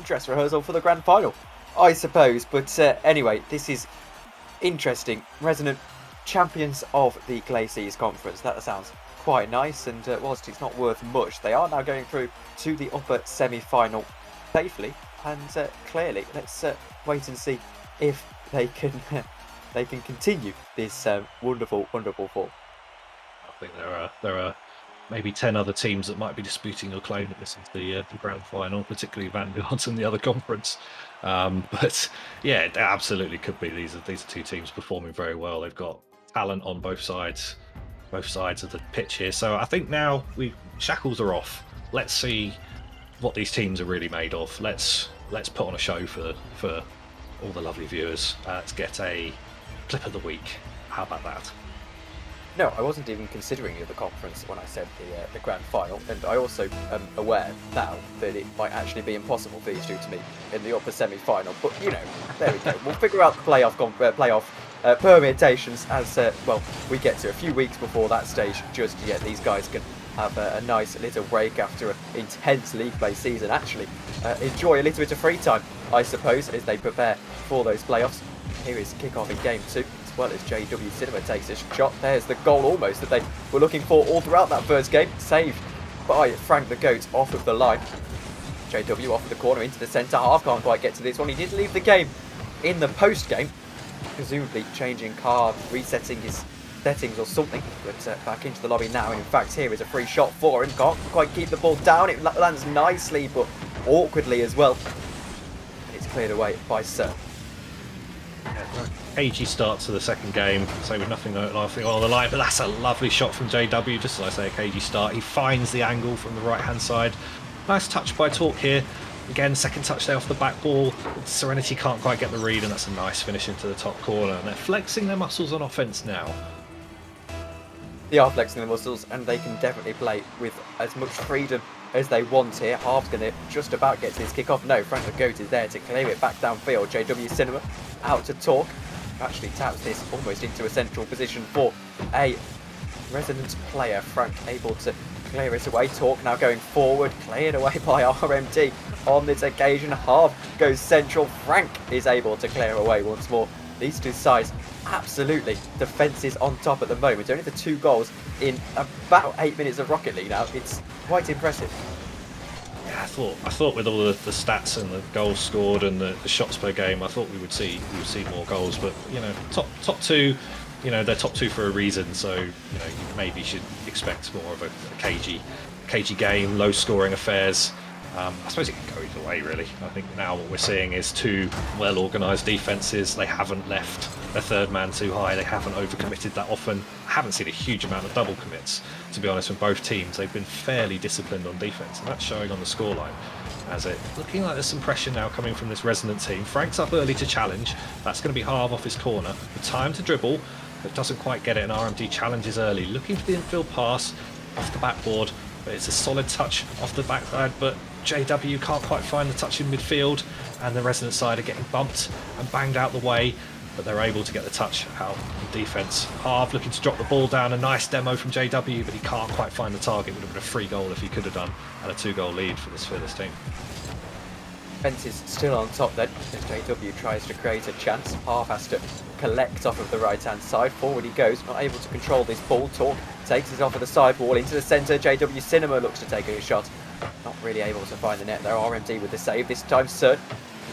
dress rehearsal for the grand final, I suppose. But anyway, this is interesting. Resonant champions of the Glacis Conference. That sounds quite nice, and whilst it's not worth much, they are now going through to the upper semi-final safely, and clearly, let's wait and see if they can continue this wonderful form. I think there are maybe 10 other teams that might be disputing your claim that this is the grand final, particularly Vanguard and the other conference. But yeah, it absolutely could be. These are two teams performing very well. They've got talent on both sides of the pitch here. So I think now shackles are off. Let's see what these teams are really made of. Let's put on a show for all the lovely viewers. Let's get a clip of the week. How about that? No, I wasn't even considering the conference when I said the grand final, and I also am aware now that it might actually be impossible for these two to meet in the upper semi-final. But there we go. We'll figure out the playoff permutations as we get to a few weeks before that stage, just to get these guys can have a nice little break after an intense league play season. Actually, enjoy a little bit of free time, I suppose, as they prepare for those playoffs. Here is kickoff in game 2. Well, as JW Cinema takes a shot. There's the goal almost that they were looking for all throughout that first game. Saved by Frank the Goat off of the line. JW off of the corner into the centre half. Can't quite get to this one. He did leave the game in the post game, presumably changing card, resetting his settings or something. But back into the lobby now. And in fact, here is a free shot for him. Can't quite keep the ball down. It lands nicely, but awkwardly as well. And it's cleared away by Sir. Cagey start to the second game, so with nothing on the line, but that's a lovely shot from JW. Just as I say, a cagey start. He finds the angle from the right hand side. Nice touch by Talk here. Again, second touch there off the back ball. Serenity can't quite get the read, and that's a nice finish into the top corner. And they're flexing their muscles on offense now. They are flexing their muscles, and they can definitely play with as much freedom as they want here. Harv's going to just about get to this kick-off. No, Frank the Goat is there to clear it back downfield. JW Cinema out to Talk. Actually taps this almost into a central position for a Resonant player. Frank able to clear it away. Talk now going forward, cleared away by RMD on this occasion. Harv goes central. Frank is able to clear away once more. These two sides absolutely defences on top at the moment. Only the 2 goals in about 8 minutes of Rocket League now. It's quite impressive. Yeah, I thought with all the stats and the goals scored and the shots per game, I thought we would see more goals. But top 2, they're top 2 for a reason. So you maybe should expect more of a cagey game, low scoring affairs. I suppose it can go either way, really. I think now what we're seeing is 2 well-organised defences. They haven't left their third man too high. They haven't overcommitted that often. I haven't seen a huge amount of double commits, to be honest, from both teams. They've been fairly disciplined on defence, and that's showing on the scoreline. As it looking like there's some pressure now coming from this Resonant team. Frank's up early to challenge. That's going to be Harv off his corner. The time to dribble, but doesn't quite get it, and RMD challenges early. Looking for the infield pass off the backboard, but it's a solid touch off the backside, but JW can't quite find the touch in midfield, and the Resonant side are getting bumped and banged out the way, but they're able to get the touch out in defence. Harv looking to drop the ball down. A nice demo from JW, but he can't quite find the target. Would have been a free goal if he could have done, and a 2-goal lead for this team. Fence is still on top then, as JW tries to create a chance. Harv has to collect off of the right-hand side. Forward he goes, not able to control this ball. Talk takes it off of the sidewall into the centre. JW Cinema looks to take a shot. Not really able to find the net there. RMD with the save. This time Cert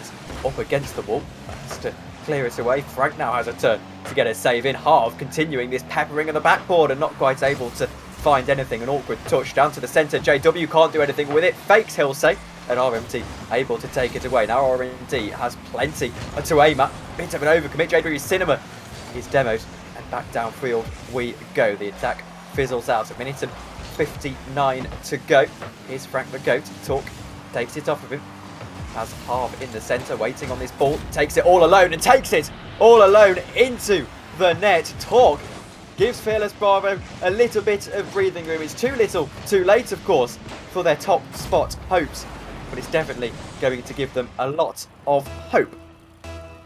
is up against the wall. Has to clear it away. Frank now has a turn to get a save in. Harv continuing this peppering of the backboard and not quite able to find anything. An awkward touch down to the centre. JW can't do anything with it. Fakes, he'll say. And RMD able to take it away. Now RMD has plenty to aim at. Bit of an overcommit. JW Cinema is demoed. And back downfield we go. The attack fizzles out. A minute and 59 to go. Here's Frank the Goat. Talk takes it off of him. Has Harv in the centre, waiting on this ball. Takes it all alone and takes it all alone into the net. Talk gives Fearless Bravo a little bit of breathing room. It's too little, too late, of course, for their top spot hopes. But it's definitely going to give them a lot of hope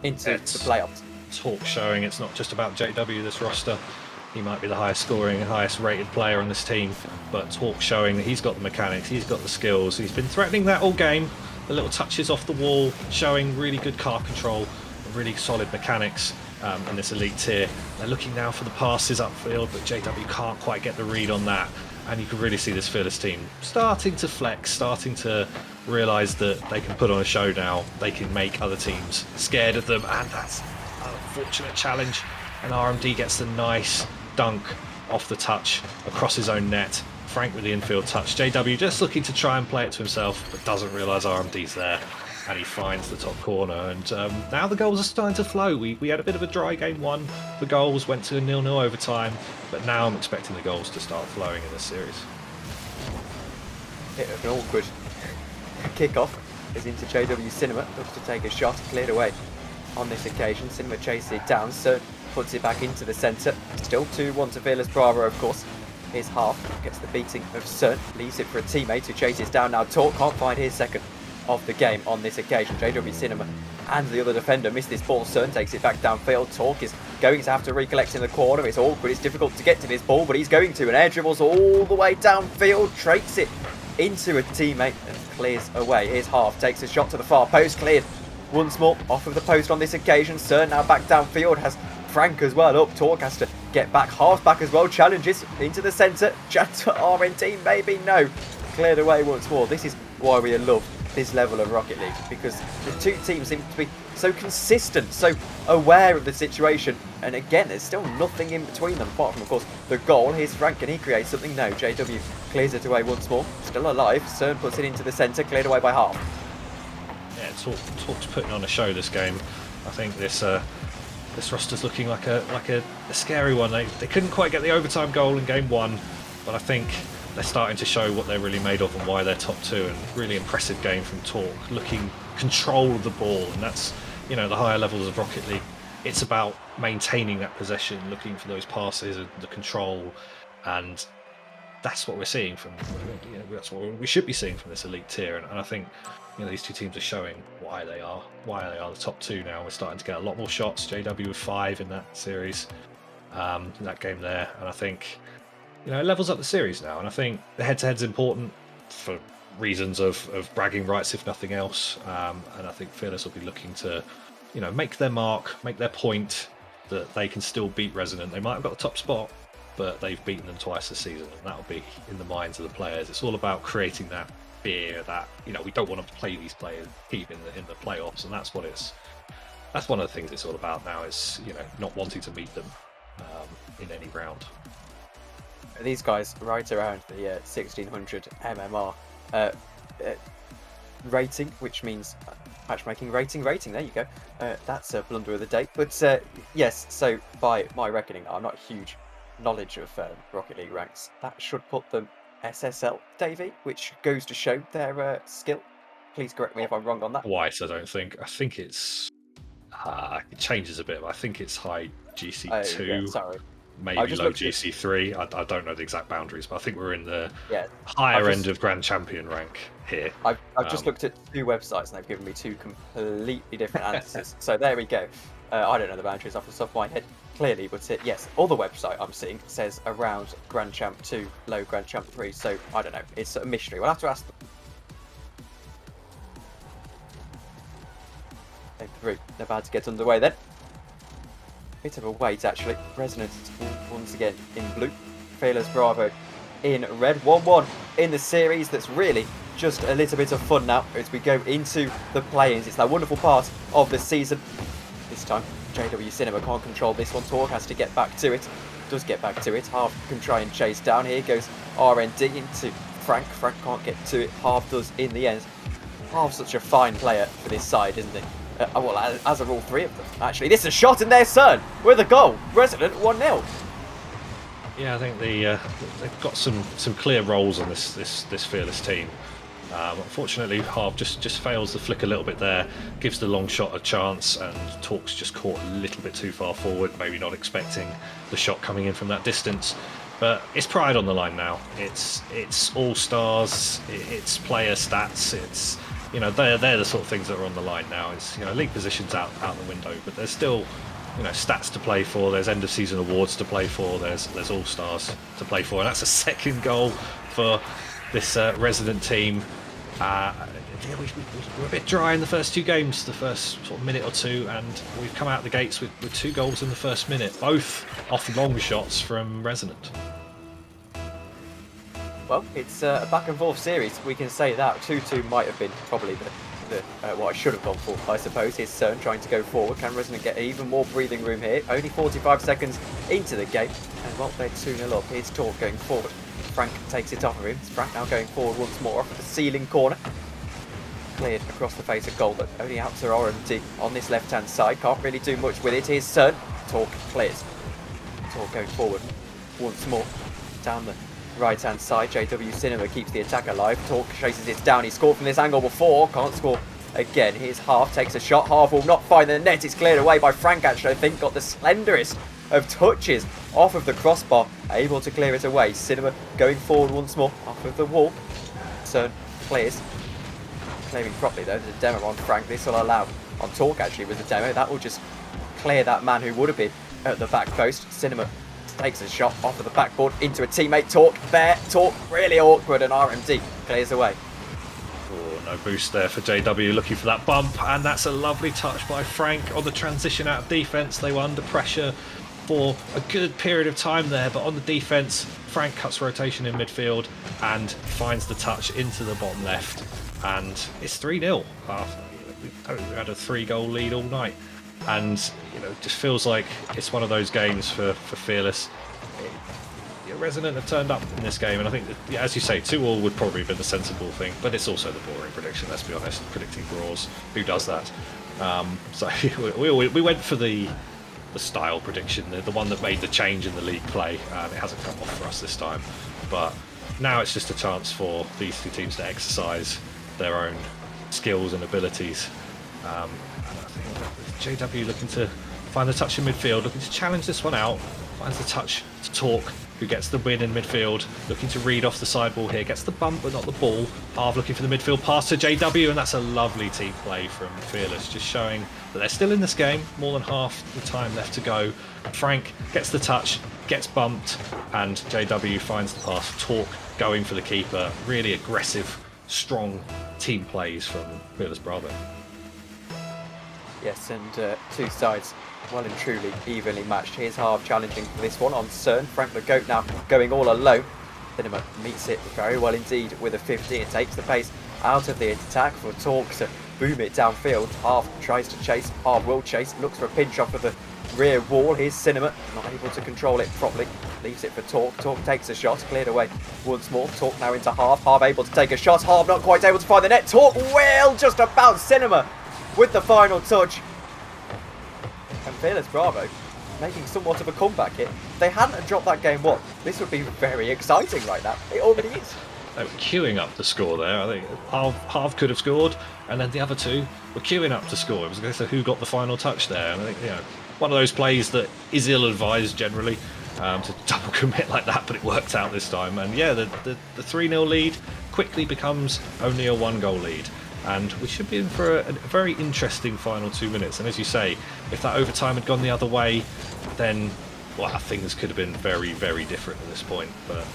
into the playoffs. Talk showing it's not just about JW, this roster. He might be the highest scoring and highest rated player on this team, but Talk showing that he's got the mechanics, he's got the skills. He's been threatening that all game. The little touches off the wall, showing really good car control, really solid mechanics in this elite tier. They're looking now for the passes upfield, but JW can't quite get the read on that. And you can really see this Fearless team starting to flex, starting to realise that they can put on a show now. They can make other teams scared of them, and that's an unfortunate challenge. And RMD gets the nice dunk off the touch across his own net. Frank with the infield touch. JW just looking to try and play it to himself, but doesn't realise RMD's there. And he finds the top corner. And now the goals are starting to flow. We had a bit of a dry game one. The goals went to a 0-0 overtime. But now I'm expecting the goals to start flowing in this series. Bit of an awkward kick-off is into JW Cinema. Looks to take a shot, cleared away on this occasion. Cinema chases it down, so puts it back into the centre. Still 2-1 to Fearless Bravo, of course. His half gets the beating of Cern, leaves it for a teammate who chases down now. Talk can't find his second of the game on this occasion. JW Cinema and the other defender miss this ball. Cern takes it back downfield. Talk is going to have to recollect in the corner. It's awkward, it's difficult to get to this ball, but he's going to, and air dribbles all the way downfield, traits it into a teammate and clears away. His half takes a shot to the far post, cleared once more off of the post on this occasion. Cern now back downfield, has Frank as well up. Talk has to get back, half back as well, challenges into the centre. Chat to RNT, maybe no. Cleared away once more. This is why we love this level of Rocket League, because the two teams seem to be so consistent, so aware of the situation, and again there's still nothing in between them apart from, of course, the goal. Here's Frank, can he create something? No. JW clears it away once more, still alive. Cern puts it into the centre, cleared away by Half. Yeah, Talk's putting on a show this game. I think this roster's looking like a scary one. They couldn't quite get the overtime goal in game one, but I think they're starting to show what they're really made of and why they're top two. And really impressive game from Talk, looking control of the ball, and that's, you know, the higher levels of Rocket League. It's about maintaining that possession, looking for those passes and the control, and that's what we're seeing from, you know, that's what we should be seeing from this elite tier. And I think, you know, these two teams are showing why they are the top two now. We're starting to get a lot more shots. JW with 5 in that series, in that game there, and I think, you know, it levels up the series now. And I think the head-to-head's important for reasons of bragging rights, if nothing else. And I think Fearless will be looking to, you know, make their mark, make their point that they can still beat Resonant. They might have got the top spot, but they've beaten them twice this season, and that'll be in the minds of the players. It's all about creating that fear that, you know, we don't want to play these players, keep in the playoffs, and that's one of the things it's all about now, is, you know, not wanting to meet them in any round. These guys right around the 1600 MMR rating, which means matchmaking rating, there you go. That's a blunder of the day, but yes, so by my reckoning, I'm not a huge knowledge of Rocket League ranks. That should put them SSL, Davey, which goes to show their skill. Please correct me if I'm wrong on that. Twice, I don't think. I think it's it changes a bit, but I think it's high GC2. Oh, yeah, sorry. Maybe low GC3. I don't know the exact boundaries, but I think we're in the higher end of Grand Champion rank here. I've just looked at 2 websites and they've given me 2 completely different answers. So there we go. I don't know the boundaries off the top of my head clearly, but yes, all the website I'm seeing says around Grand Champ 2, low Grand Champ 3. So I don't know. It's a mystery. We'll have to ask them. Game 3. They're about to get underway then. Bit of a wait actually. Resonant once again in blue. Fearless Bravo in red. 1-1 in the series. That's really just a little bit of fun now as we go into the play-ins. It's that wonderful part of the season. This time JW Cinema can't control this one. Talk has to get back to it. Does get back to it. Half can try and chase down. Here goes RND into Frank. Frank can't get to it. Half does in the end. Half's such a fine player for this side, isn't he? Well, as are all 3 of them, actually. This is a shot in their Cern with a goal. Resident 1-0. Yeah, I think they've got some clear roles on this Fearless team. Unfortunately, Harv just fails the flick a little bit there, gives the long shot a chance, and Torque's just caught a little bit too far forward, maybe not expecting the shot coming in from that distance. But it's pride on the line now. It's all stars, it's player stats, it's, you know, they're the sort of things that are on the line now. It's, you know, league positions out the window, but there's still, you know, stats to play for. There's end of season awards to play for. There's all stars to play for, and that's a second goal for this resident team. Yeah, we were a bit dry in the first two games, the first sort of minute or two, and we've come out the gates with 2 goals in the first minute, both off long shots from Resident. Well, it's a back and forth series, we can say that. 2-2 might have been probably what I should have gone for, I suppose. His son trying to go forward. Can Resident get even more breathing room here? Only 45 seconds into the game, and while they're 2-0 up, here's Torque going forward. Frank takes it off of him. Frank now going forward once more off of the ceiling corner. Cleared across the face of goal, but only out to RMD on this left-hand side. Can't really do much with it. His son. Torque clears. Torque going forward once more down the right-hand side. JW Cinema keeps the attack alive. Torque chases it down. He scored from this angle before. Can't score again. Here's Harv. Takes a shot. Harv will not find the net. It's cleared away by Frank, actually. I think got the slenderest of touches off of the crossbar. Able to clear it away. Cinema going forward once more off of the wall. Cern clears. Clearing properly though. There's a demo on Frank. This will allow on Torque actually with the demo. That will just clear that man who would have been at the back post. Cinema takes a shot off of the backboard into a teammate. Torque there. Torque really awkward, and RMD clears away. Oh, no boost there for JW, looking for that bump, and that's a lovely touch by Frank on the transition out of defence. They were under pressure for a good period of time there, but on the defence, Frank cuts rotation in midfield and finds the touch into the bottom left, and it's 3-0. We had a 3-goal lead all night, and you know, it just feels like it's one of those games for Fearless. Resident have turned up in this game, and I think that, yeah, as you say, 2-2 would probably have been the sensible thing, but it's also the boring prediction, let's be honest, predicting draws. Who does that? So we went for the style prediction, the one that made the change in the league play, and it hasn't come off for us this time. But now it's just a chance for these two teams to exercise their own skills and abilities. And I think JW looking to find the touch in midfield, looking to challenge this one out, finds the touch to Torque, who gets the win in midfield, looking to read off the sideball here, gets the bump but not the ball. Harv looking for the midfield pass to JW, and that's a lovely team play from Fearless, just showing that they're still in this game, more than half the time left to go. Frank gets the touch, gets bumped, and JW finds the pass. Torque going for the keeper. Really aggressive, strong team plays from Fearless Bravo. Yes, and two sides well and truly evenly matched. Here's Harv challenging for this one on Cern. Frank the Goat now going all alone. Cinema meets it very well indeed with a 50. It takes the pace out of the attack for Torque to boom it downfield. Harv tries to chase. Harv will chase. Looks for a pinch off of the rear wall. Here's Cinema, not able to control it properly. Leaves it for Torque. Torque takes a shot. Cleared away once more. Torque now into Harv. Harv able to take a shot. Harv not quite able to find the net. Torque will just about. Cinema with the final touch. And Fearless Bravo making somewhat of a comeback here. If they hadn't dropped that game one, this would be very exciting right now. It already is. They were queuing up to score there. I think Harv could have scored, and then the other two were queuing up to score. It was a case of who got the final touch there. And I think, you know, one of those plays that is ill-advised generally to double commit like that, but it worked out this time. And yeah, the 3-0 lead quickly becomes only a 1-goal lead. And we should be in for a very interesting final 2 minutes. And as you say, if that overtime had gone the other way, then well, things could have been very, very different at this point. But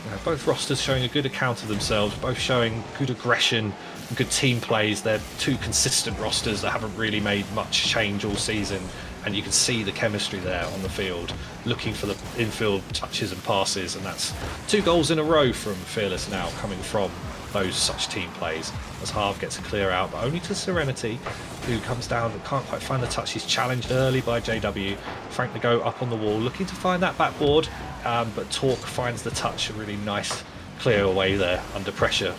you know, both rosters showing a good account of themselves, both showing good aggression and good team plays. They're two consistent rosters that haven't really made much change all season. And you can see the chemistry there on the field, looking for the infield touches and passes. And that's 2 goals in a row from Fearless now, coming from those such team plays, as Harv gets a clear out, but only to Serenity, who comes down and can't quite find the touch. He's challenged early by JW. Frank the Goat up on the wall, looking to find that backboard, but Torque finds the touch, a really nice clear away there under pressure.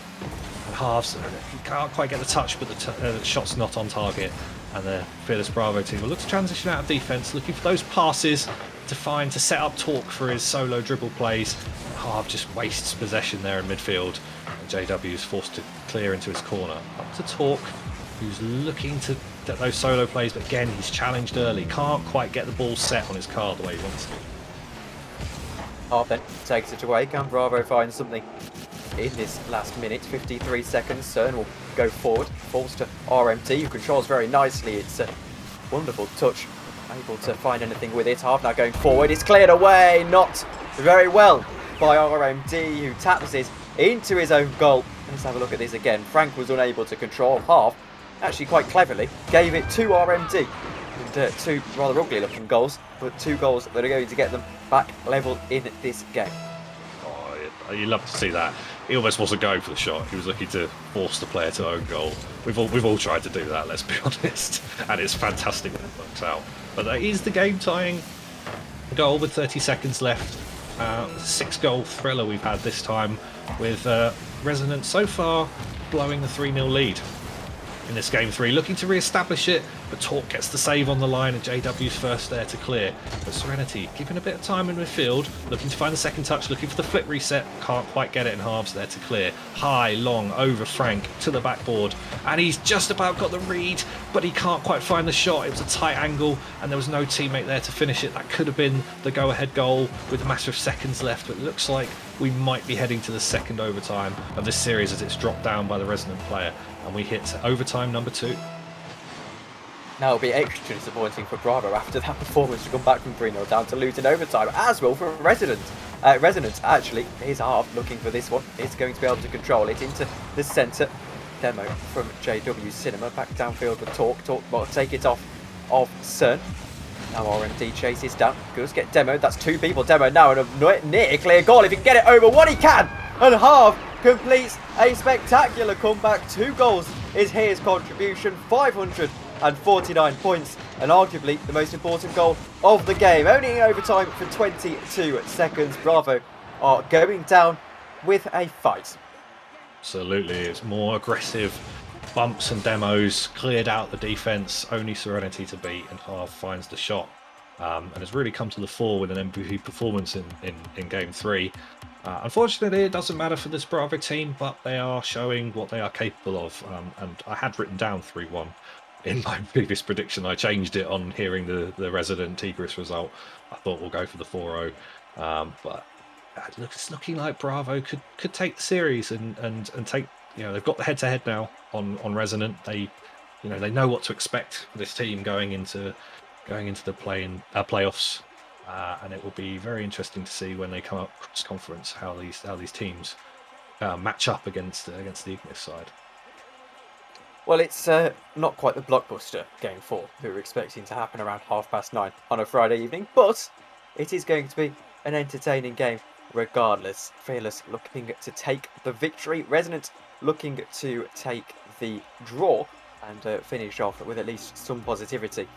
And Harv's, he can't quite get the touch, but the shot's not on target. And the Fearless Bravo team will look to transition out of defence, looking for those passes to set up Torque for his solo dribble plays. Harv just wastes possession there in midfield. And JW is forced to clear into his corner. Up to Talk, who's looking to get those solo plays, but again, he's challenged early. Can't quite get the ball set on his card the way he wants to. Half then takes it away. Can Bravo find something in this last minute? 53 seconds. Cern will go forward. Falls to RMT, who controls very nicely. It's a wonderful touch. Able to find anything with it. Half now going forward. It's cleared away. Not very well by RMT, who taps it into his own goal. Let's have a look at this again. Frank was unable to control. Half, actually quite cleverly, gave it to RMT. And two rather ugly looking goals, but 2 goals that are going to get them back level in this game. Oh, you love to see that. He almost wasn't going for the shot. He was looking to force the player to own goal. We've all tried to do that, let's be honest. And it's fantastic when it works out. But that is the game tying goal with 30 seconds left. 6-goal thriller we've had this time, with Resonance so far blowing the 3-0 lead in this game 3, looking to re-establish it, but Talk gets the save on the line and JW's first there to clear. But Serenity given a bit of time in midfield, looking to find the second touch, looking for the flip reset, can't quite get it in halves there to clear. High, long, over Frank to the backboard, and he's just about got the read, but he can't quite find the shot. It was a tight angle and there was no teammate there to finish it. That could have been the go-ahead goal with a matter of seconds left, but it looks like we might be heading to the second overtime of this series as it's dropped down by the Resonant player, and we hit overtime number 2. Now it'll be extra disappointing for Bravo after that performance to come back from 3-0 down to lose in overtime, as well for Resonance. Actually, his half looking for this one. It's going to be able to control it into the centre. Demo from JW Cinema, back downfield with Talk. Talk will take it off of Cern. Now RMD chases down. Goes get Demo. That's 2 people. Demo now and a near clear goal. If he can get it over what he can. And Half completes a spectacular comeback. 2 goals is his contribution. 549 points. And arguably the most important goal of the game. Only in overtime for 22 seconds. Bravo are going down with a fight. Absolutely. It's more aggressive. Bumps and demos, cleared out the defence, only Serenity to beat, and Half finds the shot. And has really come to the fore with an MVP performance in game 3. Unfortunately, it doesn't matter for this Bravo team, but they are showing what they are capable of. And I had written down 3-1 in my previous prediction. I changed it on hearing the Resident Tigris result. I thought we'll go for the 4-0. But it's looking like Bravo could take the series and take. You know, they've got the head-to-head now on Resonant. They know what to expect for this team going into the playoffs, and it will be very interesting to see when they come up cross-conference how these teams match up against the Ignis side. Well, it's not quite the blockbuster game 4 we were expecting to happen around 9:30 on a Friday evening, but it is going to be an entertaining game regardless. Fearless looking to take the victory. Resonant looking to take the draw and finish off with at least some positivity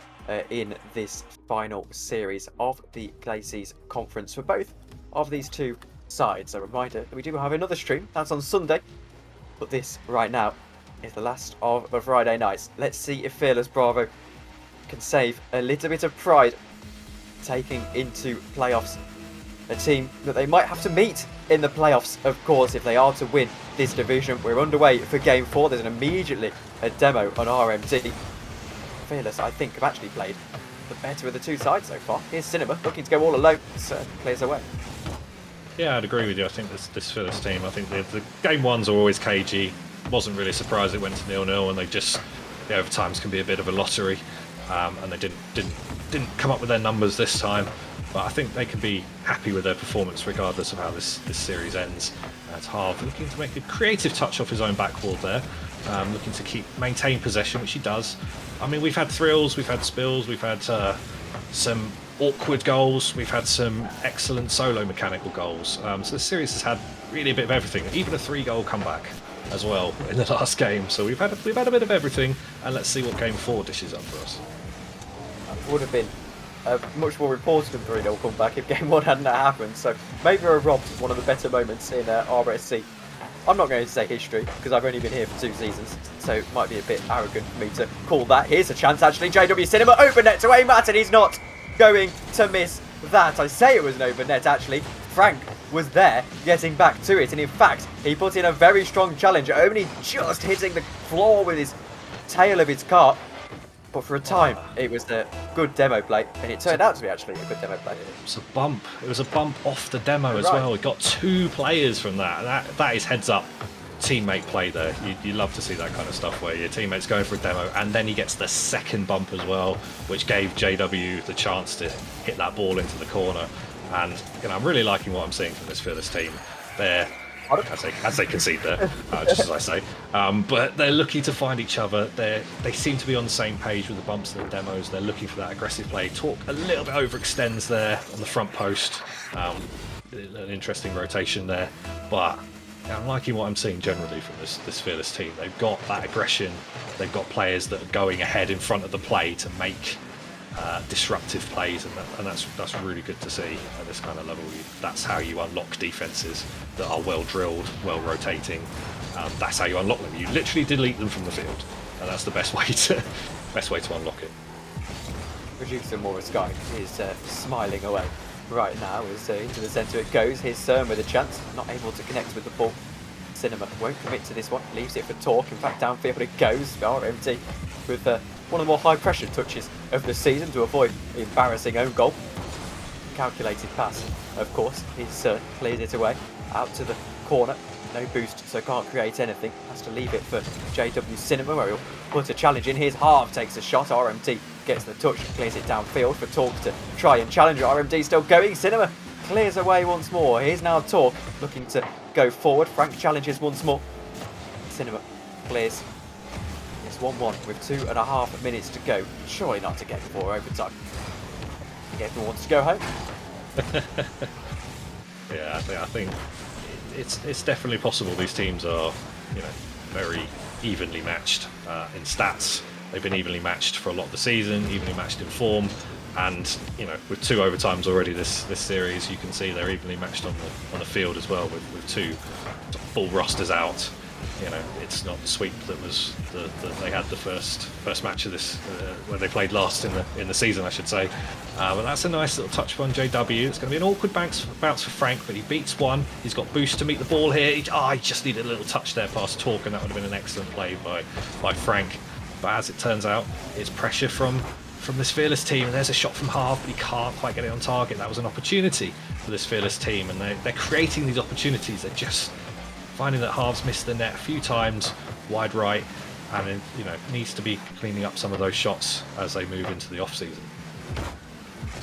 in this final series of the Glacis Conference for both of these 2 sides. A reminder that we do have another stream, that's on Sunday, but this right now is the last of the Friday nights. Let's see if Fearless Bravo can save a little bit of pride taking into playoffs. A team that they might have to meet in the playoffs, of course, if they are to win this division. We're underway for game 4. There's immediately a demo on RMT. Fearless, I think, have actually played the better of the 2 sides so far. Here's Cinema looking to go all alone. Cern clears away. Yeah, I'd agree with you. I think this Fearless team, I think the game 1s are always cagey. Wasn't really surprised it went to 0-0, and the overtimes can be a bit of a lottery, and they didn't come up with their numbers this time. But I think they can be happy with their performance regardless of how this series ends. It's Half looking to make a creative touch off his own backboard there, looking to maintain possession, which he does. I mean, we've had thrills, we've had spills, we've had some awkward goals, we've had some excellent solo mechanical goals. So the series has had really a bit of everything, even a 3-goal comeback as well in the last game. So we've had a bit of everything, and let's see what game 4 dishes up for us. That would have been a much more important 3-0 comeback if game 1 hadn't happened. So maybe we're robbed of one of the better moments in RSC. I'm not going to say history because I've only been here for 2 seasons, so it might be a bit arrogant for me to call that. Here's a chance actually. JW Cinema open net to aim at, and he's not going to miss that. I say it was an open net actually. Frank was there getting back to it, and in fact he put in a very strong challenge, only just hitting the floor with his tail of his cart. But for a time, it was a good demo play, and it turned out to be actually a good demo play. It was a bump. It was a bump off the demo as Right. well. We got 2 players from that. That is heads up teammate play there. You love to see that kind of stuff where your teammate's going for a demo, and then he gets the second bump as well, which gave JW the chance to hit that ball into the corner. And I'm really liking what I'm seeing from this Fearless team. They're as they concede there, just as I say. But they're looking to find each other. They seem to be on the same page with the bumps and the demos. They're looking for that aggressive play. Talk a little bit overextends there on the front post. An interesting rotation there. But I'm liking what I'm seeing generally from this Fearless team. They've got that aggression. They've got players that are going ahead in front of the play to make disruptive plays, and that's really good to see at this kind of level. That's how you unlock defenses that are well drilled, well rotating. That's how you unlock them. You literally delete them from the field, and that's the best way to unlock it. Producer Morris Guy is smiling away right now as into the centre it goes. Here's Cern with a chance, not able to connect with the ball. Cinema won't commit to this one, leaves it for Talk. In fact, downfield it goes. RMT with one of the more high pressure touches of the season to avoid the embarrassing own goal. Calculated pass, of course. He's cleared it away out to the corner. No boost, so can't create anything. Has to leave it for JW Cinema, where he'll put a challenge in. Here's Harv, takes a shot. RMT gets the touch, clears it downfield for Talk to try and challenge it. RMT still going. Cinema clears away once more. Here's now Talk looking to go forward. Frank challenges once more. Cinema clears. It's 1-1 with 2.5 minutes to go. Surely not to get before overtime. I think everyone wants to go home. Yeah, I think it's definitely possible. These teams are, very evenly matched in stats. They've been evenly matched for a lot of the season, evenly matched in form, and with 2 overtimes already this series, you can see they're evenly matched on the field as well with 2 full rosters out. It's not the sweep that they had the first match of this where they played last in the season, I should say. But that's a nice little touch on JW. It's going to be an awkward bounce for Frank, but he beats one. He's got boost to meet the ball here. He just needed a little touch there past Talk, and that would have been an excellent play by Frank. But as it turns out, it's pressure from this Fearless team. There's a shot from Harv, but he can't quite get it on target. That was an opportunity for this Fearless team, and they're creating these opportunities. They're just finding that Harv's missed the net a few times wide right, and it, needs to be cleaning up some of those shots as they move into the off season.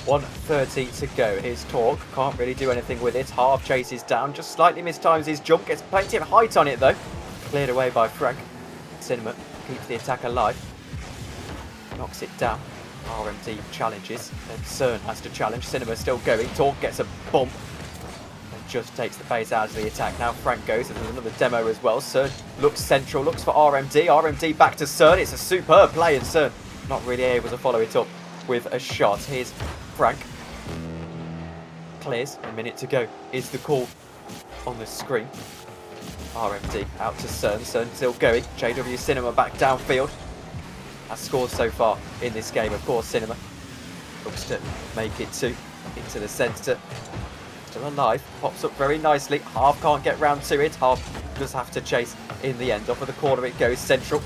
1:30 to go. Here's Talk, can't really do anything with it. Harv chases down, just slightly mistimes his jump, gets plenty of height on it though. Cleared away by Frank. Cinema keeps the attack alive, knocks it down. RMT challenges, then Cern has to challenge. Cinema still going. Talk gets a bump and just takes the pace out of the attack. Now Frank goes, and there's another demo as well. Cern looks central, looks for RMT. RMT back to Cern. It's a superb play, and Cern not really able to follow it up with a shot. Here's Frank. Clears, a minute to go is the call on the screen. RMT out to Cern. Cern still going. JW Cinema back downfield. Has scored so far in this game. Of course, Cinema looks to make it into the centre. Still alive. Pops up very nicely. Harv can't get round to it. Harv does have to chase in the end. Off of the corner it goes. Central.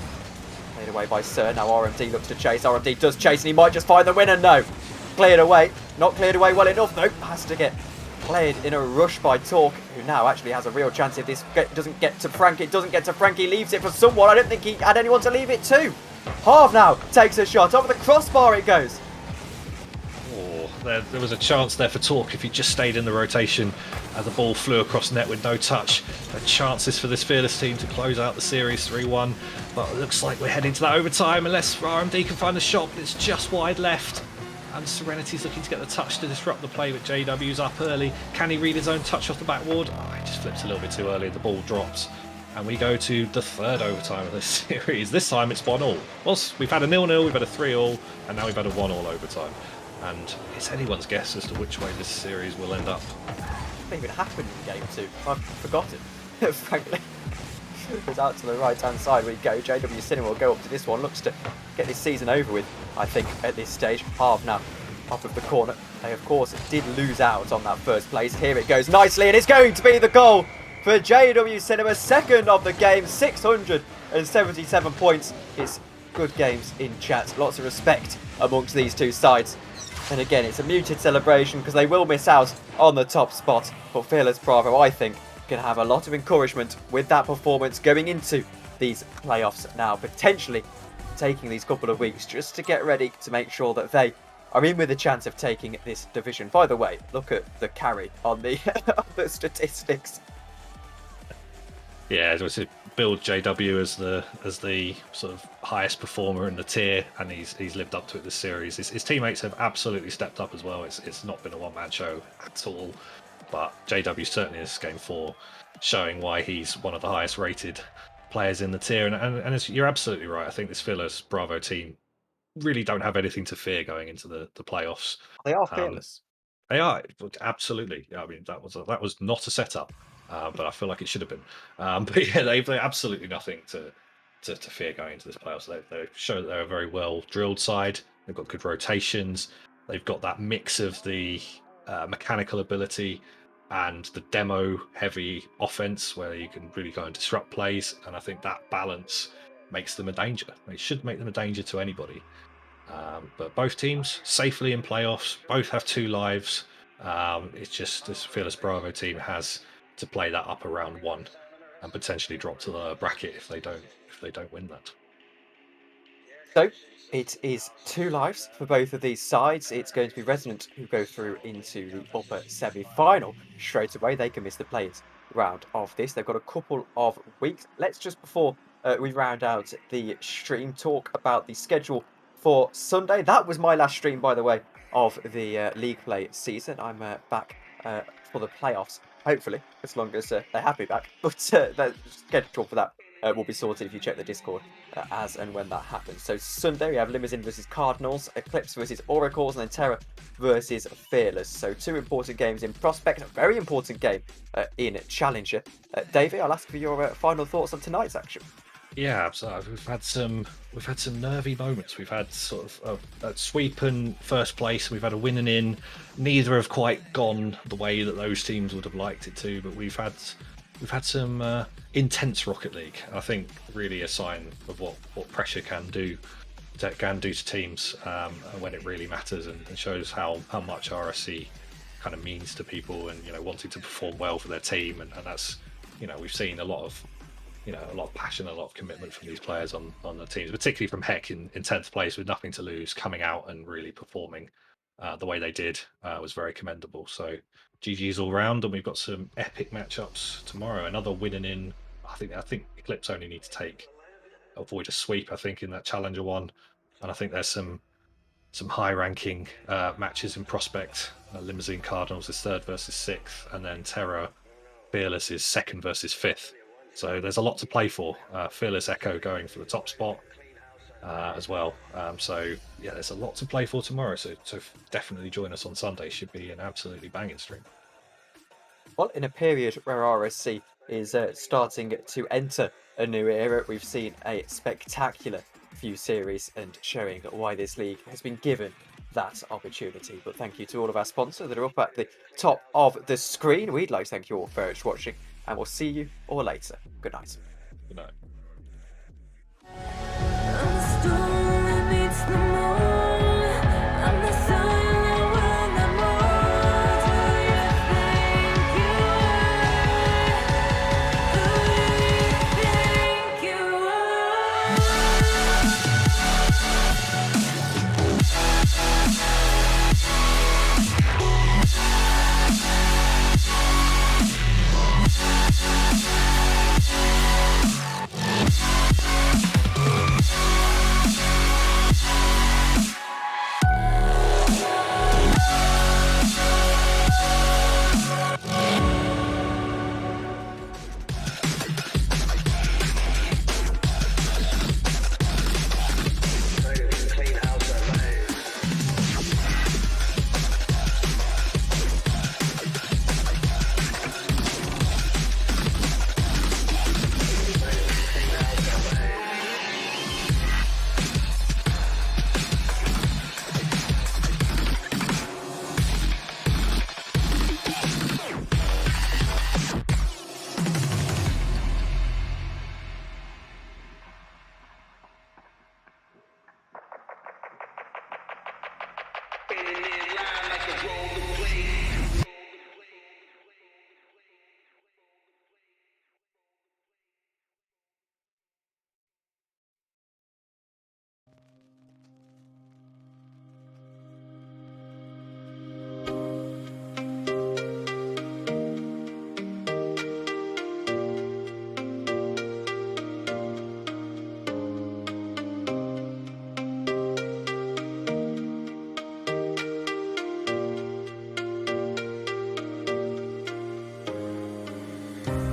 Played away by Cern. Now RMT looks to chase. RMT does chase, and he might just find the winner. No. Cleared away. Not cleared away well enough. Nope. Has to get cleared in a rush by Talk, who now actually has a real chance if this doesn't get to Frank. It doesn't get to Frank. He leaves it for someone. I don't think he had anyone to leave it to. Harv now takes a shot. Over the crossbar it goes. Oh, there was a chance there for Talk if he just stayed in the rotation as the ball flew across net with no touch. The chances for this Fearless team to close out the series 3-1. But it looks like we're heading to that overtime unless RMD can find the shot, but it's just wide left. And Serenity's looking to get the touch to disrupt the play, but JW's up early. Can he read his own touch off the backboard? Oh, he just flips a little bit too early. The ball drops. And we go to the 3rd overtime of this series. This time it's 1-1. Well, we've had a 0-0, we've had a 3-3, and now we've had a 1-1 overtime. And it's anyone's guess as to which way this series will end up. What even happened in game 2? I've forgotten, frankly. It's out to the right-hand side we go. JW Cinema will go up to this one. Looks to get this season over with, I think, at this stage. Harv now off of the corner. They, of course, did lose out on that first place. Here it goes nicely, and it's going to be the goal for JW Cinema. Second of the game, 677 points. It's good games in chat. Lots of respect amongst these two sides. And again, it's a muted celebration because they will miss out on the top spot. But Fearless Bravo, I think, can have a lot of encouragement with that performance going into these playoffs now, potentially taking these couple of weeks just to get ready to make sure that they are in with a chance of taking this division. By the way, look at the carry on the, on the statistics. Yeah, it was to build JW as the sort of highest performer in the tier, and he's lived up to it this series. His teammates have absolutely stepped up as well. It's not been a one-man show at all, but JW certainly is game 4, showing why he's one of the highest rated players in the tier. And you're absolutely right. I think this Fearless Bravo team really don't have anything to fear going into the playoffs. They are fearless. They are, absolutely. I mean, that was not a setup, but I feel like it should have been. But yeah, they've absolutely nothing to fear going into this playoffs. They show that they're a very well drilled side. They've got good rotations. They've got that mix of the mechanical ability and the demo heavy offense where you can really go and disrupt plays. And I think that balance makes them a danger. It should make them a danger to anybody. But both teams safely in playoffs, both have 2 lives. It's just this Fearless Bravo team has to play that up around 1 and potentially drop to the bracket if they don't win that. So it is 2 lives for both of these sides. It's going to be Resonant who go through into the upper semi-final straight away. They can miss the players round of this. They've got a couple of weeks. Let's just, before we round out the stream, talk about the schedule for Sunday. That was my last stream, by the way, of the league play season. I'm back for the playoffs, hopefully, as long as they have me back. But the schedule for that will be sorted if you check the Discord as and when that happens. So Sunday we have Limousine versus Cardinals, Eclipse versus Oracles, and then Terra versus Fearless. So 2 important games in Prospect, a very important game in Challenger. Davey, I'll ask for your final thoughts on tonight's action. Yeah, absolutely. We've had some nervy moments. We've had sort of a sweep and first place. We've had a win and in. Neither have quite gone the way that those teams would have liked it to. But we've had some intense Rocket League. I think really a sign of what pressure can do to teams when it really matters, and shows how much RSC kind of means to people, and wanting to perform well for their team. And that's we've seen a lot of passion, a lot of commitment from these players on the teams, particularly from Heck in 10th place with nothing to lose, coming out and really performing the way they did was very commendable. So GG's all round, and we've got some epic matchups tomorrow. Another winning in. I think Eclipse only need to avoid a sweep, I think, in that Challenger one, and I think there's some high-ranking matches in Prospect. Limousine Cardinals is 3rd versus 6th, and then Terra Fearless is 2nd versus 5th. So there's a lot to play for. Fearless Echo going for the top spot as well. So yeah, there's a lot to play for tomorrow. So definitely join us on Sunday. Should be an absolutely banging stream. Well, in a period where RSC is starting to enter a new era, we've seen a spectacular few series and showing why this league has been given that opportunity. But thank you to all of our sponsors that are up at the top of the screen. We'd like to thank you all for watching, and we'll see you all later. Good night. Good night.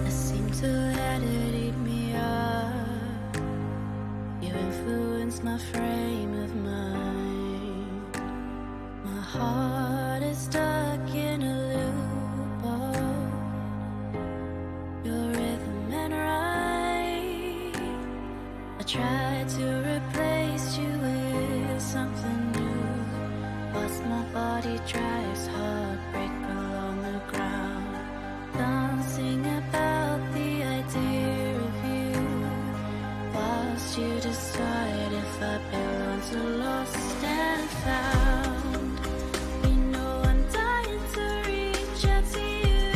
I seem to let it eat me up. You influence my frame of mind. My heart is stuck in a loop of your rhythm and right. I tried to replace you with something new, whilst my body drives heartbreak along the ground, dancing about the idea of you, whilst you decide if I belong to lost and found. You know I'm dying to reach out to you.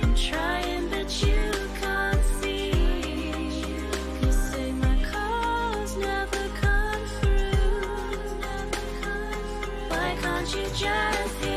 I'm trying but you can't see. You say my calls never come through. Why can't you just hear